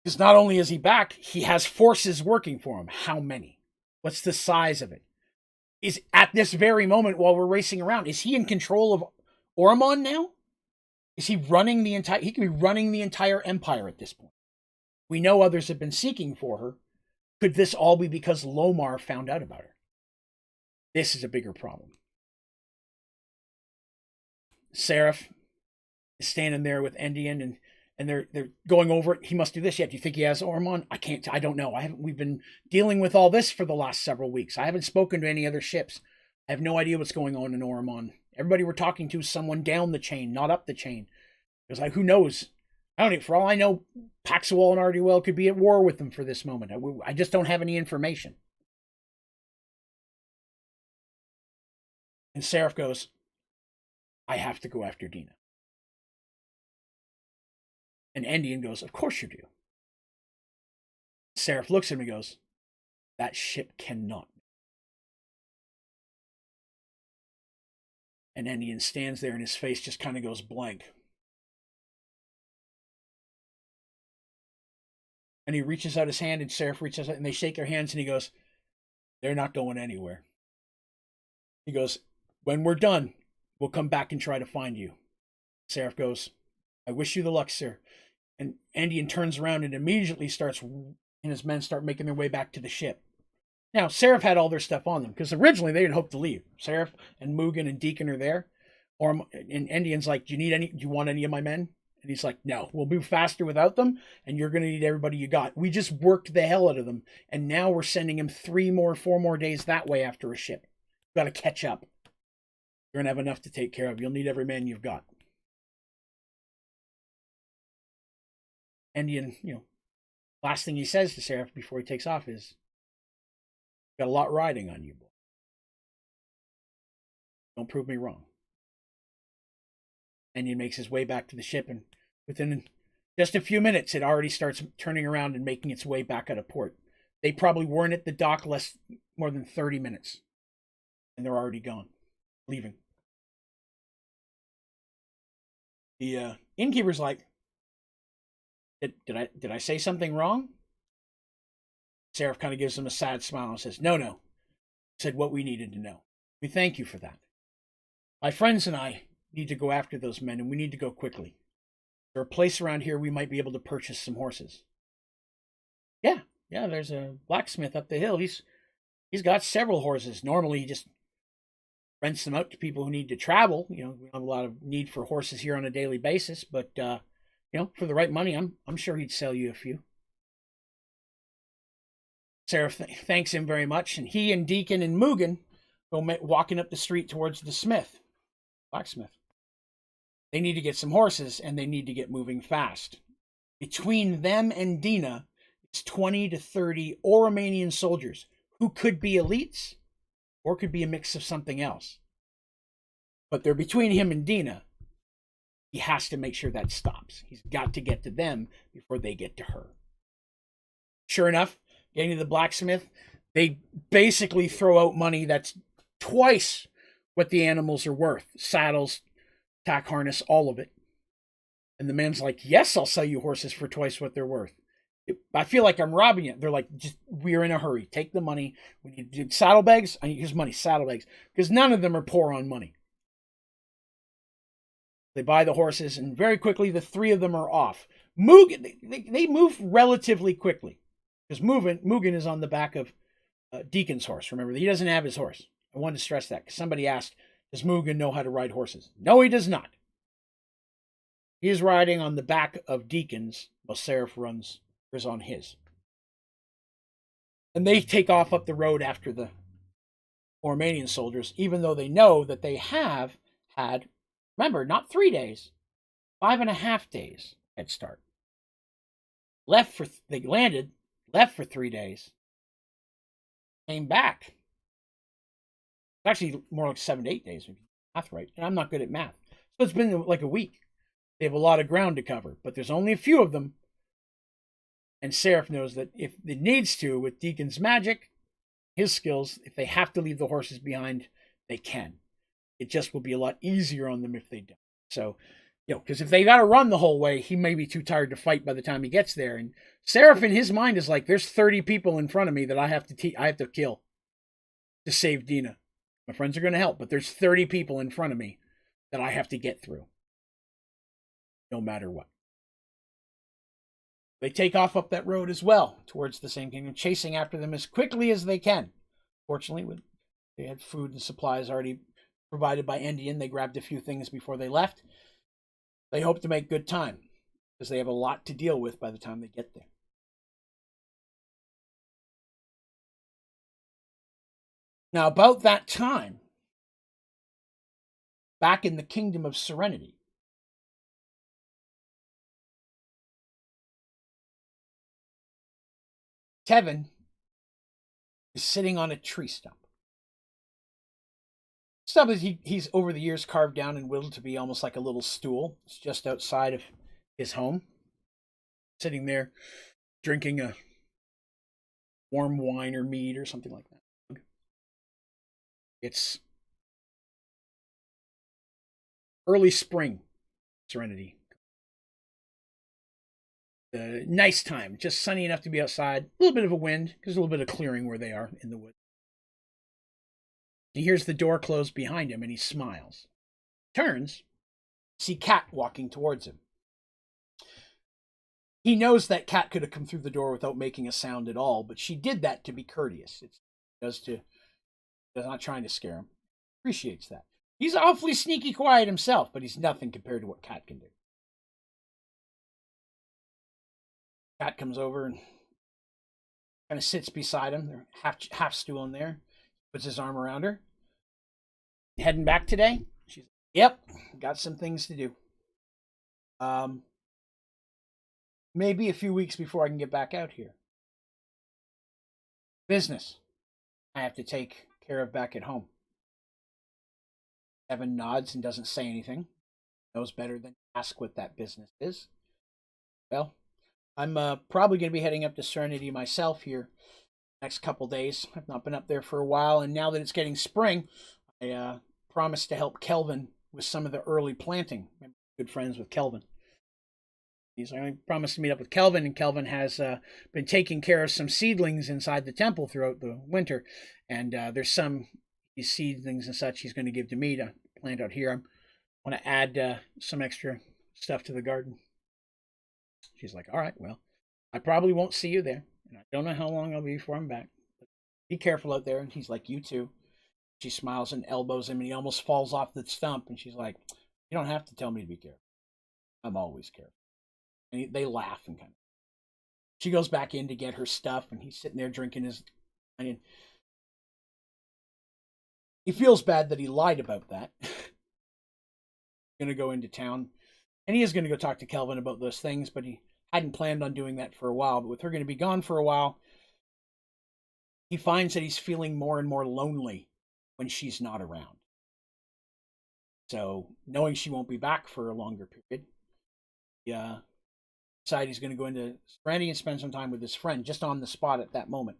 Because not only is he back, he has forces working for him. How many? What's the size of it? Is at this very moment while we're racing around, is he in control of Oromon now? Is he running the entire... He could be running the entire empire at this point. We know others have been seeking for her. Could this all be because Lomar found out about her? This is a bigger problem. Seraph is standing there with Endian, and they're going over it. He must do this. Yeah, do you think he has Oromon? I don't know. We've been dealing with all this for the last several weeks. I haven't spoken to any other ships. I have no idea what's going on in Oromon. Everybody we're talking to is someone down the chain, not up the chain. It's like, who knows? I don't know. For all I know, Paxual and Arduel could be at war with them for this moment. I just don't have any information. And Seraph goes, I have to go after Dina. And Endian goes, of course you do. Seraph looks at him and goes, that ship cannot. And Endian stands there and his face just kind of goes blank. And he reaches out his hand and Seraph reaches out and they shake their hands and he goes, they're not going anywhere. He goes, when we're done, we'll come back and try to find you. Seraph goes, I wish you the luck, sir. And Endian turns around and immediately and his men start making their way back to the ship. Now, Seraph had all their stuff on them, because originally they didn't hope to leave. Seraph and Mugen and Deacon are there. And Endian's like, do you want any of my men? And he's like, no, we'll move faster without them, and you're going to need everybody you got. We just worked the hell out of them, and now we're sending him 4 more days that way after a ship. We've got to catch up. You're going to have enough to take care of. You'll need every man you've got. Endian, last thing he says to Seraph before he takes off is, got a lot riding on you, boy. Don't prove me wrong. Endian makes his way back to the ship, and within just a few minutes, it already starts turning around and making its way back out of port. They probably weren't at the dock more than 30 minutes, and they're already gone, leaving. The innkeeper's like, did I say something wrong? Seraph kind of gives him a sad smile and says, no. Said what we needed to know. We thank you for that. My friends and I need to go after those men, and we need to go quickly. There's a place around here we might be able to purchase some horses. Yeah, there's a blacksmith up the hill. He's He's got several horses. Normally, he just rents them out to people who need to travel. We don't have a lot of need for horses here on a daily basis, but for the right money, I'm sure he'd sell you a few. Sarah thanks him very much, and he and Deacon and Mugen go walking up the street towards the blacksmith. They need to get some horses, and they need to get moving fast. Between them and Dina, it's 20 to 30 Romanian soldiers who could be elites or could be a mix of something else. But they're between him and Dina. He has to make sure that stops. He's got to get to them before they get to her. Sure enough, getting to the blacksmith, they basically throw out money that's twice what the animals are worth. Saddles, tack harness, all of it. And the man's like, yes, I'll sell you horses for twice what they're worth. I feel like I'm robbing it. They're like, we're in a hurry. Take the money. We need to do saddlebags. I need his money, saddlebags. Because none of them are poor on money. They buy the horses, and very quickly, the three of them are off. Mugen, they move relatively quickly. Because Mugen is on the back of Deacon's horse. Remember, he doesn't have his horse. I wanted to stress that, because somebody asked, does Mugen know how to ride horses? No, he does not. He is riding on the back of Deacon's, while Seraph is on his. And they take off up the road after the Romanian soldiers, even though they know that they have had, remember, not 3 days, 5.5 days head start. They landed, left for 3 days, came back. It's actually more like 7 to 8 days, if you math right. And I'm not good at math. So it's been like a week. They have a lot of ground to cover, but there's only a few of them. And Seraph knows that if it needs to, with Deacon's magic, his skills, if they have to leave the horses behind, they can. It just will be a lot easier on them if they don't. So, because if they got to run the whole way, he may be too tired to fight by the time he gets there. And Seraph in his mind is like, there's 30 people in front of me that I have to kill to save Dina. My friends are going to help, but there's 30 people in front of me that I have to get through. No matter what. They take off up that road as well, towards the same kingdom, chasing after them as quickly as they can. Fortunately, they had food and supplies already provided by Indian. They grabbed a few things before they left. They hope to make good time, because they have a lot to deal with by the time they get there. Now, about that time, back in the Kingdom of Serenity, Kevin is sitting on a tree stump. Stump that he's over the years carved down and whittled to be almost like a little stool. It's just outside of his home. Sitting there, drinking a warm wine or mead or something like that. It's early spring, Serenity. Nice time, just sunny enough to be outside. A little bit of a wind, because a little bit of clearing where they are in the woods. He hears the door close behind him, and he smiles. Turns, see Cat walking towards him. He knows that Cat could have come through the door without making a sound at all, but she did that to be courteous. Does not trying to scare him. Appreciates that. He's awfully sneaky quiet himself, but he's nothing compared to what Cat can do. Cat comes over and kind of sits beside him. They're half stooling there. Puts his arm around her. Heading back today? She's like, yep, got some things to do. Maybe a few weeks before I can get back out here. Business I have to take care of back at home. Evan nods and doesn't say anything. Knows better than to ask what that business is. Well, I'm probably going to be heading up to Serenity myself here next couple days. I've not been up there for a while, and now that it's getting spring, I promised to help Kelvin with some of the early planting. I'm good friends with Kelvin. I promised to meet up with Kelvin, and Kelvin has been taking care of some seedlings inside the temple throughout the winter, and there's some these seedlings and such he's going to give to me to plant out here. I want to add some extra stuff to the garden. She's like, all right, well, I probably won't see you there. And I don't know how long I'll be before I'm back. But Be careful out there. And he's like, you too. She smiles and elbows him, and he almost falls off the stump. And she's like, you don't have to tell me to be careful. I'm always careful. And they laugh and kind of. She goes back in to get her stuff, and he's sitting there drinking his. And he feels bad that he lied about that. Going to go into town, and he is going to go talk to Kelvin about those things, but he hadn't planned on doing that for a while. But with her going to be gone for a while, he finds that he's feeling more and more lonely when she's not around. So, knowing she won't be back for a longer period, he decided he's going to go into Serenity and spend some time with his friend just on the spot at that moment.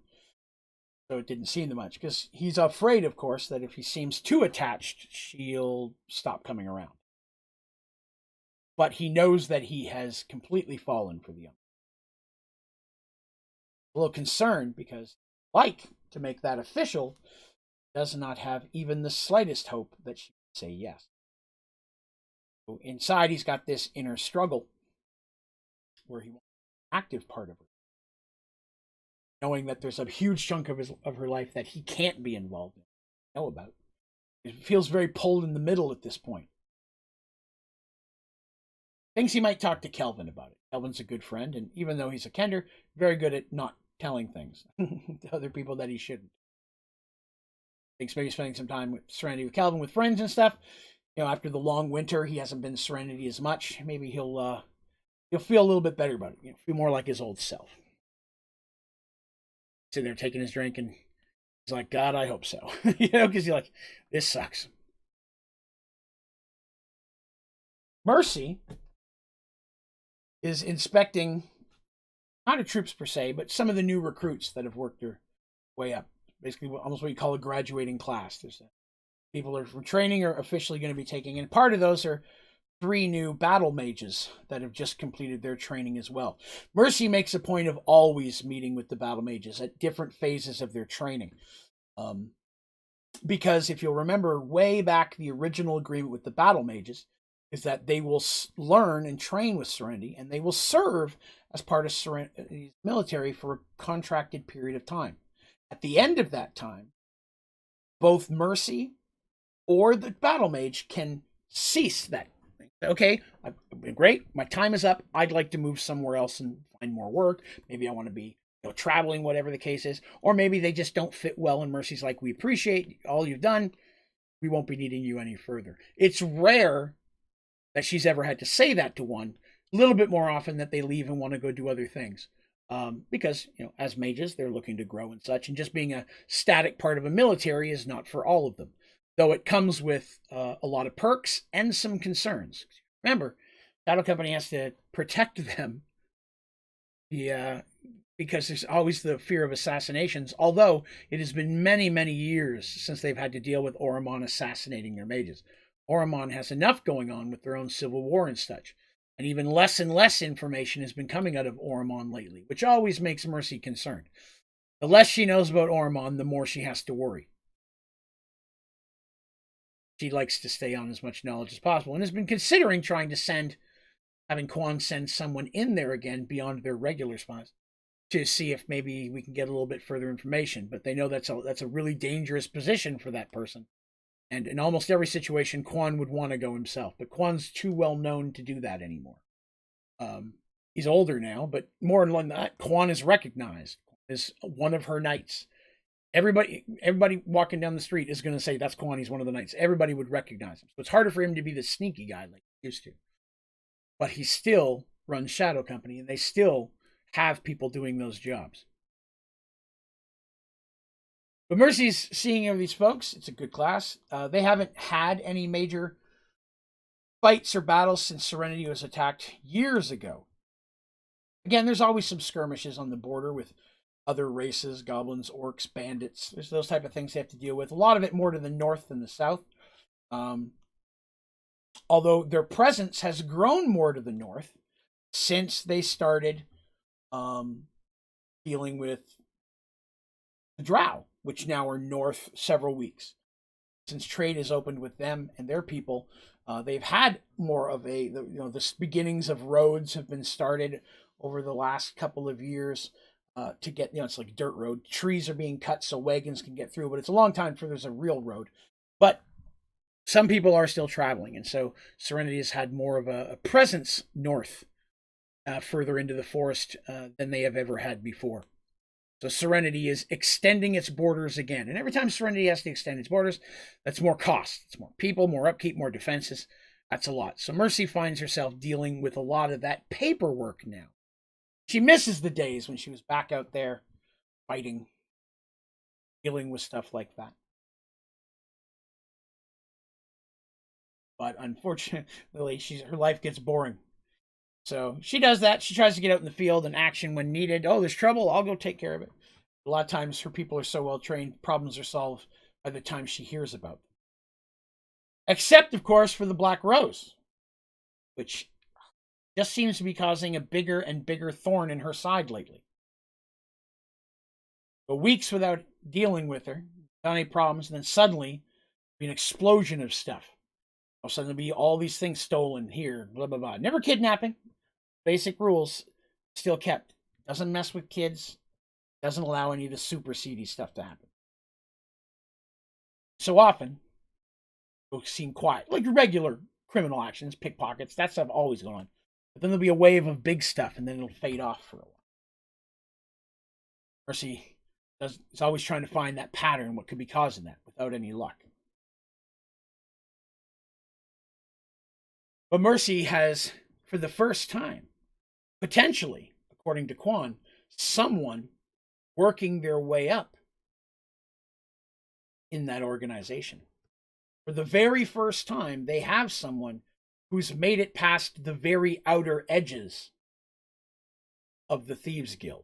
So it didn't seem much, because he's afraid, of course, that if he seems too attached, she'll stop coming around. But he knows that he has completely fallen for the young. A little concerned because, like, to make that official, does not have even the slightest hope that she would say yes. So inside, he's got this inner struggle where he wants an active part of her, knowing that there's a huge chunk of her life that he can't be involved in, know about. It feels very pulled in the middle at this point. Thinks he might talk to Kelvin about it. Kelvin's a good friend, and even though he's a Kender, very good at not telling things to other people that he shouldn't. Thinks maybe spending some time with Serenity with Kelvin with friends and stuff. You know, after the long winter, he hasn't been Serenity as much. Maybe he'll feel a little bit better about it. You know, feel more like his old self. Sitting there taking his drink, and he's like, God, I hope so. You know, because he's like, this sucks. Mercy is inspecting, not the troops per se, but some of the new recruits that have worked their way up. Basically, almost what you call a graduating class. There's people are from training are officially going to be taking, and part of those are 3 new battle mages that have just completed their training as well. Mercy makes a point of always meeting with the battle mages at different phases of their training. Because if you'll remember way back, the original agreement with the battle mages is that they will learn and train with Serenity, and they will serve as part of Serenity's military for a contracted period of time. At the end of that time, both Mercy or the battle mage can cease that. Okay, I've been great. My time is up. I'd like to move somewhere else and find more work. Maybe I want to be traveling, whatever the case is. Or maybe they just don't fit well, and Mercy's like, we appreciate all you've done. We won't be needing you any further. It's rare that she's ever had to say that to one. A little bit more often that they leave and want to go do other things. Because, as mages, they're looking to grow and such. And just being a static part of a military is not for all of them. Though it comes with a lot of perks and some concerns. Remember, Battle Company has to protect them. Because there's always the fear of assassinations. Although it has been many, many years since they've had to deal with Oromon assassinating their mages. Oromon has enough going on with their own civil war and such. And even less and less information has been coming out of Oromon lately, which always makes Mercy concerned. The less she knows about Oromon, the more she has to worry. She likes to stay on as much knowledge as possible, and has been considering trying to having Quan send someone in there again beyond their regular spots to see if maybe we can get a little bit further information. But they know that's a really dangerous position for that person. And in almost every situation, Quan would want to go himself. But Quan's too well known to do that anymore. He's older now, but more than that, Quan is recognized as one of her knights. Everybody walking down the street is going to say, that's Quan, he's one of the knights. Everybody would recognize him. So it's harder for him to be the sneaky guy like he used to. But he still runs Shadow Company, and they still have people doing those jobs. But Mercy's seeing these folks. It's a good class. They haven't had any major fights or battles since Serenity was attacked years ago. Again, there's always some skirmishes on the border with other races, goblins, orcs, bandits. There's those type of things they have to deal with. A lot of it more to the north than the south. Although their presence has grown more to the north since they started dealing with the Drow, which now are north several weeks. Since trade has opened with them and their people, they've had more of the beginnings of roads have been started over the last couple of years. to get, it's like a dirt road. Trees are being cut so wagons can get through, but it's a long time before there's a real road. But some people are still traveling, and so Serenity has had more of a presence north, further into the forest than they have ever had before. So Serenity is extending its borders again. And every time Serenity has to extend its borders, that's more cost. It's more people, more upkeep, more defenses. That's a lot. So Mercy finds herself dealing with a lot of that paperwork now. She misses the days when she was back out there fighting, dealing with stuff like that. But unfortunately, her life gets boring. So she does that. She tries to get out in the field and action when needed. Oh, there's trouble. I'll go take care of it. A lot of times her people are so well trained, problems are solved by the time she hears about them. Except, of course, for the Black Rose, which just seems to be causing a bigger and bigger thorn in her side lately. But weeks without dealing with her, without any problems, and then suddenly be an explosion of stuff. All of a sudden there'll be all these things stolen here, blah, blah, blah. Never kidnapping. Basic rules still kept. Doesn't mess with kids. Doesn't allow any of the super seedy stuff to happen. So often, it'll seem quiet. Like regular criminal actions, pickpockets, that stuff always going on. But then there'll be a wave of big stuff, and then it'll fade off for a while. Mercy is always trying to find that pattern, what could be causing that, without any luck. But Mercy has, for the first time, potentially, according to Quan, someone working their way up in that organization. For the very first time, they have someone who's made it past the very outer edges of the Thieves Guild.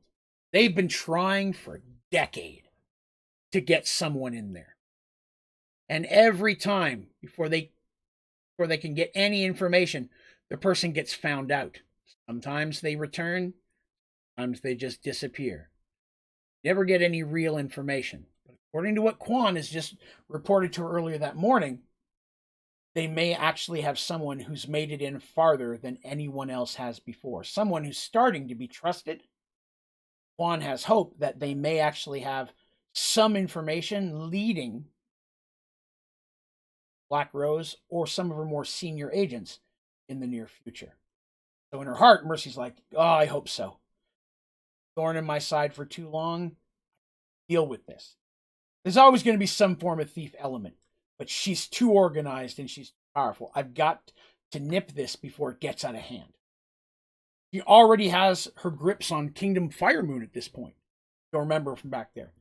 They've been trying for a decade to get someone in there. And every time, before they can get any information, the person gets found out. Sometimes they return, sometimes they just disappear. Never get any real information. But according to what Quan has just reported to her earlier that morning, they may actually have someone who's made it in farther than anyone else has before. Someone who's starting to be trusted. Quan has hope that they may actually have some information leading Black Rose or some of her more senior agents in the near future. So in her heart, Mercy's like, oh, I hope so. Thorn in my side for too long. Deal with this. There's always going to be some form of thief element, but she's too organized and she's too powerful. I've got to nip this before it gets out of hand. She already has her grips on Kingdom Fire Moon at this point. You'll remember from back there.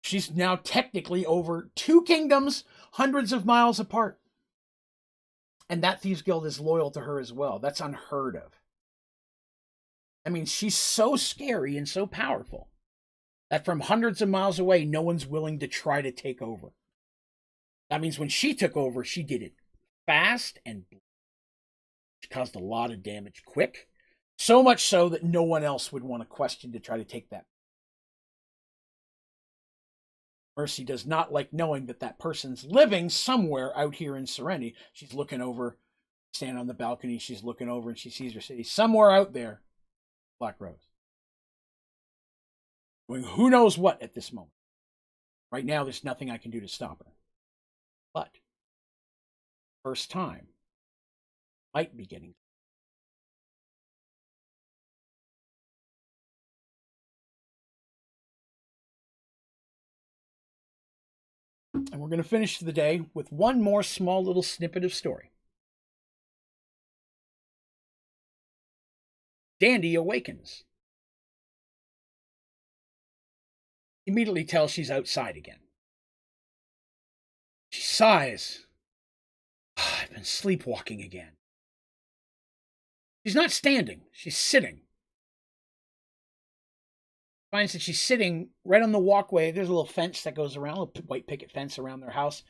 She's now technically over 2 kingdoms, hundreds of miles apart. And that Thieves Guild is loyal to her as well. That's unheard of. I mean, she's so scary and so powerful that from hundreds of miles away, no one's willing to try to take over. That means when she took over, she did it fast and she caused a lot of damage quick. So much so that no one else would want to question to try to take that. Mercy does not like knowing that that person's living somewhere out here in Serenity. She's looking over, standing on the balcony. She's looking over and she sees her city. Somewhere out there, Black Rose. Doing who knows what at this moment. Right now, there's nothing I can do to stop her. But, first time, might be getting. And we're going to finish the day with one more small little snippet of story. Dandy awakens. Immediately tells she's outside again. She sighs. Oh, I've been sleepwalking again. She's not standing. She's sitting. Finds that she's sitting right on the walkway. There's a little fence that goes around, a little white picket fence around their house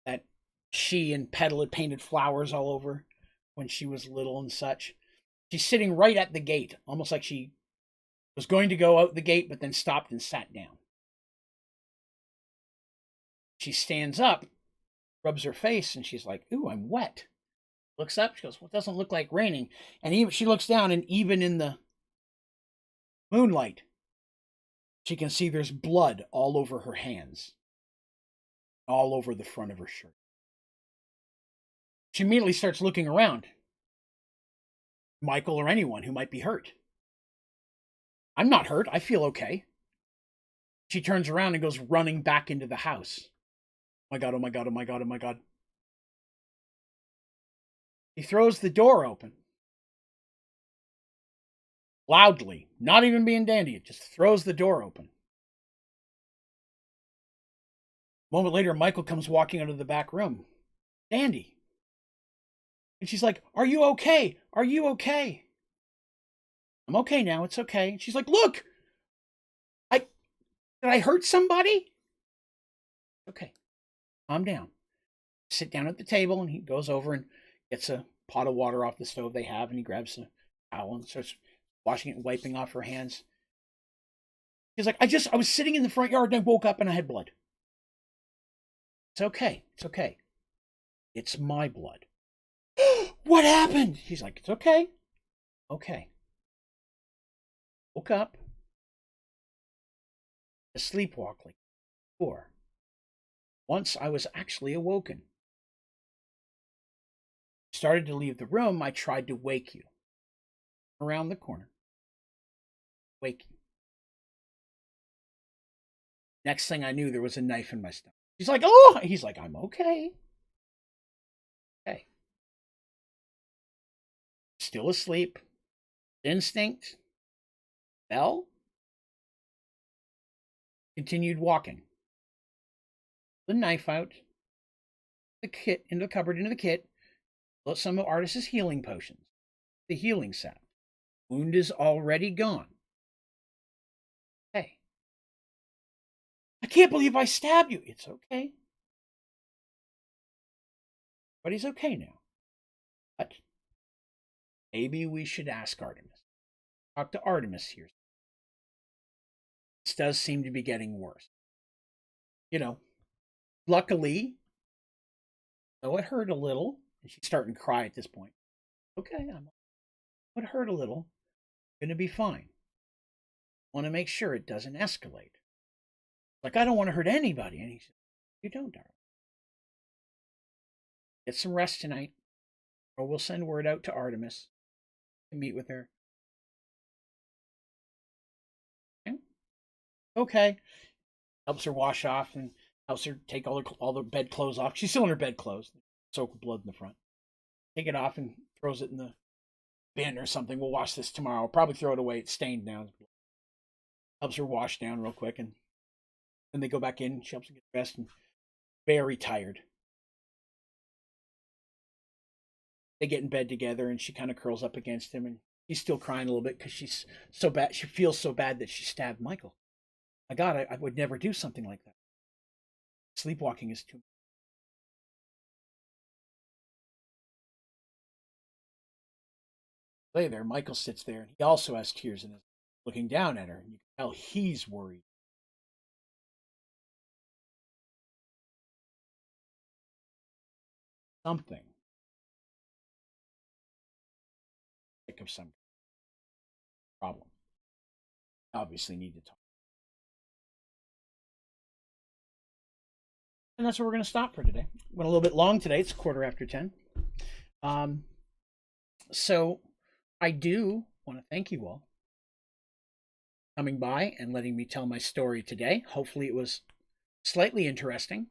that she and Petal had painted flowers all over when she was little and such. She's sitting right at the gate, almost like she was going to go out the gate, but then stopped and sat down. She stands up, rubs her face, and she's like, ooh, I'm wet. Looks up, she goes, well, it doesn't look like raining. And she looks down, and even in the Moonlight. She can see there's blood all over her hands, all over the front of her shirt. She immediately starts looking around. Michael or anyone who might be hurt. I'm not hurt. I feel okay. She turns around and goes running back into the house. Oh my God, oh my God, oh my God, oh my God. He throws the door open. Loudly, not even being dandy, it just throws the door open. A moment later, Michael comes walking out of the back room. Dandy. And she's like, are you okay? Are you okay? I'm okay now. It's okay. And she's like, look, did I hurt somebody? Okay. Calm down. Sit down at the table, and he goes over and gets a pot of water off the stove they have, and he grabs a towel and starts washing it and wiping off her hands. He's like, I was sitting in the front yard and I woke up and I had blood. It's okay. It's okay. It's my blood. What happened? He's like, it's okay. Okay. Woke up. A sleepwalk like before. Once I was actually awoken. Started to leave the room. I tried to wake you. Around the corner. Wake you. Next thing I knew, there was a knife in my stomach. He's like, oh! He's like, I'm okay. Okay. Still asleep. Instinct. Fell. Continued walking. The knife out. The kit, into the cupboard, into the kit. Put some of Artis's healing potions. The healing set. Wound is already gone. Hey. I can't believe I stabbed you. It's okay. But he's okay now. But maybe we should ask Artemis. Talk to Artemis here. This does seem to be getting worse. You know, luckily, though it hurt a little, and she's starting to cry at this point. Okay, it hurt a little. I'm going to be fine. Want to make sure it doesn't escalate. Like, I don't want to hurt anybody. And he said, you don't, darling. Get some rest tonight, or we'll send word out to Artemis to meet with her. Okay. Helps her wash off and helps her take all the bed clothes off. She's still in her bed clothes. Soak with blood in the front. Take it off and throws it in the bin or something. We'll wash this tomorrow. I'll probably throw it away. It's stained now. Helps her wash down real quick, and then they go back in. She helps her get dressed and very tired. They get in bed together, and she kind of curls up against him, and he's still crying a little bit because she's so bad. She feels so bad that she stabbed Michael. My God, I would never do something like that. Sleepwalking is too much. Lay there, Michael sits there, and he also has tears in his eyes, looking down at her, and you can tell he's worried. Something. Think of some problem. Obviously need to talk. And that's where we're going to stop for today. Went a little bit long today. It's 10:15. So I do want to thank you all for coming by and letting me tell my story today. Hopefully it was slightly interesting.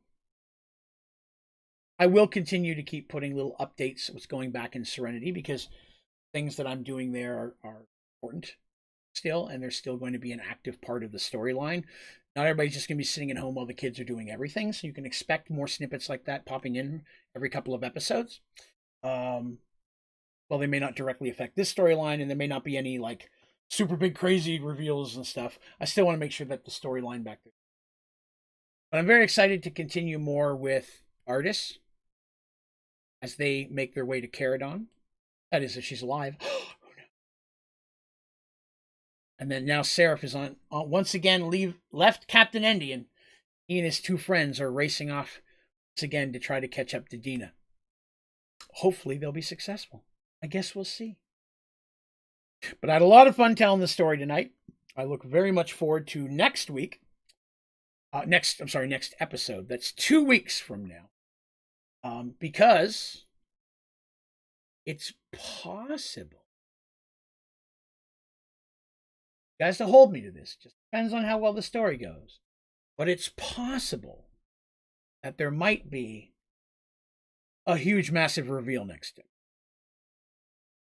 I will continue to keep putting little updates what's going back in Serenity, because things that I'm doing there are important still, and they're still going to be an active part of the storyline. Not everybody's just going to be sitting at home while the kids are doing everything, so you can expect more snippets like that popping in every couple of episodes. Well, they may not directly affect this storyline, and there may not be any like super big crazy reveals and stuff. I still want to make sure that the storyline back there. But I'm very excited to continue more with Artis as they make their way to Caradon. That is, if she's alive. And then now Seraph is on once again left Captain Endy, and he and his two friends are racing off once again to try to catch up to Dina. Hopefully they'll be successful. I guess we'll see. But I had a lot of fun telling the story tonight. I look very much forward to next week. Next episode. That's 2 weeks from now. Because it's possible. You guys to hold me to this. Just depends on how well the story goes. But it's possible that there might be a huge, massive reveal next time.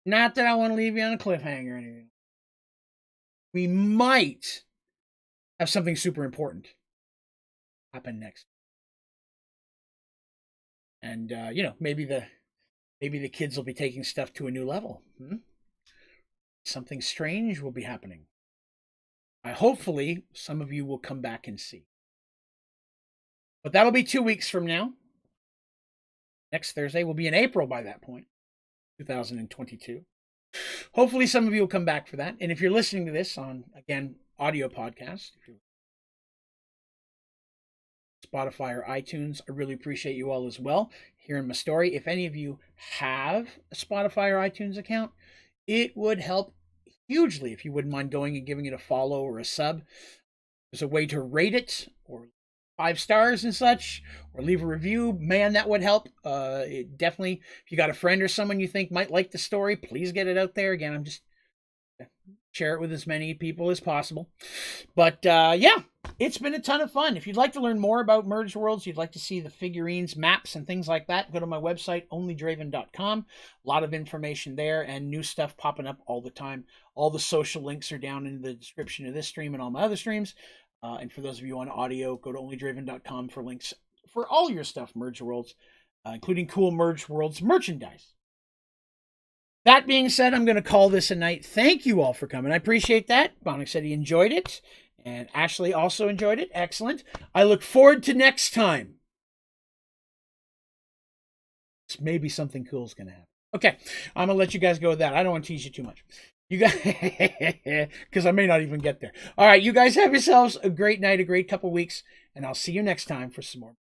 Not that I want to leave you on a cliffhanger or anything. We might have something super important happen next. And maybe the kids will be taking stuff to a new level. Something strange will be happening. Hopefully some of you will come back and see. But that'll be 2 weeks from now. Next Thursday will be in April by that point, 2022. Hopefully some of you will come back for that. And if you're listening to this on, again, audio podcast, Spotify or iTunes, I really appreciate you all as well hearing my story. If any of you have a Spotify or iTunes account, it would help hugely if you wouldn't mind going and giving it a follow or a sub. There's a way to rate it or 5 stars and such, or leave a review. Man, that would help. It definitely, if you got a friend or someone you think might like the story, please get it out there. Again, I'm just share it with as many people as possible. But yeah, it's been a ton of fun. If you'd like to learn more about Mergeworlds, you'd like to see the figurines, maps, and things like that, go to my website, Onlydraven.com. A lot of information there and new stuff popping up all the time. All the social links are down in the description of this stream and all my other streams. And for those of you on audio, go to Onlydraven.com for links for all your stuff, Mergeworlds, including cool Mergeworlds merchandise. That being said, I'm going to call this a night. Thank you all for coming. I appreciate that. Bonnick said he enjoyed it. And Ashley also enjoyed it. Excellent. I look forward to next time. Maybe something cool is going to happen. Okay, I'm going to let you guys go with that. I don't want to tease you too much. You guys, because I may not even get there. All right, you guys have yourselves a great night, a great couple weeks, and I'll see you next time for some more.